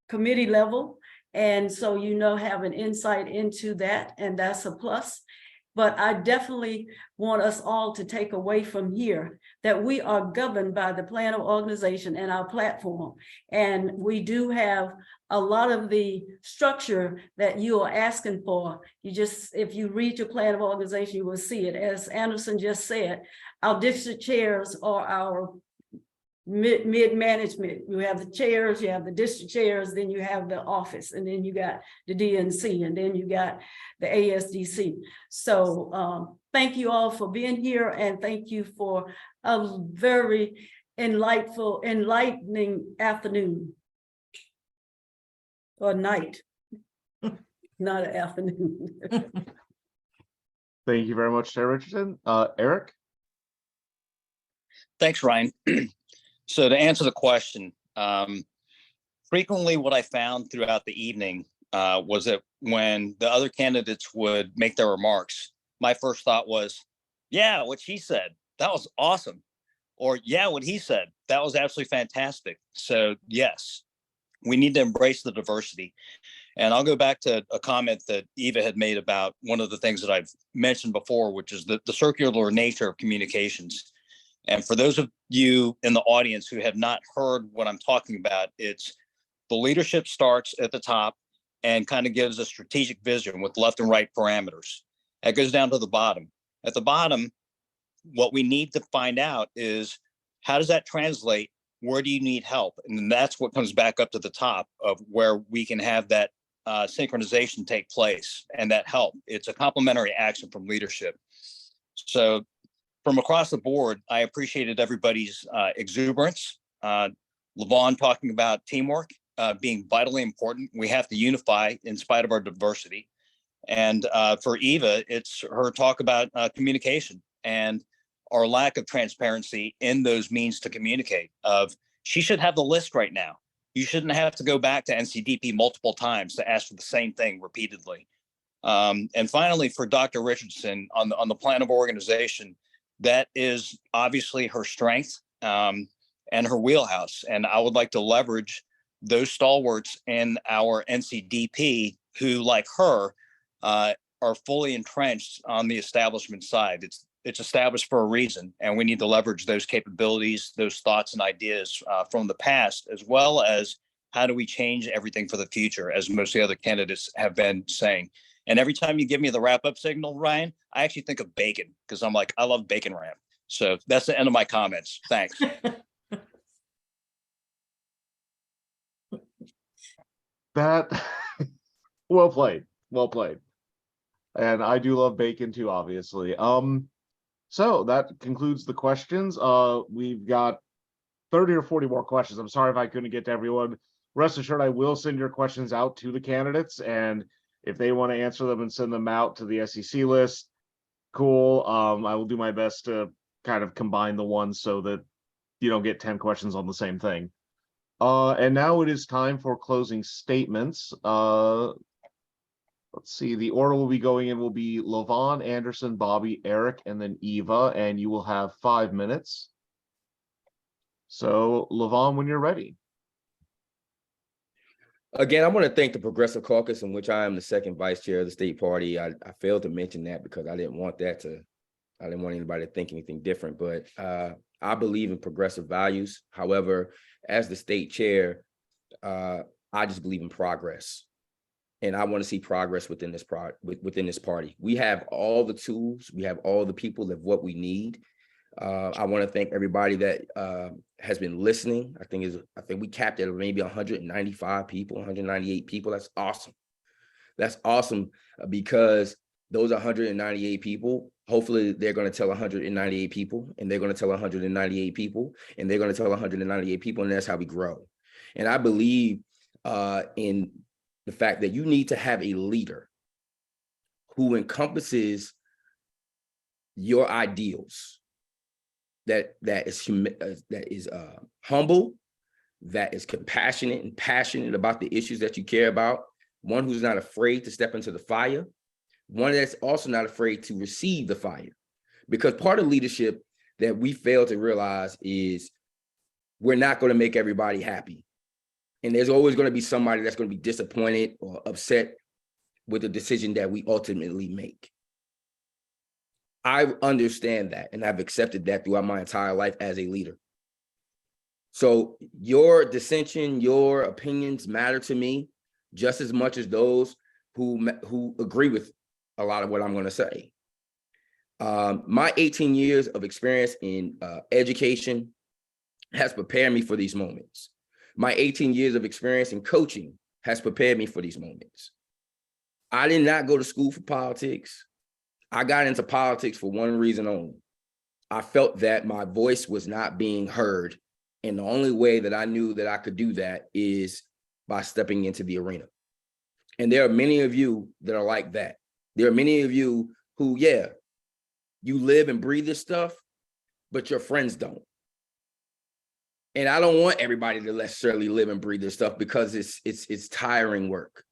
committee level, and so have an insight into that, and that's a plus. But I definitely want us all to take away from here that we are governed by the plan of organization and our platform. And we do have a lot of the structure that you are asking for. If you read your plan of organization, you will see it. As Anderson just said, our district chairs are our mid-management. You have the chairs, you have the district chairs, then you have the office, and then you got the DNC, and then you got the ASDC. So thank you all for being here, and thank you for a very enlightening afternoon or night, not an afternoon. Thank you very much, Sarah Richardson. Eric? Thanks, Ryan. So to answer the question, frequently what I found throughout the evening was that when the other candidates would make their remarks, my first thought was, yeah, what she said, that was awesome. Or yeah, what he said, that was absolutely fantastic. So yes, we need to embrace the diversity. And I'll go back to a comment that Eva had made about one of the things that I've mentioned before, which is the circular nature of communications. And for those of you in the audience who have not heard what I'm talking about, it's the leadership starts at the top and kind of gives a strategic vision with left and right parameters. It goes down to the bottom. At the bottom, what we need to find out is how does that translate? Where do you need help? And that's what comes back up to the top of where we can have that synchronization take place and that help. It's a complementary action from leadership. So from across the board, I appreciated everybody's exuberance. LaVon talking about teamwork being vitally important. We have to unify in spite of our diversity. And for Eva, it's her talk about communication and our lack of transparency in those means to communicate. She should have the list right now. You shouldn't have to go back to NCDP multiple times to ask for the same thing repeatedly. And finally, for Dr. Richardson on the plan of organization, that is obviously her strength and her wheelhouse. And I would like to leverage those stalwarts in our NCDP who, like her, are fully entrenched on the establishment side. It's established for a reason, and we need to leverage those capabilities, those thoughts and ideas from the past, as well as how do we change everything for the future, as most of the other candidates have been saying. And every time you give me the wrap-up signal, Ryan, I actually think of bacon because I'm like, I love bacon wrap. So that's the end of my comments. Thanks. That, well played, well played. And I do love bacon too, obviously. So that concludes the questions. We've got 30 or 40 more questions. I'm sorry if I couldn't get to everyone. Rest assured, I will send your questions out to the candidates, and if they want to answer them and send them out to the SEC list, cool. I will do my best to kind of combine the ones so that you don't get 10 questions on the same thing. And now it is time for closing statements. Let's see, the order we'll be going in will be LaVon, Anderson, Bobby, Eric, and then Eva, and you will have 5 minutes. So LaVon, when you're ready. Again, I want to thank the Progressive Caucus, in which I am the second vice chair of the state party. I failed to mention that because I didn't want anybody to think anything different, but I believe in progressive values. However, as the state chair, I just believe in progress. And I want to see progress within this within this party. We have all the tools, we have all the people of what we need. I want to thank everybody that has been listening. I think we capped at maybe 195 people, 198 people. That's awesome. That's awesome because those 198 people, hopefully they're going to tell 198 people, and they're going to tell 198 people, and they're going to tell 198 people, and that's how we grow. And I believe in the fact that you need to have a leader who encompasses your ideals, that is humble, that is compassionate and passionate about the issues that you care about, one who's not afraid to step into the fire, one that's also not afraid to receive the fire. Because part of leadership that we fail to realize is we're not going to make everybody happy. And there's always going to be somebody that's going to be disappointed or upset with the decision that we ultimately make. I understand that, and I've accepted that throughout my entire life as a leader. So your dissension, your opinions matter to me just as much as those who agree with a lot of what I'm going to say. My 18 years of experience in education has prepared me for these moments. My 18 years of experience in coaching has prepared me for these moments. I did not go to school for politics. I got into politics for one reason only. I felt that my voice was not being heard. And the only way that I knew that I could do that is by stepping into the arena. And there are many of you that are like that. There are many of you who, yeah, you live and breathe this stuff, but your friends don't. And I don't want everybody to necessarily live and breathe this stuff because it's tiring work.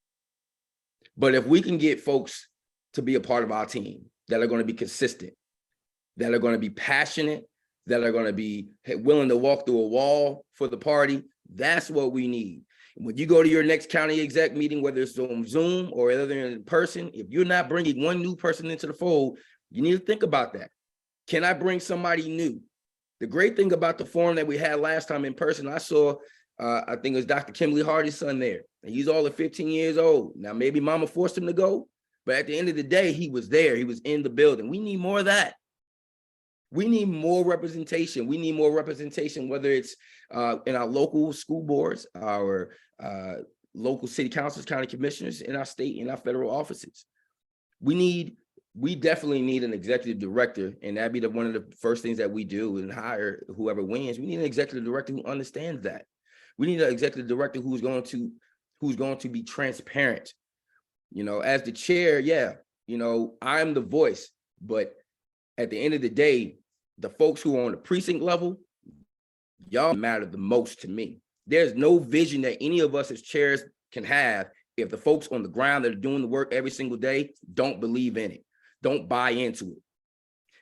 But if we can get folks to be a part of our team that are going to be consistent, that are going to be passionate, that are going to be willing to walk through a wall for the party, that's what we need. When you go to your next county exec meeting, whether it's on Zoom or other in person, if you're not bringing one new person into the fold, you need to think about that. Can I bring somebody new? The great thing about the forum that we had last time in person, I saw, I think it was Dr. Kimberly Hardy's son there. And he's all of 15 years old. Now, maybe mama forced him to go, but at the end of the day, he was there. He was in the building. We need more of that. We need more representation. We need more representation, whether it's in our local school boards, our local city councils, county commissioners, in our state, in our federal offices. We definitely need an executive director, and that'd be one of the first things that we do and hire whoever wins. We need an executive director who understands that. We need an executive director who's going to be transparent. You know, as the chair, yeah, you know, I'm the voice, but at the end of the day, the folks who are on the precinct level, y'all matter the most to me. There's no vision that any of us as chairs can have if the folks on the ground that are doing the work every single day don't believe in it, don't buy into it.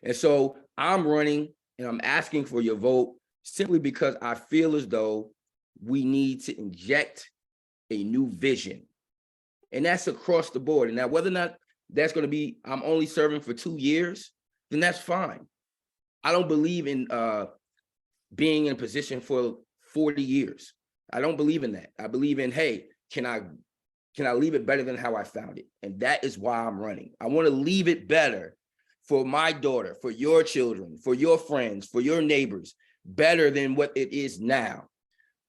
And so I'm running and I'm asking for your vote simply because I feel as though we need to inject a new vision. And that's across the board. And now whether or not that's going to be, I'm only serving for 2 years, then that's fine. I don't believe in being in position for 40 years. I don't believe in that. I believe in, hey, can I leave it better than how I found it? And that is why I'm running. I want to leave it better for my daughter, for your children, for your friends, for your neighbors, better than what it is now.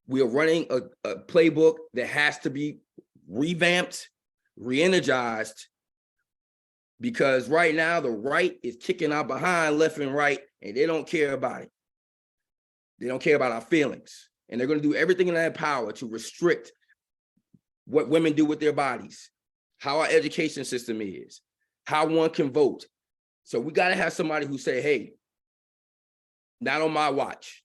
We are running a playbook that has to be revamped, re-energized, because right now the right is kicking out behind left and right, and they don't care about it. They don't care about our feelings, and they're going to do everything in their power to restrict what women do with their bodies, how our education system is, how one can vote. So we got to have somebody who say, hey, not on my watch.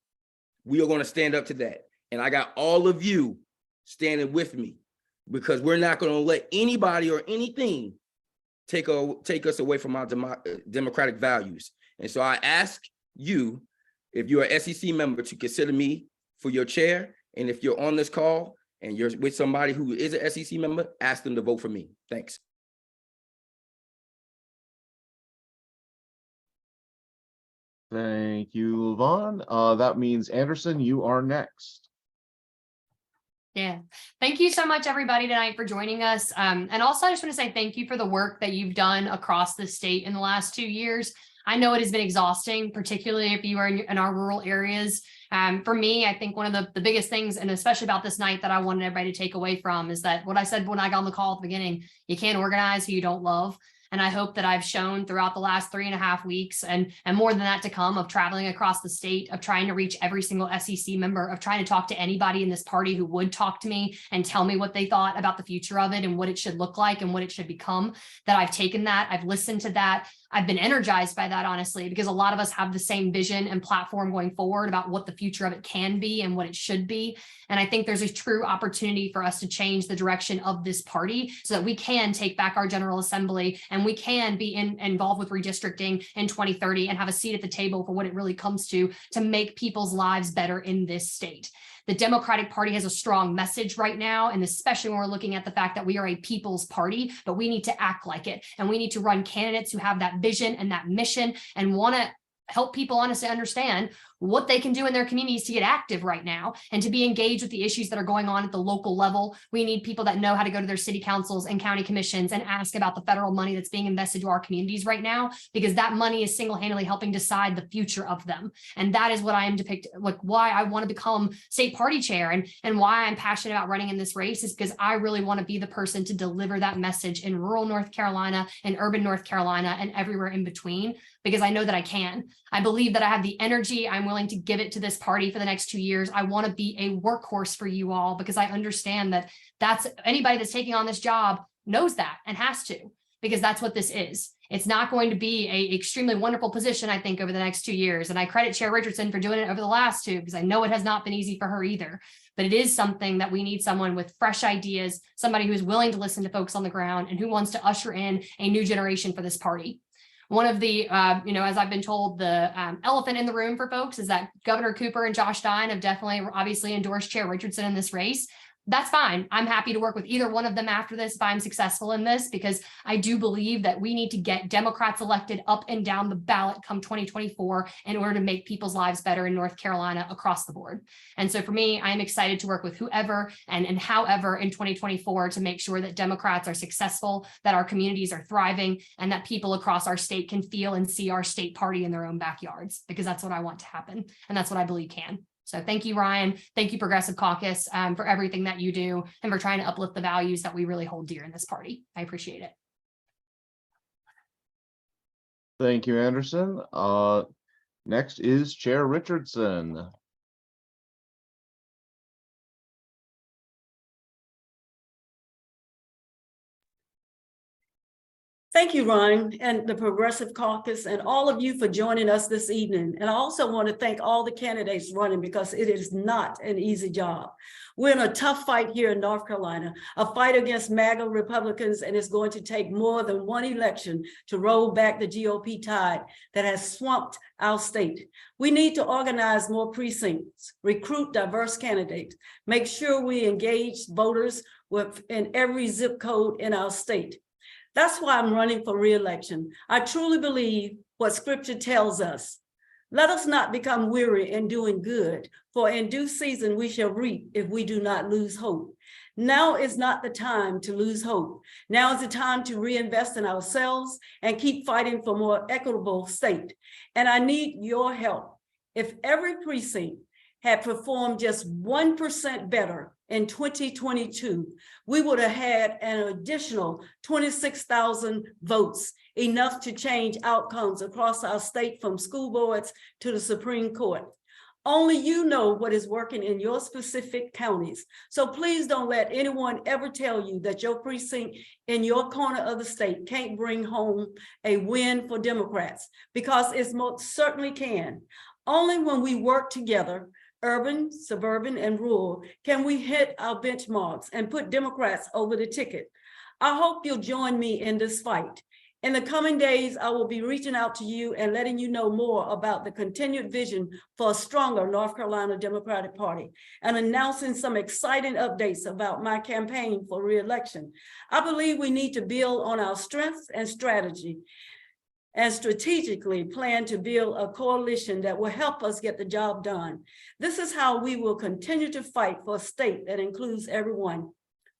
We are going to stand up to that. And I got all of you standing with me, because we're not going to let anybody or anything take us away from our democratic values. And so I ask you, if you're an SEC member, to consider me for your chair. And if you're on this call and you're with somebody who is an SEC member, ask them to vote for me. Thanks. Thank you, Levon. That means Anderson, you are next. Yeah. Thank you so much, everybody, tonight for joining us. And also, I just want to say thank you for the work that you've done across the state in the last 2 years. I know it has been exhausting, particularly if you are in our rural areas. For me, I think one of the biggest things, and especially about this night, that I wanted everybody to take away from is that what I said when I got on the call at the beginning: you can't organize who you don't love. And I hope that I've shown throughout the last 3.5 weeks and more than that to come, of traveling across the state, of trying to reach every single SEC member, of trying to talk to anybody in this party who would talk to me and tell me what they thought about the future of it and what it should look like and what it should become, that I've taken that, I've listened to that. I've been energized by that, honestly, because a lot of us have the same vision and platform going forward about what the future of it can be and what it should be. And I think there's a true opportunity for us to change the direction of this party so that we can take back our General Assembly and we can be involved with redistricting in 2030 and have a seat at the table for what it really comes to make people's lives better in this state. The Democratic Party has a strong message right now, and especially when we're looking at the fact that we are a people's party, but we need to act like it. And we need to run candidates who have that vision and that mission and want to help people honestly understand what they can do in their communities to get active right now and to be engaged with the issues that are going on at the local level. We need people that know how to go to their city councils and county commissions and ask about the federal money that's being invested to our communities right now, because that money is single-handedly helping decide the future of them. And that is what I am depicting, like why I want to become state party chair and why I'm passionate about running in this race, is because I really want to be the person to deliver that message in rural North Carolina and urban North Carolina and everywhere in between, because I know that I can. I believe that I have the energy. I'm willing to give it to this party for the next 2 years. I want to be a workhorse for you all, because I understand that anybody that's taking on this job knows that and has to, because that's what this is. It's not going to be a extremely wonderful position, I think, over the next 2 years. And I credit Chair Richardson for doing it over the last 2, because I know it has not been easy for her either. But it is something that we need someone with fresh ideas, somebody who is willing to listen to folks on the ground and who wants to usher in a new generation for this party. One of the, as I've been told, the elephant in the room for folks is that Governor Cooper and Josh Stein have definitely obviously endorsed Chair Richardson in this race. That's fine. I'm happy to work with either one of them after this if I'm successful in this, because I do believe that we need to get Democrats elected up and down the ballot come 2024 in order to make people's lives better in North Carolina across the board. And so for me, I am excited to work with whoever and however in 2024 to make sure that Democrats are successful, that our communities are thriving, and that people across our state can feel and see our state party in their own backyards, because that's what I want to happen. And that's what I believe can. So thank you, Ryan. Thank you, Progressive Caucus, for everything that you do and for trying to uplift the values that we really hold dear in this party. I appreciate it. Thank you, Anderson. Next is Chair Richardson. Thank you, Ryan, and the Progressive Caucus, and all of you for joining us this evening. And I also want to thank all the candidates running, because it is not an easy job. We're in a tough fight here in North Carolina, a fight against MAGA Republicans, and it's going to take more than one election to roll back the GOP tide that has swamped our state. We need to organize more precincts, recruit diverse candidates, make sure we engage voters in every zip code in our state. That's why I'm running for re-election. I truly believe what scripture tells us. Let us not become weary in doing good, for in due season we shall reap if we do not lose hope. Now is not the time to lose hope. Now is the time to reinvest in ourselves and keep fighting for a more equitable state. And I need your help. If every precinct had performed just 1% better in 2022, we would have had an additional 26,000 votes, enough to change outcomes across our state from school boards to the Supreme Court. Only you know what is working in your specific counties. So please don't let anyone ever tell you that your precinct in your corner of the state can't bring home a win for Democrats, because it most certainly can. Only when we work together, urban, suburban, and rural, can we hit our benchmarks and put Democrats over the ticket. I hope you'll join me in this fight. In the coming days, I will be reaching out to you and letting you know more about the continued vision for a stronger North Carolina Democratic Party and announcing some exciting updates about my campaign for re-election. I believe we need to build on our strengths and strategy and strategically plan to build a coalition that will help us get the job done. This is how we will continue to fight for a state that includes everyone.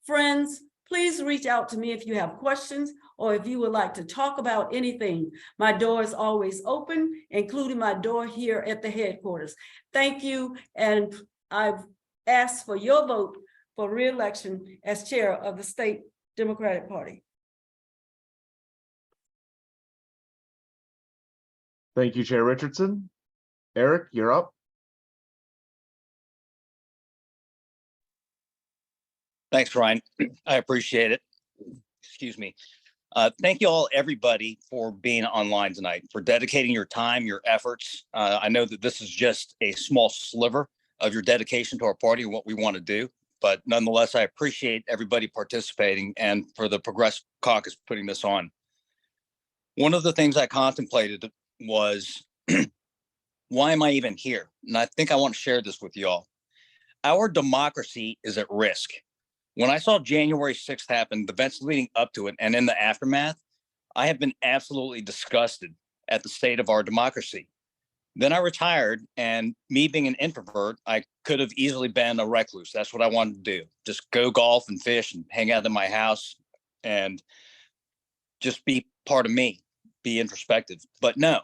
Friends, please reach out to me if you have questions or if you would like to talk about anything. My door is always open, including my door here at the headquarters. Thank you, and I've asked for your vote for re-election as chair of the State Democratic Party. Thank you, Chair Richardson. Eric, you're up. Thanks, Ryan. I appreciate it. Excuse me. Thank you all, everybody, for being online tonight, for dedicating your time, your efforts. I know that this is just a small sliver of your dedication to our party and what we want to do, but nonetheless, I appreciate everybody participating and for the Progressive Caucus putting this on. One of the things I contemplated was, why am I even here? And I think I want to share this with you all. Our democracy is at risk. When I saw January 6th happen, the events leading up to it and in the aftermath, I have been absolutely disgusted at the state of our democracy. Then I retired, and me being an introvert, I could have easily been a recluse. That's what I wanted to do. Just go golf and fish and hang out in my house and just be part of me, be introspective. But no,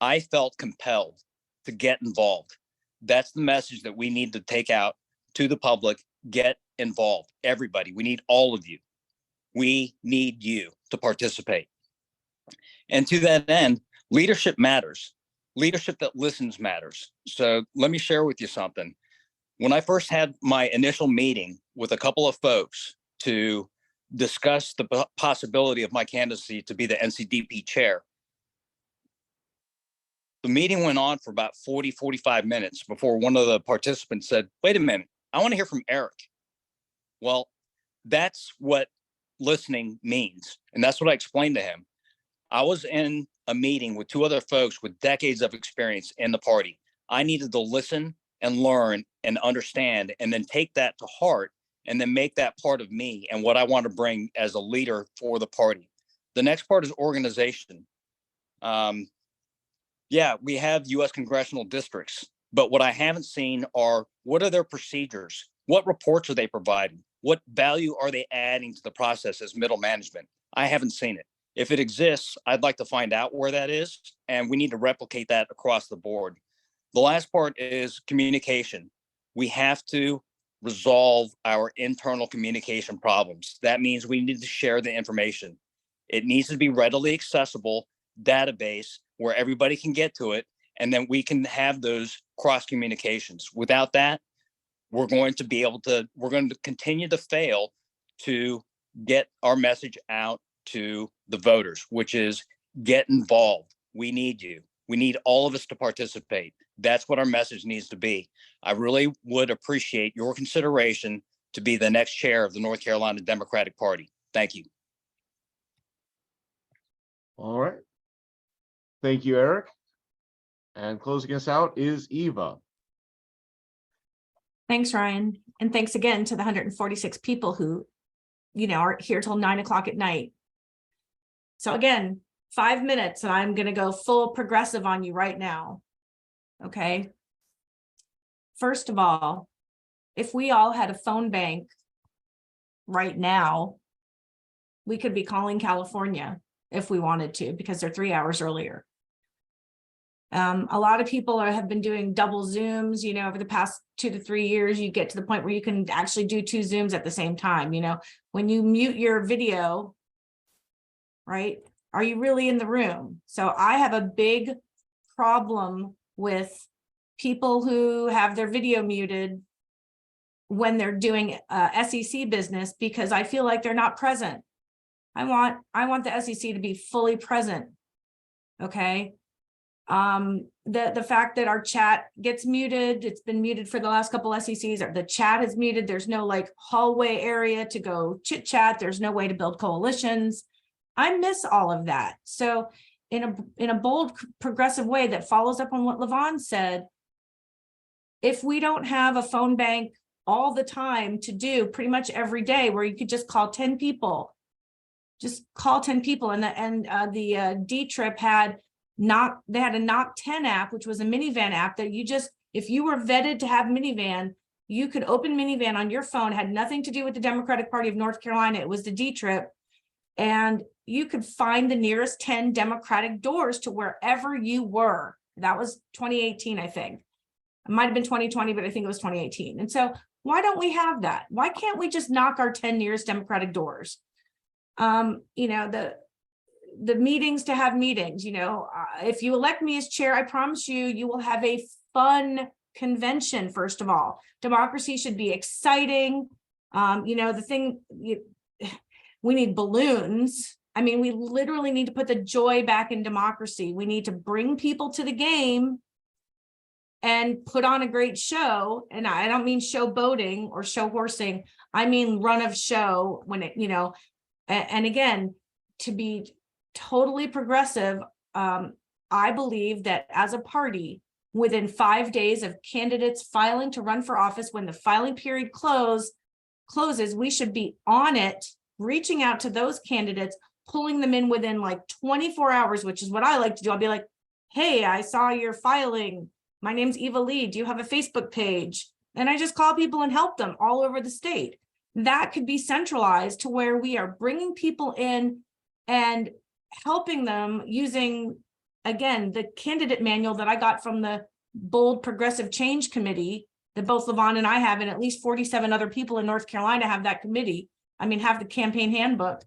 I felt compelled to get involved. That's the message that we need to take out to the public. Get involved, everybody. We need all of you. We need you to participate. And to that end, leadership matters. Leadership that listens matters. So let me share with you something. When I first had my initial meeting with a couple of folks to discuss the possibility of my candidacy to be the NCDP chair, the meeting went on for about 40, 45 minutes before one of the participants said, wait a minute, I want to hear from Eric. Well, that's what listening means. And that's what I explained to him. I was in a meeting with two other folks with decades of experience in the party. I needed to listen and learn and understand, and then take that to heart and then make that part of me and what I want to bring as a leader for the party. The next part is organization. Yeah, we have U.S. congressional districts, but what I haven't seen are, what are their procedures? What reports are they providing? What value are they adding to the process as middle management? I haven't seen it. If it exists, I'd like to find out where that is, and we need to replicate that across the board. The last part is communication. We have to resolve our internal communication problems. That means we need to share the information. It needs to be readily accessible database where everybody can get to it, and then we can have those cross communications. Without that, we're going to continue to fail to get our message out to the voters, which is get involved. We need you. We need all of us to participate. That's what our message needs to be. I really would appreciate your consideration to be the next chair of the North Carolina Democratic Party. Thank you. All right. Thank you, Eric. And closing us out is Eva. Thanks, Ryan. And thanks again to the 146 people who, are here till 9 o'clock at night. So again, 5 minutes and I'm going to go full progressive on you right now. Okay. First of all, if we all had a phone bank right now, we could be calling California if we wanted to, because they're 3 hours earlier. A lot of people have been doing double Zooms, over the past 2 to 3 years. You get to the point where you can actually do 2 Zooms at the same time. When you mute your video, right? Are you really in the room? So I have a big problem with people who have their video muted when they're doing SEC business, because I feel like they're not present. I want the SEC to be fully present. Okay. The fact that our chat gets muted, it's been muted for the last couple SECs, or the chat is muted. There's no hallway area to go chit chat. There's no way to build coalitions. I miss all of that. So in a bold, progressive way that follows up on what Levon said, if we don't have a phone bank all the time to do pretty much every day, where you could just call 10 people just call 10 people. And the D trip had they had a knock 10 app, which was a minivan app that you just, if you were vetted to have minivan, you could open minivan on your phone. It had nothing to do with the Democratic Party of North Carolina. It was the D trip. And you could find the nearest 10 Democratic doors to wherever you were. That was 2018, I think. It might have been 2020, but I think it was 2018. And so why don't we have that? Why can't we just knock our 10 nearest Democratic doors? You know, the meetings to have meetings, you know, if you elect me as chair, I promise you, you will have a fun convention. First of all, democracy should be exciting. You know, we need balloons. I mean, we literally need to put the joy back in democracy. We need to bring people to the game and put on a great show. And I don't mean show boating or show horsing. I mean, run of show when it, you know, and again, to be totally progressive, I believe that as a party, within 5 days of candidates filing to run for office, when the filing period closes, we should be on it, reaching out to those candidates, pulling them in within like 24 hours, which is what I like to do. I'll be like, hey, I saw your filing. My name's Eva Lee. Do you have a Facebook page? And I just call people and help them all over the state. That could be centralized to where we are bringing people in and helping them using, again, the candidate manual that I got from the Bold Progressive Change Committee that both Levon and I have, and at least 47 other people in North Carolina have that committee. I mean, have the campaign handbook.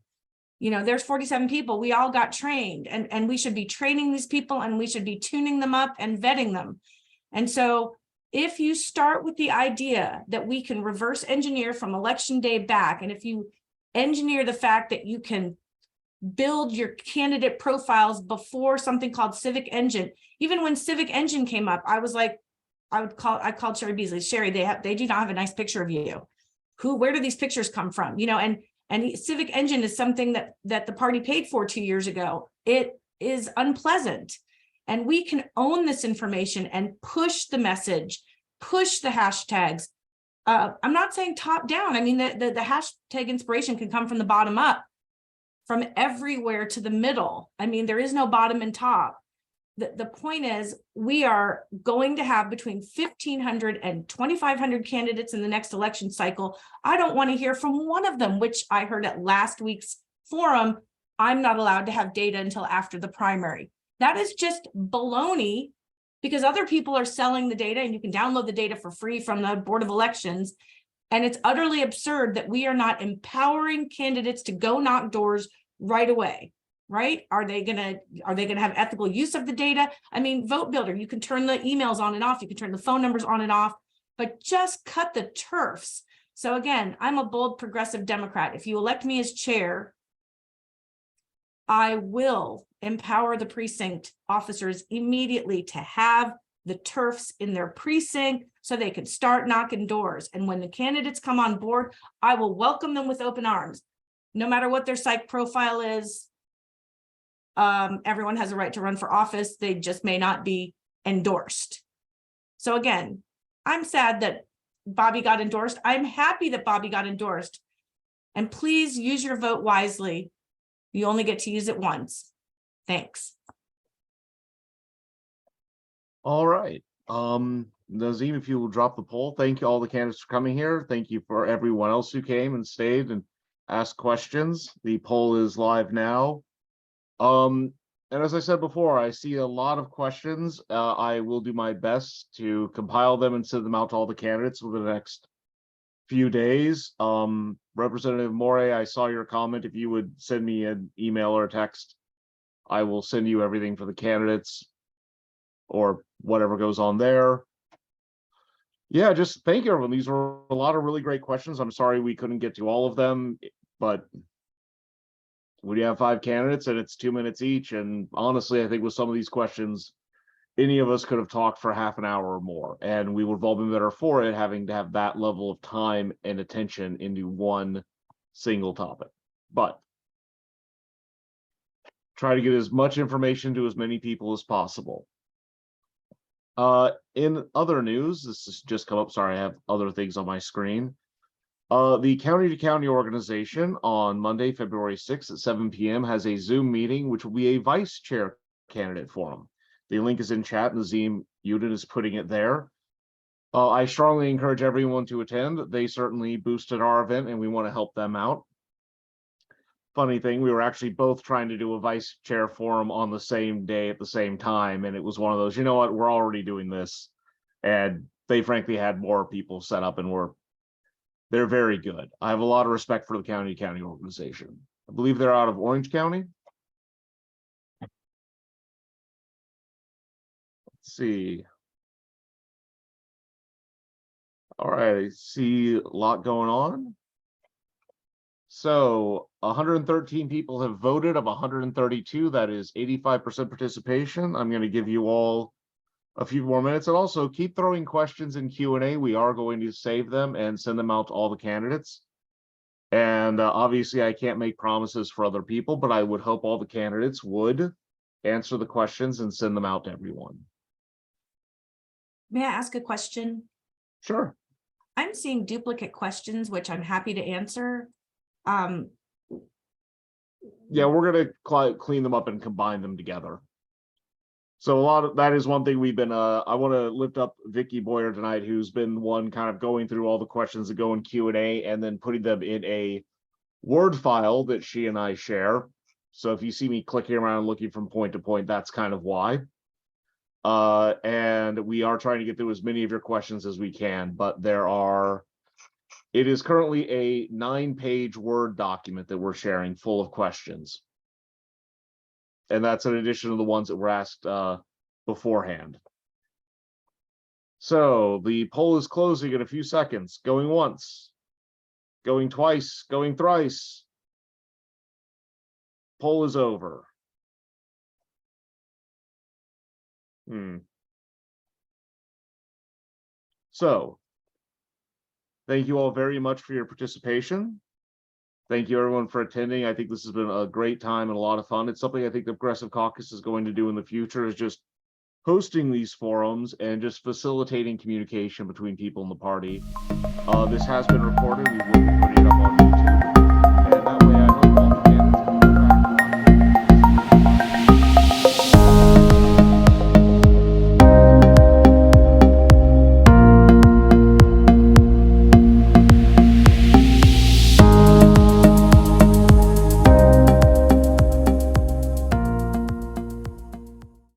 You know, there's 47 people. We all got trained, and we should be training these people, and we should be tuning them up and vetting them. And so if you start with the idea that we can reverse engineer from election day back, and if you engineer the fact that you can build your candidate profiles before something called Civic Engine. Even when Civic Engine came up, I was like, I called Sherry Beasley, Sherry, they do not have a nice picture of you. Where do these pictures come from? You know, and Civic Engine is something that the party paid for 2 years ago. It is unpleasant. And we can own this information and push the message, push the hashtags. I'm not saying top down. I mean, the hashtag inspiration can come from the bottom up, from everywhere to the middle. I mean, there is no bottom and top. The point is, we are going to have between 1,500 and 2,500 candidates in the next election cycle. I don't want to hear from one of them, which I heard at last week's forum. I'm not allowed to have data until after the primary. That is just baloney, because other people are selling the data, and you can download the data for free from the Board of Elections. And it's utterly absurd that we are not empowering candidates to go knock doors right away, right? Are they gonna have ethical use of the data? I mean, Vote Builder, you can turn the emails on and off, you can turn the phone numbers on and off, but just cut the turfs. So again, I'm a bold progressive Democrat. If you elect me as chair, I will empower the precinct officers immediately to have the turfs in their precinct so they can start knocking doors. And when the candidates come on board, I will welcome them with open arms. No matter what their psych profile is, everyone has a right to run for office. They just may not be endorsed. So again, I'm sad that Bobby got endorsed. I'm happy that Bobby got endorsed. And please use your vote wisely. You only get to use it once. Thanks. All right. Nazim, if you will drop the poll. Thank you all the candidates for coming here. Thank you for everyone else who came and stayed and asked questions. The poll is live now. And as I said before, I see a lot of questions. I will do my best to compile them and send them out to all the candidates over the next few days. Representative Morey, I saw your comment. If you would send me an email or a text, I will send you everything for the candidates or whatever goes on there. Yeah, just thank you, everyone. These were a lot of really great questions. I'm sorry we couldn't get to all of them, but we have 5 candidates and it's 2 minutes each. And honestly, I think with some of these questions, any of us could have talked for half an hour or more, and we would have all been better for it, having to have that level of time and attention into one single topic. But try to get as much information to as many people as possible. In other news, this has just come up. Sorry, I have other things on my screen. The county to county organization on Monday, February 6th at 7 p.m. has a Zoom meeting, which will be a vice chair candidate forum. The link is in chat and the Zoom unit is putting it there. I strongly encourage everyone to attend. They certainly boosted our event and we want to help them out. Funny thing, we were actually both trying to do a vice chair forum on the same day at the same time. And it was one of those, you know what, we're already doing this. And they frankly had more people set up and they're very good. I have a lot of respect for the county to county organization. I believe they're out of Orange County. Let's see. All right, I see a lot going on. So 113 people have voted of 132. That is 85% participation. I'm going to give you all a few more minutes, and also keep throwing questions in Q&A. We are going to save them and send them out to all the candidates. And obviously I can't make promises for other people, but I would hope all the candidates would answer the questions and send them out to everyone. May I ask a question? Sure. I'm seeing duplicate questions, which I'm happy to answer. Yeah, we're going to clean them up and combine them together. So a lot of that is one thing we've been, I want to lift up Vicky Boyer tonight, who's been one kind of going through all the questions that go in Q&A and then putting them in a Word file that she and I share. So if you see me clicking around looking from point to point, that's kind of why. And we are trying to get through as many of your questions as we can, but it is currently a 9-page Word document that we're sharing full of questions. And that's in addition to the ones that were asked beforehand. So the poll is closing in a few seconds. Going once, going twice, going thrice. Poll is over. So, thank you all very much for your participation. Thank you everyone for attending. I think this has been a great time and a lot of fun. It's something I think the Progressive Caucus is going to do in the future, is just hosting these forums and just facilitating communication between people in the party. This has been recorded. We will be putting it up on